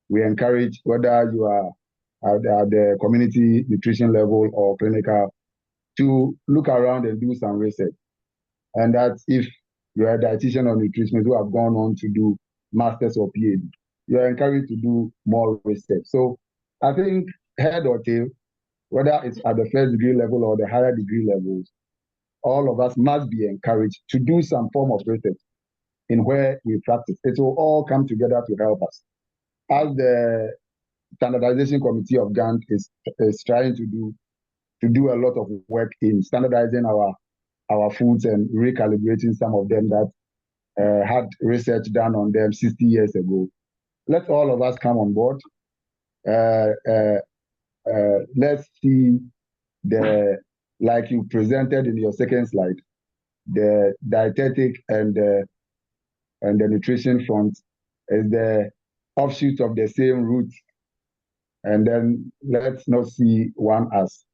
S12: we encourage, whether you are at the community nutrition level or clinical, to look around and do some research. And that if you are a dietitian or nutritionist who have gone on to do masters or PhD, you are encouraged to do more research. So I think head or tail, whether it's at the first degree level or the higher degree levels, all of us must be encouraged to do some form of research in where we practice. It will all come together to help us. As the Standardization Committee of Ghana is trying to do a lot of work in standardizing our foods and recalibrating some of them that had research done on them 60 years ago. Let all of us come on board. Let's see like you presented in your second slide, the dietetic and the nutrition front is the offshoot of the same root. And then let's not see one as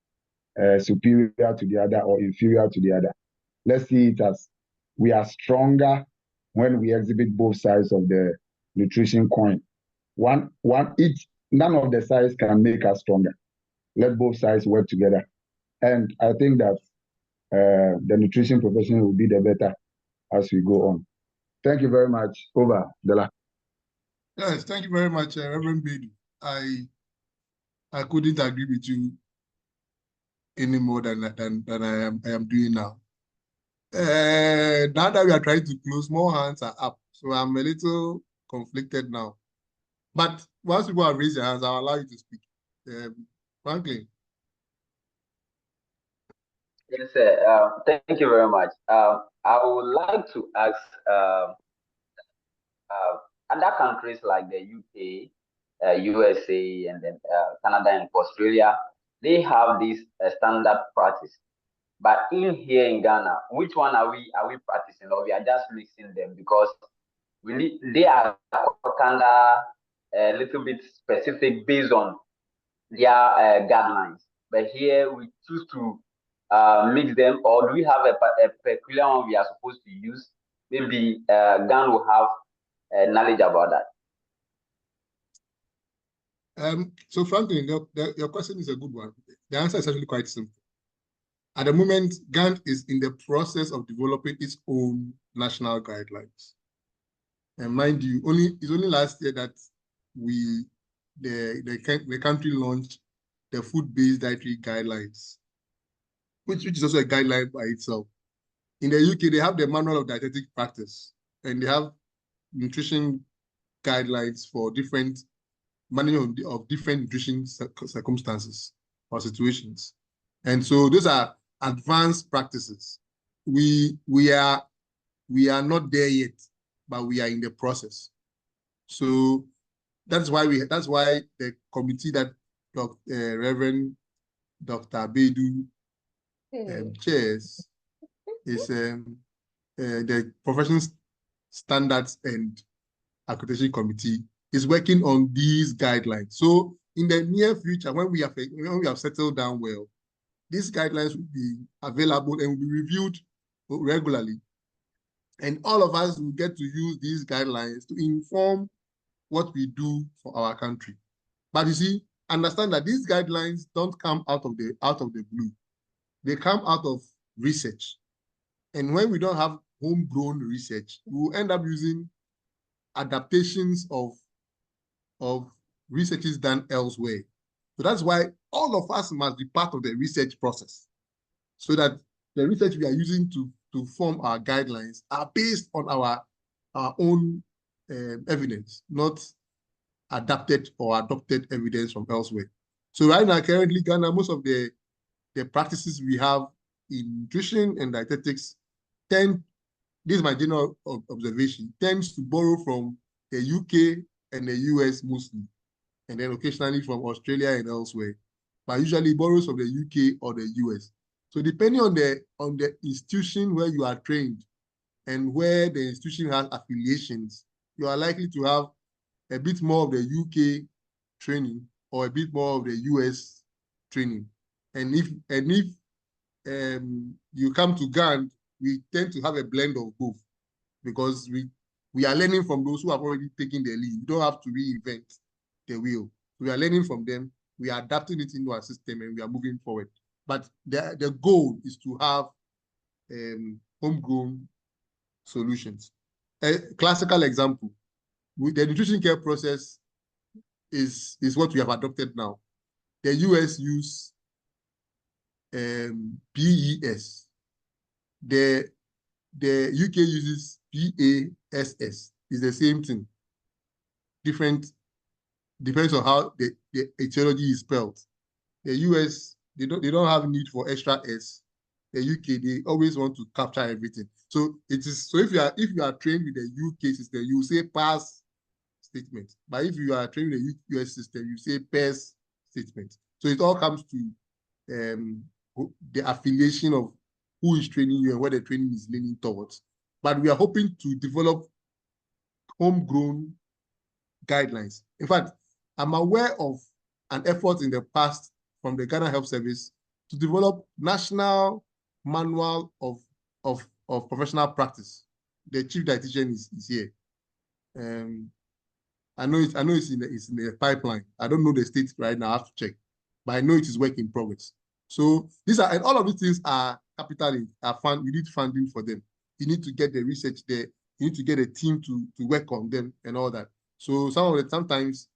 S12: superior to the other or inferior to the other. Let's see it as we are stronger when we exhibit both sides of the nutrition coin. None of the sides can make us stronger. Let both sides work together. And I think that the nutrition profession will be the better as we go on. Thank you very much. Over, Dela.
S2: Yes, thank you very much, Reverend Beidu. I couldn't agree with you any more than I am doing now. Now that we are trying to close, more hands are up. So I'm a little conflicted now. But once people have raised their hands, I'll allow you to speak. Franklin.
S13: Yes, sir. Thank you very much. I would like to ask other countries like the UK, USA, and then Canada and Australia, they have this standard practice. But in here in Ghana, which one are we practicing, or we are just mixing them because they are kind of a little bit specific based on their guidelines. But here we choose to mix them, or do we have a peculiar one we are supposed to use? Maybe Ghana will have knowledge about that.
S2: So Franklin, your question is a good one. The answer is actually quite simple. At the moment, Ghana is in the process of developing its own national guidelines. And mind you, it's only last year that the country launched the food-based dietary guidelines, which is also a guideline by itself. In the UK, they have the Manual of Dietetic Practice, and they have nutrition guidelines for different management of different nutrition circumstances or situations. And so those are advanced practices. We are not there yet, but we are in the process. So that's why the committee that Reverend Dr. Asiedu chairs is the Professional Standards and Accreditation Committee is working on these guidelines. So in the near future, when we have settled down well, these guidelines will be available and will be reviewed regularly. And all of us will get to use these guidelines to inform what we do for our country. But you see, understand that these guidelines don't come out of the blue. They come out of research. And when we don't have homegrown research, we will end up using adaptations of researches done elsewhere. So that's why all of us must be part of the research process, so that the research we are using to form our guidelines are based on our own evidence, not adapted or adopted evidence from elsewhere. So right now, currently, Ghana, most of the practices we have in nutrition and dietetics this is my general observation, tends to borrow from the UK and the US mostly, and then occasionally from Australia and elsewhere, but usually borrows from the UK or the US. So depending on the institution where you are trained and where the institution has affiliations, you are likely to have a bit more of the UK training or a bit more of the US training. And if you come to Ghana, we tend to have a blend of both, because we are learning from those who have already taken the lead. We don't have to reinvent the wheel. We are learning from them, we are adapting it into our system, and we are moving forward. But the goal is to have homegrown solutions. A classical example, the nutrition care process is what we have adopted now. The US use PES. The UK uses PASS. It's the same thing. Depends on how the etiology is spelled. The US, they don't have need for extra S. The UK, they always want to capture everything. So if you are trained with the UK system, you say pass statement. But if you are trained with the US system, you say PASS statement. So it all comes to the affiliation of who is training you and where the training is leaning towards. But we are hoping to develop homegrown guidelines. In fact, I'm aware of an effort in the past from the Ghana Health Service to develop national manual of professional practice. The chief dietitian is here. I know it's in the pipeline. I don't know the state right now. I have to check, but I know it is work in progress. So and all of these things are capital. We need funding for them. You need to get the research there. You need to get a team to work on them and all that. So sometimes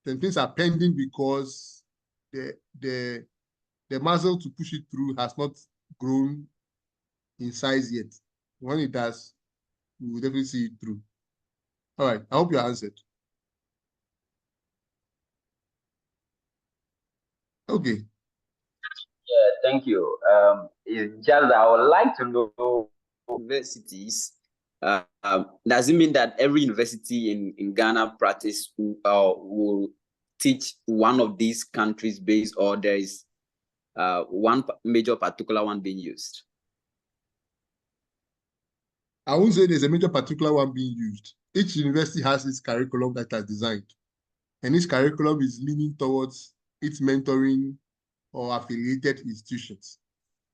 S2: the things are pending because the the muscle to push it through has not grown in size yet. When it does, we will definitely see it through. All right, I hope you answered. Okay.
S13: Yeah, thank you. It's just that I would like to know universities. Does it mean that every university in Ghana practice will teach one of these countries based, or there is one major particular one being used?
S2: I won't say there's a major particular one being used. Each university has its curriculum that is designed, and its curriculum is leaning towards its mentoring or affiliated institutions.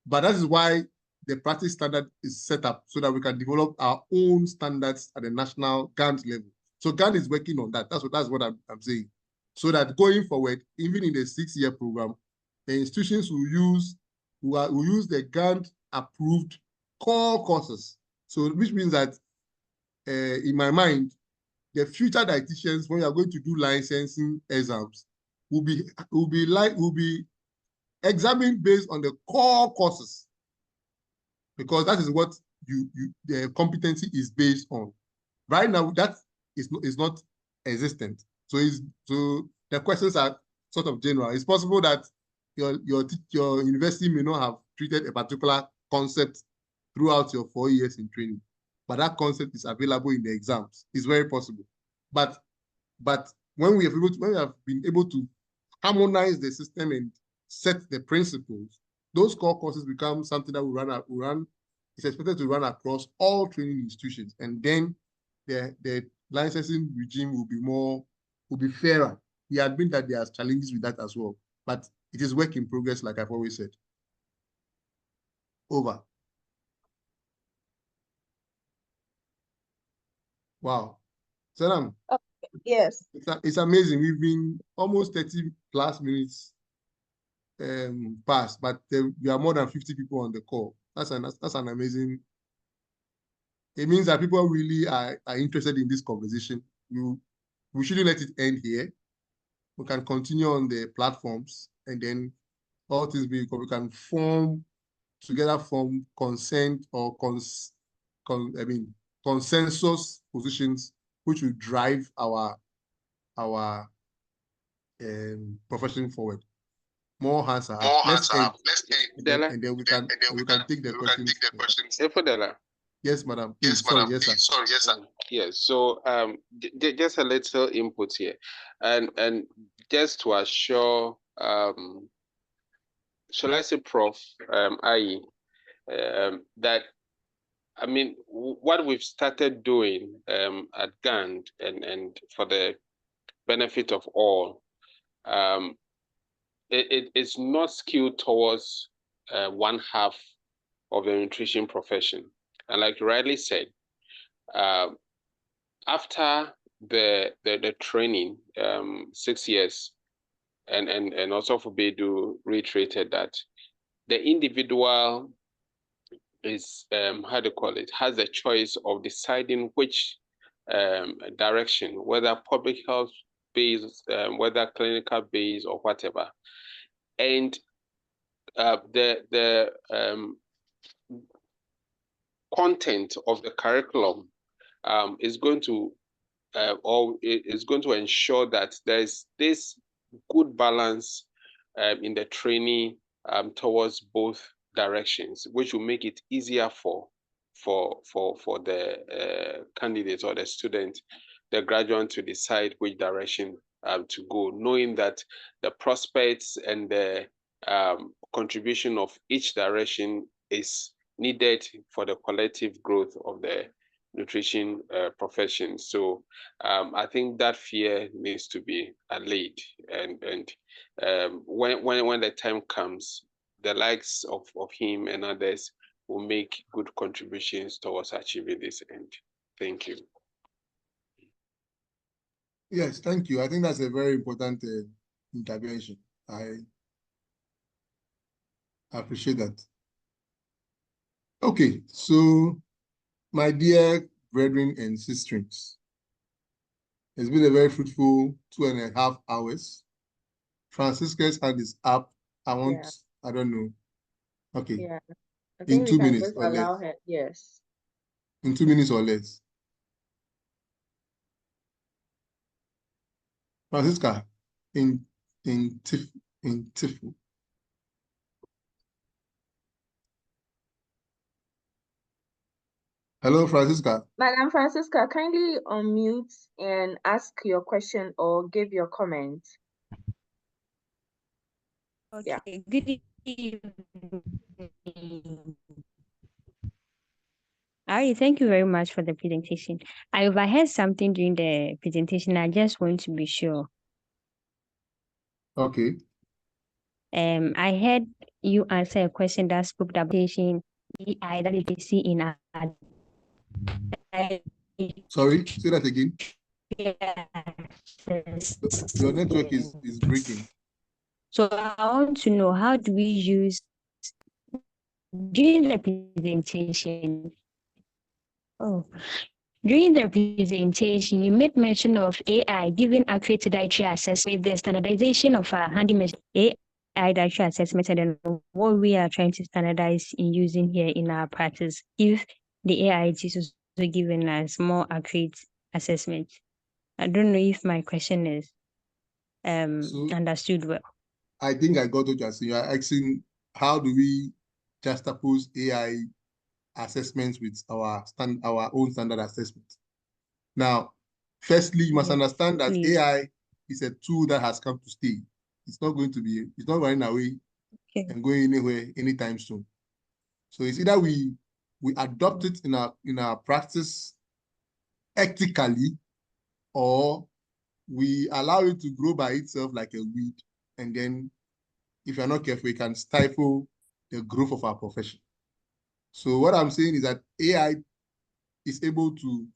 S2: But that is why the practice standard is set up so that we can develop our own standards at the national GANT level. So GANT is working on that. That's what I'm saying. So that going forward, even in the 6-year program, the institutions will use the GANT approved core courses. So which means that in my mind, the future dietitians, when we are going to do licensing exams, will be examined based on the core courses, because that is what the competency is based on. Right now, that is not existent. So the questions are sort of general. It's possible that your university may not have treated a particular concept throughout your 4 years in training, but that concept is available in the exams. It's very possible. But when we have been able to harmonize the system and set the principles, those core courses become something that will run. It's expected to run across all training institutions, and then the licensing regime will be fairer. We admit that there are challenges with that as well, but it is work in progress, like I've always said. Over. Wow. Salam.
S1: Yes.
S2: It's amazing. We've been almost 30 plus minutes past, but we are more than 50 people on the call. That's an amazing. It means that people really are interested in this conversation. We shouldn't let it end here. We can continue on the platforms, and then all things being equal, we can form consent or consensus positions which will drive our profession forward. More hands are up. Let's end. And then we can take the questions. Yes, madam. Please. Sorry, yes, sir.
S14: Yes. So just a little input here, and just to assure, shall I say, Prof. IE, that I mean what we've started doing at GAND and for the benefit of all, it's not skewed towards one half of the nutrition profession. And like you rightly said, after the training, 6 years, and also for Bedu reiterated that the individual is how do you call it, has a choice of deciding which direction, whether public health based, whether clinical based or whatever. And the content of the curriculum is going to ensure that there's this good balance in the training towards both directions, which will make it easier for the candidate or the student, the graduate, to decide which direction to go, knowing that the prospects and the contribution of each direction is needed for the collective growth of the nutrition profession. So I think that fear needs to be allayed, and when the time comes, the likes of him and others will make good contributions towards achieving this end. Thank you.
S2: Yes, thank you. I think that's a very important intervention. I appreciate that. Okay, so my dear brethren and sisters, it's been a very fruitful 2.5 hours. Francisca's hand is up. I want I don't know. Okay.
S1: Yeah, I
S2: In
S1: think we
S2: 2
S1: can
S2: minutes
S1: just
S2: or less.
S1: allow her. Yes.
S2: In 2 minutes or less. Francisca, in Tifu. Hello, Francisca.
S1: Madam Francisca, kindly unmute and ask your question or give your comment. Yeah.
S15: Okay, good evening. Ari, thank you very much for the presentation. I overheard something during the presentation. I just want to be sure.
S2: Okay.
S15: I heard you answer a question that spoke about AI that you see in our
S2: Sorry, say that again. Your network is breaking.
S15: So I want to know, how do we use during the presentation? Oh, during the presentation, you made mention of AI giving accurate dietary assessment, the standardization of handy machine AI dietary assessment, and what we are trying to standardize in using here in our practice. If the AI is also giving us more accurate assessment, I don't know if my question is understood well.
S2: I think I got what you're saying. You're asking, how do we juxtapose AI assessments with our own standard assessment? Now, firstly, you must understand that AI is a tool that has come to stay. It's not running away and going anywhere anytime soon. So it's either we adopt it in our practice ethically, or we allow it to grow by itself like a weed, and then if you're not careful, it can stifle the growth of our profession. So what I'm saying is that AI is able to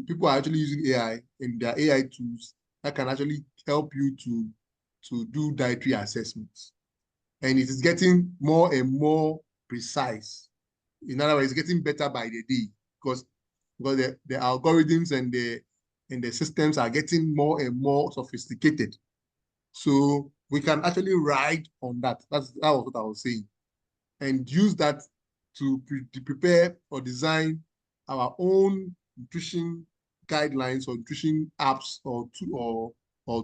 S2: people are actually using AI and their AI tools that can actually help you to do dietary assessments. And it is getting more and more precise. In other words, it's getting better by the day because the algorithms and the systems are getting more and more sophisticated. So we can actually ride on that. That was what I was saying. And use that to prepare or design our own nutrition guidelines or nutrition apps or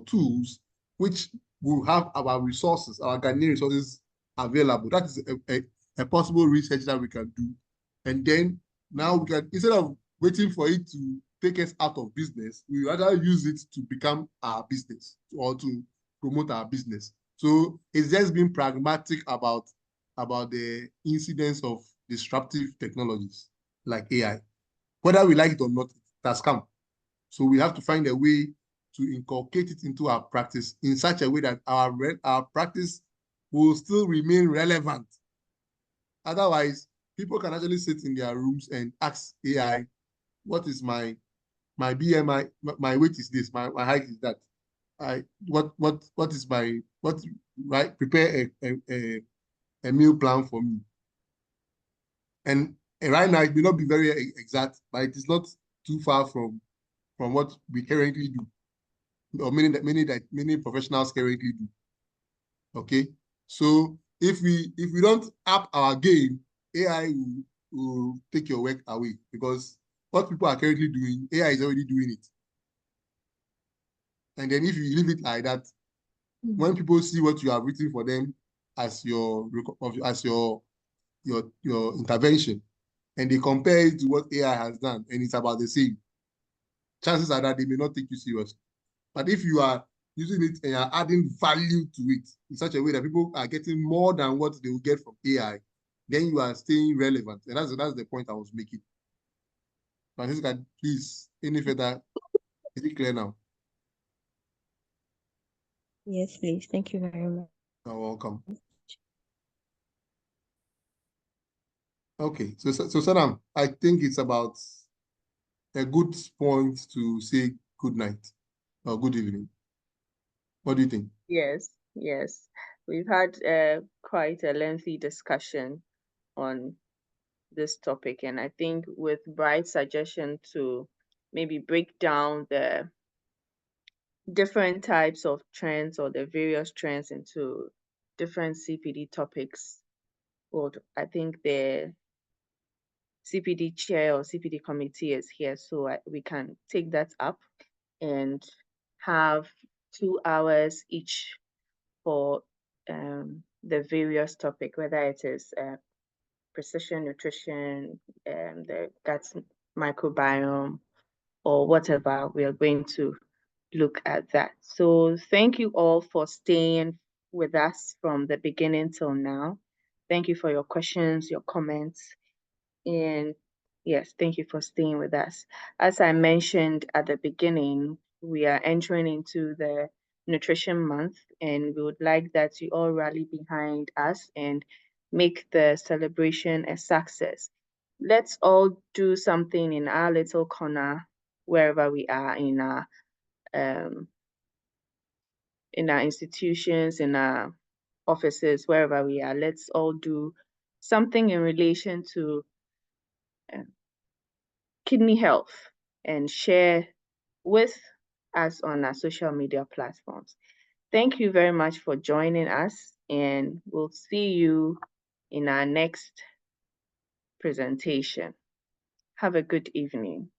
S2: tools, which will have our resources, our Ghanaian resources available. That is a possible research that we can do. And then now we can, instead of waiting for it to take us out of business, we rather use it to become our business or to promote our business. So it's just being pragmatic about the incidence of disruptive technologies like AI. Whether we like it or not, it has come. So we have to find a way to inculcate it into our practice in such a way that our practice will still remain relevant. Otherwise, people can actually sit in their rooms and ask AI, what is my BMI, my weight is this, my height is that. What is my, right? Prepare a meal plan for me. And right now, it may not be very exact, but it is not too far from what we currently do, or many professionals currently do. Okay, so if we don't up our game, AI will take your work away, because what people are currently doing, AI is already doing it. And then if you leave it like that, when people see what you have written for them as your intervention, and they compare it to what AI has done, and it's about the same, chances are that they may not take you seriously. But if you are using it and are adding value to it in such a way that people are getting more than what they will get from AI, then you are staying relevant. And that's the point I was making. Francisca, please, any further? Is it clear now?
S15: Yes, please. Thank you very much.
S2: You're welcome. Okay, so Sanam, I think it's about a good point to say good night or good evening. What do you think?
S1: Yes, yes. We've had quite a lengthy discussion on this topic, and I think with Bright's suggestion to maybe break down the different types of trends or the various trends into different CPD topics. Well, I think the CPD chair or CPD committee is here, so we can take that up and have 2 hours each for the various topic, whether it is precision nutrition, the gut microbiome, or whatever. We are going to look at that. So thank you all for staying with us from the beginning till now. Thank you for your questions, your comments, and yes, thank you for staying with us. As I mentioned at the beginning, we are entering into the nutrition month, and we would like that you all rally behind us and make the celebration a success. Let's all do something in our little corner, wherever we are um, in our institutions, in our offices, wherever we are. Let's all do something in relation to kidney health and share with us on our social media platforms. Thank you very much for joining us, and we'll see you in our next presentation. Have a good evening.